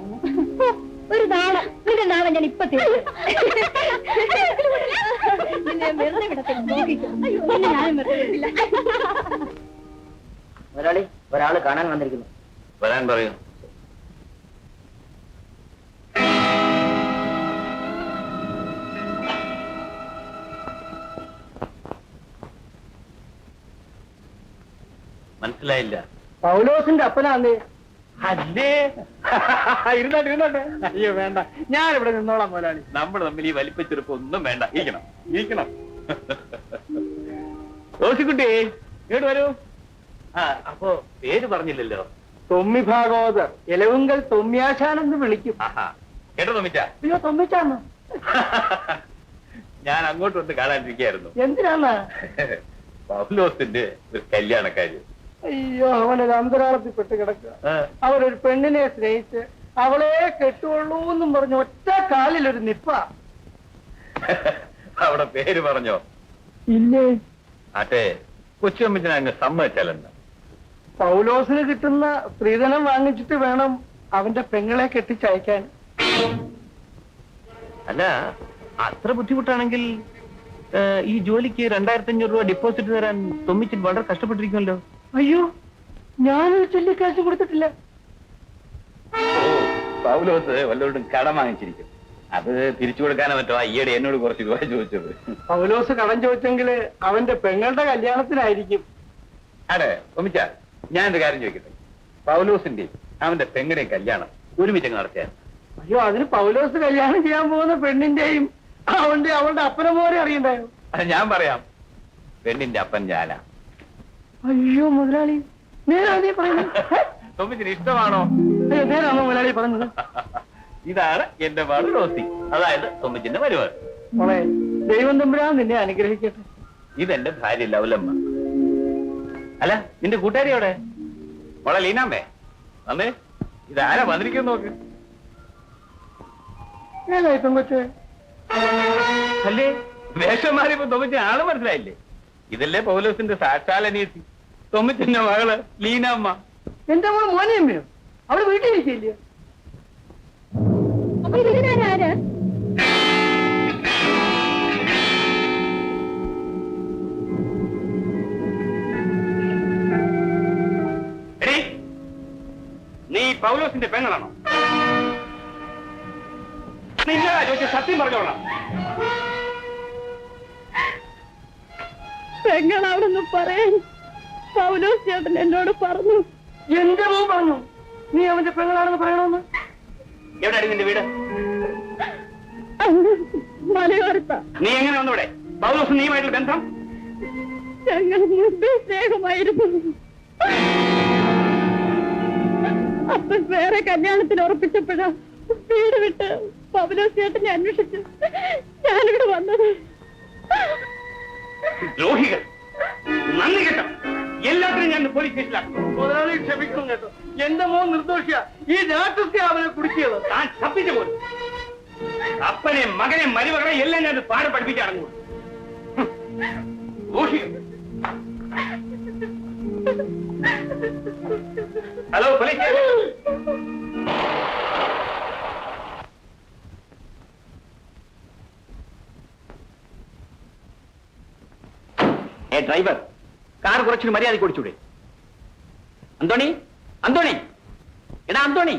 ഒരു നാണം. നിന്റെ നാണം ഞാൻ ഇപ്പൊ തീർന്നു. വെറുതെ വിടത്തില്ല, നോക്കിക്കോ. ഞാനും വെറുതെ വിടില്ല. മുതലാളി, ഒരാള് കാണാൻ വന്നിരിക്കുന്നു. വരാൻ പറയൂ. മനസ്സിലായില്ല. പൗലോസിന്റെ അപ്പനാന്ന്. അല്ലേ? ഇരുന്നോട്ടെ. അയ്യോ വേണ്ട, ഞാനിവിടെ നിന്നോളാം മുതലാളി. നമ്മൾ തമ്മിൽ ഈ വലിപ്പച്ചെറുപ്പം ഒന്നും വേണ്ട. ഇരിക്കണം. റോസിക്കുട്ടി, ഇങ്ങോട്ട് വരൂ. അപ്പോ പേര് പറഞ്ഞില്ലല്ലോ. തൊമ്മി ഭാഗവതർ, എലവുങ്കൽ തൊമ്യാശാനെന്ന് വിളിക്കും. കേട്ടോ തൊമ്മിച്ച? അയ്യോ, തൊമ്മിച്ചാന്ന്. ഞാൻ അങ്ങോട്ട് വന്ന് കാണാനിരിക്കായിരുന്നു. എന്തിനാന്ന്? പൗലോസിന്റെ ഒരു കല്യാണക്കാര്യം. അയ്യോ, അവനൊരു അന്തരാളത്തിൽപ്പെട്ട് കിടക്കുക. അവരൊരു പെണ്ണിനെ സ്നേഹിച്ച് അവളെ കെട്ടുള്ളൂ എന്നും പറഞ്ഞ് ഒറ്റ കാലിലൊരു നിപ്പ. അവിടെ പേര് പറഞ്ഞോ? ഇല്ലേ. അതെ, കൊച്ചുമ്മച്ചനെ അങ്ങ് സമ്മതിച്ചാലെന്താ? പൗലോസിന് കിട്ടുന്ന സ്ത്രീധനം വാങ്ങിച്ചിട്ട് വേണം അവന്റെ പെങ്ങളെ കെട്ടിച്ചയക്കാൻ. അല്ല, അത്ര ബുദ്ധിമുട്ടാണെങ്കിൽ ഈ ജോലിക്ക് 2500 രൂപ ഡെപ്പോസിറ്റ് തരാൻ തൊമ്മിച്ചൻ വളരെ കഷ്ടപ്പെട്ടിരിക്കുമല്ലോ. അയ്യോ, ഞാനൊരു ചൊല്ലി കാശ് കൊടുത്തിട്ടില്ല. പൗലോസ് വല്ലവരോടും കടം വാങ്ങിച്ചിരിക്കും. അത് തിരിച്ചു കൊടുക്കാനോ മറ്റോ ഈയിടെ എന്നോട് കുറച്ച് രൂപ ചോദിച്ചത്. പൗലോസ് കടം ചോദിച്ചെങ്കിൽ അവന്റെ പെങ്ങളുടെ കല്യാണത്തിനായിരിക്കും. അതെ തൊമ്മിച്ച, ഞാൻ ഒരു കാര്യം ചോദിക്കട്ടെ. പൗലോസിന്റെ അവന്റെ പെങ്ങളുടെയും കല്യാണം ഒരുമിച്ച് നടത്തിയാൽ? അയ്യോ, അതിന് പൗലോസ് കല്യാണം ചെയ്യാൻ പോകുന്ന പെണ്ണിന്റെയും അവളുടെ അപ്പനെ പോലെ അറിയണ്ടായോ? അത് ഞാൻ പറയാം. പെണ്ണിന്റെ അപ്പൻ ഞാനാ. അയ്യോ മുതലാളി, നേരാ നീ പറയുന്നത്? തൊമ്മിച്ചിന് ഇഷ്ടമാണോ? അയ്യോ, നേരാണോ മുതലാളി പറഞ്ഞത്? ഇതാണ് എന്റെ മകൾ റോസി, അതായത് തൊമ്മിച്ചിന്റെ മരുമകൾ. മോളെ, ദൈവം തമ്പുരാൻ നിന്നെ അനുഗ്രഹിക്കട്ടെ. ഇതെന്റെ ഭാര്യ ലവലമ്മ. അല്ല, നിന്റെ കൂട്ടുകാരി അവിടെ? മോളെ ലീനാമ്മേ, വന്നേ. ഇതാരാ വന്നിരിക്കുന്നു നോക്ക്. ഏതായി പെങ്കൊച്ചേ? അല്ലേ, വേഷം മാറിയപ്പോ തൊമ്മിച്ച ആള് മനസ്സിലായില്ലേ? ഇതല്ലേ പൗലോസിന്റെ സാക്ഷാലനീതി, തൊമ്മിച്ചിന്റെ മകള് ലീനാമ്മ. എന്റെ മോള് മോനെയമ്മയോ? അവള് വീട്ടിലിരിക്കില്ലേ? അപ്പൊ ഇതിനാരാ? നീ പൗലോസിന്റെ പെങ്ങളാണോ? നിന്നതാ ചോദിച്ച, സത്യം പറഞ്ഞോളാം. പെങ്ങളാണെന്ന് പറയാൻ പൗലോസ് ചേട്ടൻ എന്നോട് പറഞ്ഞു. എന്റെ മോൻ പറഞ്ഞു നീ അവന്റെ പെങ്ങളാണെന്ന് പറയണമെന്ന്. എവിടെയാണ് നിന്റെ വീട്? മലയോരത്ത. നീ എങ്ങനെ വന്നു ഇവിടെ? പൗലോസ് നീയുമായിട്ടുള്ള ബന്ധം? ഞങ്ങൾ മുമ്പേ സ്നേഹമായിരുന്നു. അപ്പൻ വേറെ കല്യാണത്തിന് ഉറപ്പിച്ചപ്പോഴാ വീട് വിട്ട് പൗലോസ് ചേട്ടനെ അന്വേഷിച്ച് ഞാനിവിടെ വന്നത്. ദ്രോഹികൾ, നന്ദി കേട്ടോ. എല്ലാത്തിനും ഞാൻ പോലീസ് സ്റ്റേഷനിലാക്കും. മുതലാളി ക്ഷമിക്കും കേട്ടോ. എന്റെ മോൻ നിർദോഷിയാ. ഈ രാക്ഷസത്തെ അവനെ കുടിക്കിയത്. താൻ തപ്പിച്ച പോലും അപ്പനെ മകനെ മരുമകളെ എല്ലാം ഞാൻ പാഠം പഠിപ്പിച്ചാണ്. ഹലോ പോലീസ് ഡ്രൈവർ, കാർ കുറച്ചൊരു മര്യാദയ്ക്ക് ഓടിച്ചൂടെ? അന്തോണി, അന്തോണി, എടാ അന്തോണി,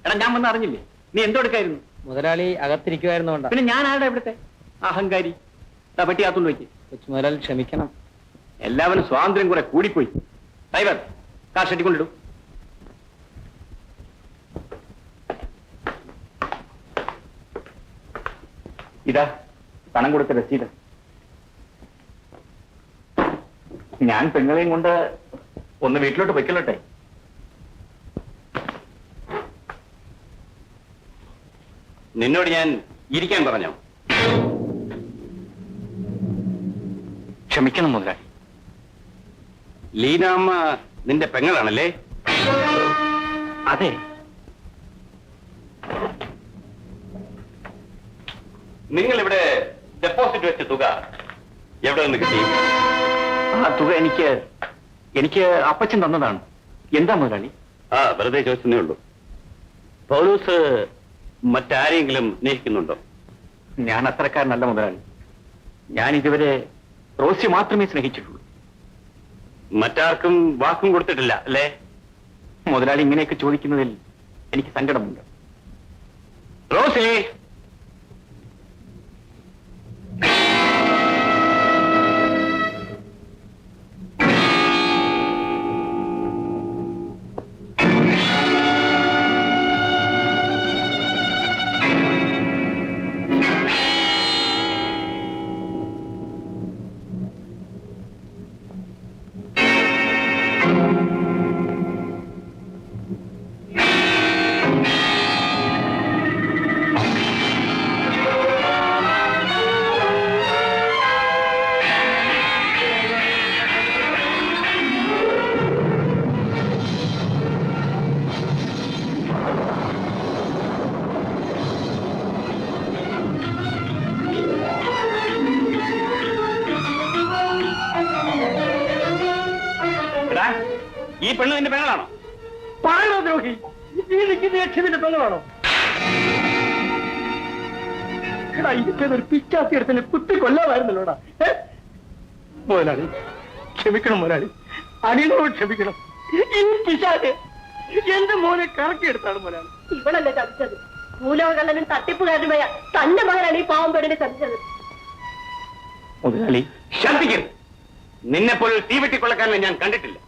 എടാ ഞാൻ വന്ന് അറിഞ്ഞില്ലേ? നീ എന്തെടുക്കായിരുന്നു? മുതലാളി അകത്തിരിക്കുവായിരുന്നോണ്ടാ. പിന്നെ ഞാൻ ആരുടെ ഇവിടുത്തെ അഹങ്കാരി? പെട്ടിയാത്തുകൊണ്ട് വെച്ച്. കൊച്ചു മുതലാളി ക്ഷമിക്കണം. എല്ലാവരും സ്വാതന്ത്ര്യം കുറെ കൂടിപ്പോയി. ഡ്രൈവർ, കാർ ഷെട്ടിക്കൊണ്ടിടും. ഇതാ പണം കൊടുത്ത രസീത്. ഞാൻ പെങ്ങളെയും കൊണ്ട് ഒന്ന് വീട്ടിലോട്ട് പൊയ്ക്കൊള്ളട്ടെ. നിന്നോട് ഞാൻ ഇരിക്കാൻ പറഞ്ഞോ? ക്ഷമിക്കണം മുതലാളി. ലീനാമ്മ നിന്റെ പെങ്ങളാണല്ലേ? അതെ. നിങ്ങൾ ഇവിടെ ഡെപ്പോസിറ്റ് വെച്ച തുക എവിടെ നിന്ന് കിട്ടി? ആ തുക എനിക്ക് അപ്പച്ചൻ തന്നതാണ്. എന്താ മുതലാളി? വെറുതെ ചോദിച്ചതേ ഉള്ളൂ. പൗലോസ് മറ്റാരെങ്കിലും സ്നേഹിക്കുന്നുണ്ടോ? ഞാൻ അത്രക്കാരനല്ല മുതലാളി. ഞാൻ ഇതുവരെ റോസി മാത്രമേ സ്നേഹിച്ചിട്ടുള്ളൂ. മറ്റാർക്കും വാക്കും കൊടുത്തിട്ടില്ല അല്ലേ? മുതലാളി ഇങ്ങനെയൊക്കെ ചോദിക്കുന്നതിൽ എനിക്ക് സങ്കടമുണ്ട്. റോസി, ഈ പെണ്ണ് നിന്റെ പെങ്ങളാണോ? പാഴോ ദ്രോഹി, ഈ നിൽക്കുന്ന യക്ഷിന്റെ പെങ്ങളാണോ? ഒരു പിച്ചാത്തി എടുത്തിന് കുത്തി കൊല്ലാമായിരുന്നല്ലോടാ. മുതലാളി ക്ഷമിക്കണം, മുതലാളി അനിയനോട് ക്ഷമിക്കണം. ഈ പിശാച് എന്റെ മോനെ കറക്കിയെടുത്താണ് മുതലാളി. ഇവളല്ലേ ചതിച്ചത്? മൂലകള്ളനും തട്ടിപ്പുകാരനുമായ തന്റെ മകനാണ് ഈ പാവം പെണ്ണിനെ ചതിച്ചത്. മുതലാളി ശാന്തിക്കരുത്. നിന്നെ പോലെ തീവെട്ടിക്കൊള്ളക്കാരനെ ഞാൻ കണ്ടിട്ടില്ല.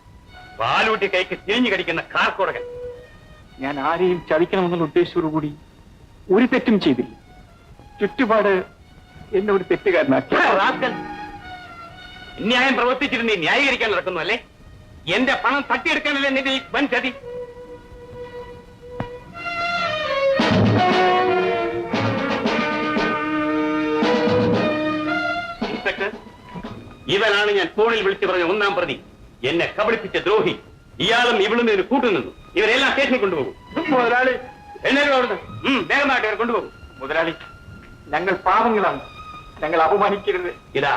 പാലൂട്ടി കൈക്ക് തിരിഞ്ഞു കടിക്കുന്ന കാർക്കോടകൻ. ഞാൻ ആരെയും ചതിക്കണമെന്നുള്ള ഉദ്ദേശത്തോടുകൂടി ഒരു തെറ്റും ചെയ്തില്ല. ചുറ്റുപാട് എന്നെ ഒരു തെറ്റുകാരനാക്കി. ന്യായം പ്രവർത്തിച്ചിട്ട് നീ ന്യായീകരിക്കാൻ നടക്കുന്നു അല്ലേ? എന്റെ പണം തട്ടിയെടുക്കാനല്ലേ നിന്റെ ഈ വൻ ചതി? ഇൻസ്പെക്ടർ, ഇവനാണ് ഞാൻ ഫോണിൽ വിളിച്ചു പറഞ്ഞ ഒന്നാം പ്രതി. എന്നെ കബളിപ്പിച്ച ദ്രോഹി. ഇയാളും ഇവളും ഇതിന് കൂട്ടുനിന്നു. ഇവരെല്ലാം സ്റ്റേഷനിൽ കൊണ്ടുപോകും. മുതലാളി എല്ലാവരും അവിടുന്ന് വേഗമായിട്ട് ഇവർ കൊണ്ടുപോകും. മുതലാളി, ഞങ്ങൾ പാവങ്ങളാണ്, ഞങ്ങൾ അപമാനിക്കരുത്. ഇതാ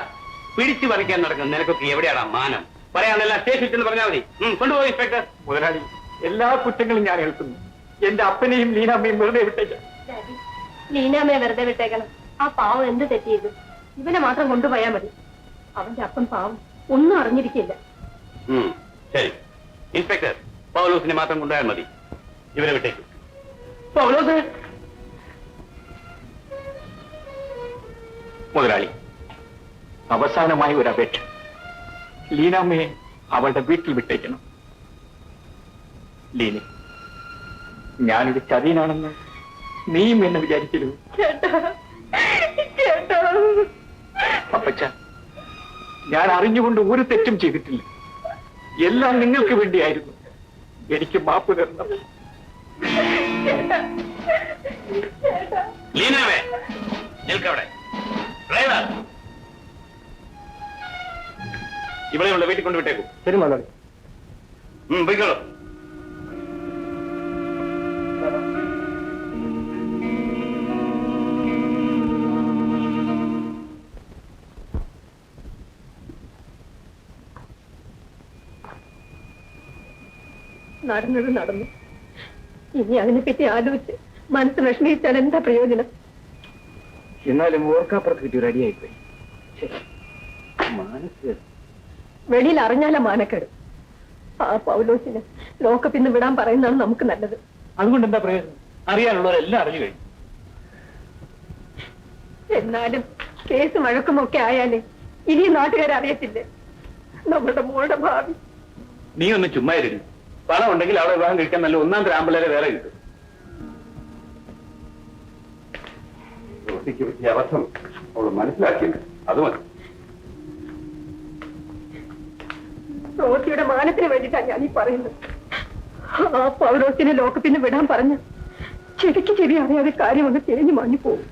പിടിച്ചു പറിക്കാൻ നടക്കുന്ന നിനക്കൊക്കെ എവിടെയാണ് മാനം? പറയാനെല്ലാം സ്റ്റേഷനിൽ ചെന്ന് പറഞ്ഞാൽ മതി. കൊണ്ടുപോകും ഇൻസ്പെക്ടർ. മുതലാളി, എല്ലാ കുറ്റങ്ങളും ഞാൻ ഏൽക്കുന്നു. എന്റെ അപ്പനെയും ലീനാമ്മയും വെറുതെ വിട്ടേക്കാം. ലീനാമ്മയെ വെറുതെ വിട്ടേക്കണം. ആ പാവം എന്ത് തെറ്റ് ചെയ്തു? ഇവനെ മാത്രം കൊണ്ടുപോയാൽ മതി. അവന്റെ അപ്പൻ പാവം ഒന്നും അറിഞ്ഞിരിക്കില്ല. ശരി ഇൻസ്പെക്ടർ, പൗലോസിനെ മാത്രം കൊണ്ടുപോയാൽ മതി. ഇവരെ വിട്ടേക്കും. പൗലോസ്, മുതലാളി, അവസാനമായ ഒരു അപേക്ഷ. ലീനാമ്മയെ അവളുടെ വീട്ടിൽ വിട്ടേക്കണം. ലീന, ഞാനൊരു ചതിയനാണെന്ന് നീയും എന്നെ വിചാരിച്ചിരുന്നു. അപ്പച്ച, ഞാൻ അറിഞ്ഞുകൊണ്ട് ഒരു തെറ്റും ചെയ്തിട്ടില്ല. എല്ലാം നിങ്ങൾക്ക് വേണ്ടിയായിരുന്നു. എനിക്ക് മാപ്പ് തരണം. ലീനാവേ, നിൽക്കവിടെ. ഡ്രൈവർ, ഇവിടെ ഉള്ള വീട്ടിൽ കൊണ്ട് വിട്ടേക്കും. ശരി മുതലാളി. പോയിക്കോളൂ. നടന്നത് നടന്നു. ഇനി അതിനെപ്പറ്റി ആലോചിച്ച് മനസ്സ് വിഷമിച്ചാൽ എന്താ പ്രയോജനം? എന്നാലും ഓർക്കാപ്പുറത്ത് കിട്ടി റെഡിയായിപ്പോയി. മനസ്സ് വെളിയിൽ അറിഞ്ഞാല മാനക്കേട്. ആ പൗലോസിന് ലോക്കപ്പിന്ന് വിടാൻ പറയുന്നതാണ് നമുക്ക് നല്ലത്. അതുകൊണ്ട് എന്താ പ്രയോജനം? അറിയാനുള്ളവരെല്ലാം അറിഞ്ഞു കഴിഞ്ഞു. എന്നാലും കേസ് മഴക്കുമൊക്കെ ആയാലേ ഇനി നാട്ടുകാരറിയത്തില്ലേ നമ്മുടെ മോളുടെ ഭാവി? നീ ഒന്ന് ചുമ്മായിരുന്നു. പണം ഉണ്ടെങ്കിൽ അവളെ വിവാഹം കഴിക്കാൻ നല്ല ഒന്നാം തരം ആമ്പിള്ളേരെ വേറെ കിട്ടും. അബദ്ധം അവള് മനസ്സിലാക്കിയില്ല, അത് മതി. റോസിയുടെ മാനത്തിന് വേണ്ടിയിട്ടാണ് ഞാൻ ഈ പറയുന്നത്. ആ പൗലോസിനെ ലോക്കപ്പിന്ന് വിടാൻ പറഞ്ഞ ചെവിക്ക് ചെവി അറിയാതെ കാര്യം ഒന്ന് തിരിഞ്ഞു മാഞ്ഞു പോകും.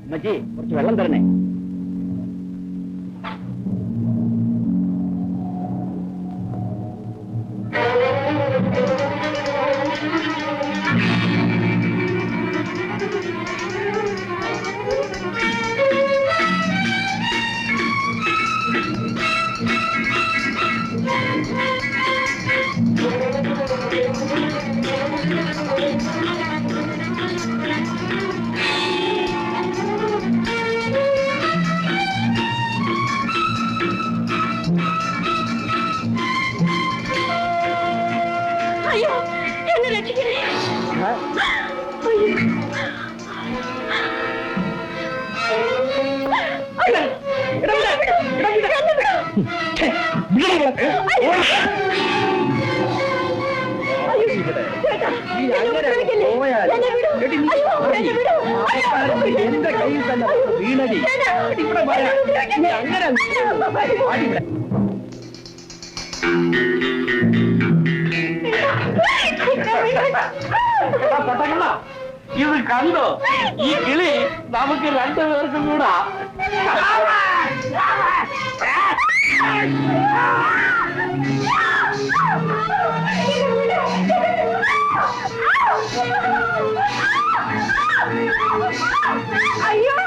അമ്മച്ചി, കുറച്ച് വെള്ളം തരണേ. അയ്യോ, എന്നെ രക്ഷിക്കണേ. എന്റെ കയ്യിൽ തന്നെ വീണടി. ഇവിടെ അങ്ങനെ അയ്യോ പൊട്ടക്കണ്ണ ഇത് കണ്ടോ? ഈ കിളി നമുക്ക് രണ്ടുപേർക്കും കൂടാ. അയ്യോ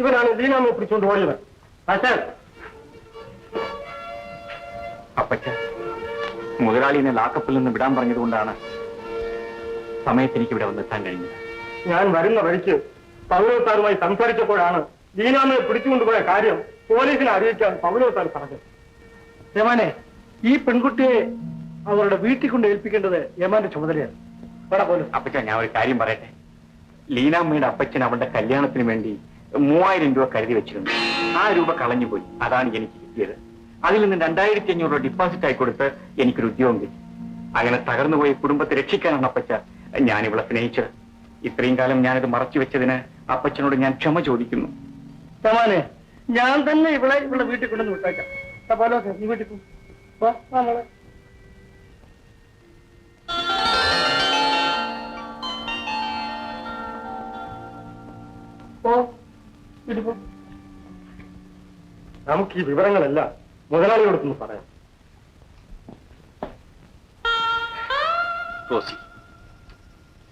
ഇവനാണ് ലീനാമ്മയെ പിടിച്ചുകൊണ്ട് ഓടിയത്. അപ്പച്ച മുതലാളിനെ ലാക്കപ്പിൽ നിന്ന് വിടാൻ പറഞ്ഞതുകൊണ്ടാണ് സമയത്ത് എനിക്ക് ഇവിടെ വന്നെത്താൻ കഴിഞ്ഞത്. ഞാൻ വരുന്ന വഴിക്ക് പൗലോസാറുമായി സംസാരിച്ചപ്പോഴാണ് ലീനാമ്മയെ പിടിച്ചുകൊണ്ടുപോയ കാര്യം പോലീസിനെ അറിയിക്കാൻ പൗലോസാർ പറഞ്ഞത്. യമാനെ, ഈ പെൺകുട്ടിയെ അവരുടെ വീട്ടിൽ കൊണ്ട് ഏൽപ്പിക്കേണ്ടത് യമാന്റെ ചുമതലയാണ്. അപ്പച്ച, ഞാൻ ഒരു കാര്യം പറയട്ടെ. ലീനാമ്മയുടെ അപ്പച്ചൻ അവളുടെ കല്യാണത്തിന് വേണ്ടി 3000 രൂപ കരുതി വെച്ചിരുന്നു. ആ രൂപ കളഞ്ഞുപോയി. അതാണ് എനിക്ക് കിട്ടിയത്. അതിൽ നിന്ന് 2500 രൂപ ഡിപ്പോസിറ്റ് ആയി കൊടുത്ത് എനിക്കൊരു ഉദ്യോഗം കിട്ടി. അങ്ങനെ തകർന്നുപോയി കുടുംബത്തെ രക്ഷിക്കാനാണ് അപ്പച്ച ഞാൻ ഇവളെ സ്നേഹിച്ചത്. ഇത്രയും കാലം ഞാനിത് മറച്ചു വെച്ചതിന് അപ്പച്ചനോട് ഞാൻ ക്ഷമ ചോദിക്കുന്നു. യമാനെ, ഞാൻ തന്നെ ഇവിടെ വീട്ടിൽ കൊണ്ടുവന്ന് വിട്ടേക്കാം. പൗലോസേ, നീ വീട്ടിൽ പോ. നമ്മളെ നമുക്ക് ഈ വിവരങ്ങളെല്ലാം മുതലാളിയോടൊന്ന് പറയാം. റോസി,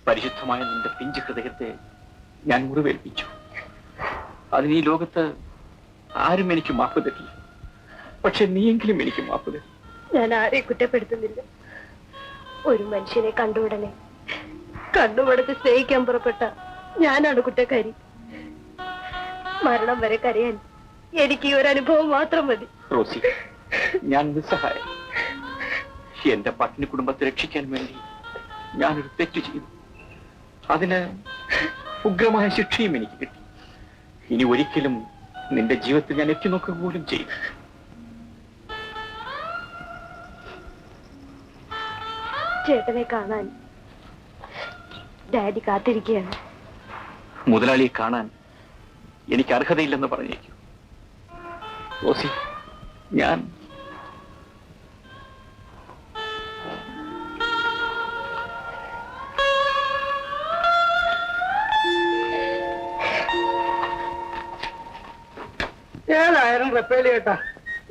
പരിശുദ്ധമായ നിന്റെ പിഞ്ച് ഹൃദയത്തെ ഞാൻ മുറിവേൽപ്പിച്ചു. അതിന് ഈ ലോകത്ത് ആരും എനിക്ക് മാപ്പ് തരില്ല. പക്ഷെ നീയെങ്കിലും എനിക്ക് മാപ്പ് തരും. ഞാൻ ആരെയും കുറ്റപ്പെടുത്തുന്നില്ല. ഒരു മനുഷ്യനെ കണ്ടുടനെ കണ്ണുപടുത്ത് സ്നേഹിക്കാൻ പുറപ്പെട്ട ഞാനാണ് കുറ്റക്കാരി. മരണം വരെ കരയാൻ എനിക്ക് ഈ ഒരു അനുഭവം മാത്രം മതി. റോസി, ഞാൻ നിസ്സഹായം. എന്റെ പട്ടിണി കുടുംബത്തെ രക്ഷിക്കാൻ വേണ്ടി ഞാനൊരു തെറ്റ് ചെയ്തു. അതിന് ഉഗ്രമായ ശിക്ഷയും എനിക്ക് കിട്ടി. ഇനി ഒരിക്കലും നിന്റെ ജീവിതത്തിൽ ഞാൻ എത്തി നോക്കുക പോലും ചെയ്യും. ചേട്ടനെ കാണാൻ ഡാഡി കാത്തിരിക്കുകയാണ്. മുതലാളിയെ കാണാൻ എനിക്ക് അർഹതയില്ലെന്ന് പറഞ്ഞേക്കൂ. റോസി, ഞാൻ ഏതായാലും റപ്പേലി കേട്ടാ,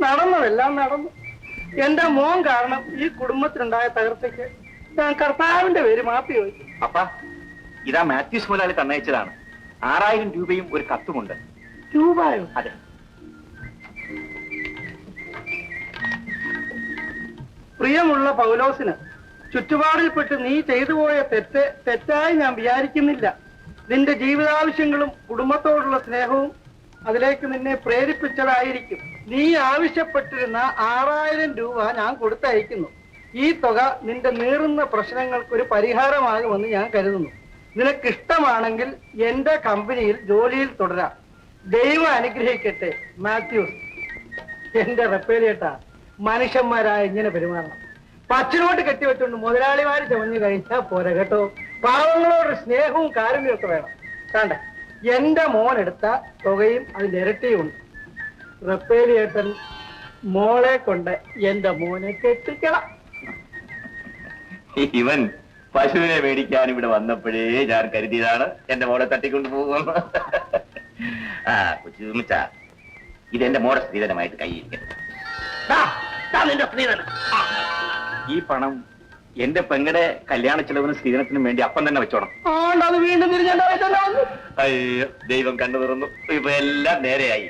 നടന്നതെല്ലാം നടന്നു. എന്റെ മോൻ കാരണം ഈ കുടുംബത്തിനുണ്ടായ തകർച്ചയ്ക്ക് ഞാൻ കർത്താവിന്റെ പേര് മാപ്പി ചോദിച്ചു. അപ്പ ഇതാ മാത്യൂസ് മുതലാളി തന്നയച്ചതാണ്. 6000 രൂപയും ഒരു കത്തുമുണ്ട്. രൂപയോ? അതെ. പ്രിയമുള്ള പൗലോസിന്, ചുറ്റുപാടിൽപ്പെട്ട് നീ ചെയ്തു പോയ തെറ്റായി ഞാൻ വിചാരിക്കുന്നില്ല. നിന്റെ ജീവിതാവശ്യങ്ങളും കുടുംബത്തോടുള്ള സ്നേഹവും അതിലേക്ക് നിന്നെ പ്രേരിപ്പിച്ചതായിരിക്കും. നീ ആവശ്യപ്പെട്ടിരുന്ന 6000 രൂപ ഞാൻ കൊടുത്തയക്കുന്നു. ഈ തുക നിന്റെ നീറുന്ന പ്രശ്നങ്ങൾക്കൊരു പരിഹാരമാകുമെന്ന് ഞാൻ കരുതുന്നു. നിനക്കിഷ്ടമാണെങ്കിൽ എന്റെ കമ്പനിയിൽ ജോലിയിൽ തുടരാം. ദൈവം അനുഗ്രഹിക്കട്ടെ. മാത്യൂസ്. എന്റെ റപ്പേലിയേട്ടാ, മനുഷ്യന്മാരായ ഇങ്ങനെ പെരുമാറണം. പച്ചിനോട്ട് കെട്ടിവെച്ചുകൊണ്ട് മുതലാളിമാര് ചമഞ്ഞു കഴിച്ചാൽ പോരാ കേട്ടോ. പാവങ്ങളോട് സ്നേഹവും കാരുണ്യവും ഒക്കെ വേണം. കണ്ട, എന്റെ മോൻ എടുത്ത തുകയും അതിന്റെ ഇരട്ടിയും ഉണ്ട്. റപ്പേലിയേട്ടൻ മോളെ കൊണ്ട് എന്റെ മോനെ കെട്ടിക്കണം. ഇവൻ പശുവിനെ മേടിക്കാൻ ഇവിടെ വന്നപ്പോഴേ ഞാൻ കരുതിയതാണ് എന്റെ മോളെ തട്ടിക്കൊണ്ടു പോകുമെന്ന്. ആ കൊച്ചുമിച്ച, ഇതെന്റെ മോടെ സ്ത്രീധനമായിട്ട് കൈയിരിക്കട്ടെ. നിന്റെ സ്ത്രീധനം. ഈ പണം എന്റെ പെങ്ങളുടെ കല്യാണ ചെലവിനും സ്ത്രീധനത്തിനും വേണ്ടി അപ്പം തന്നെ വെച്ചോണം. അത് വീണ്ടും തിരിഞ്ഞെന്റെ വയറ്റന്നെ വന്നു. അയ്യോ, ദൈവം കണ്ടു തുറന്നു. ഇപ്പൊ എല്ലാം നേരെയായി.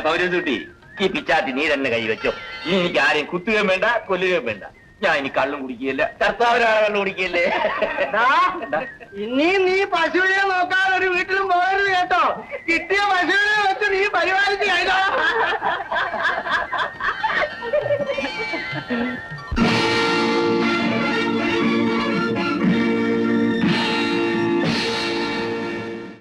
പൗരസൂട്ടി, ഈ പിച്ചാത്തി നീ തന്നെ കൈവച്ചോ. ഇനി എനിക്ക് ആരെയും കുത്തുകയും വേണ്ട, കൊല്ലുകയും വേണ്ട. ഞാൻ ഇനി കള്ളും കുടിക്കുകയില്ല. കർത്താവിനാണ് കള്ളു കുടിക്കുകയല്ലേ. ഇനി നീ പശുവിനെ നോക്കാൻ ഒരു വീട്ടിലും പോകരുത് കേട്ടോ. കിട്ടിയ പശുവിനെ വെച്ച് നീ പരിപാലിച്ച് കഴിഞ്ഞോ.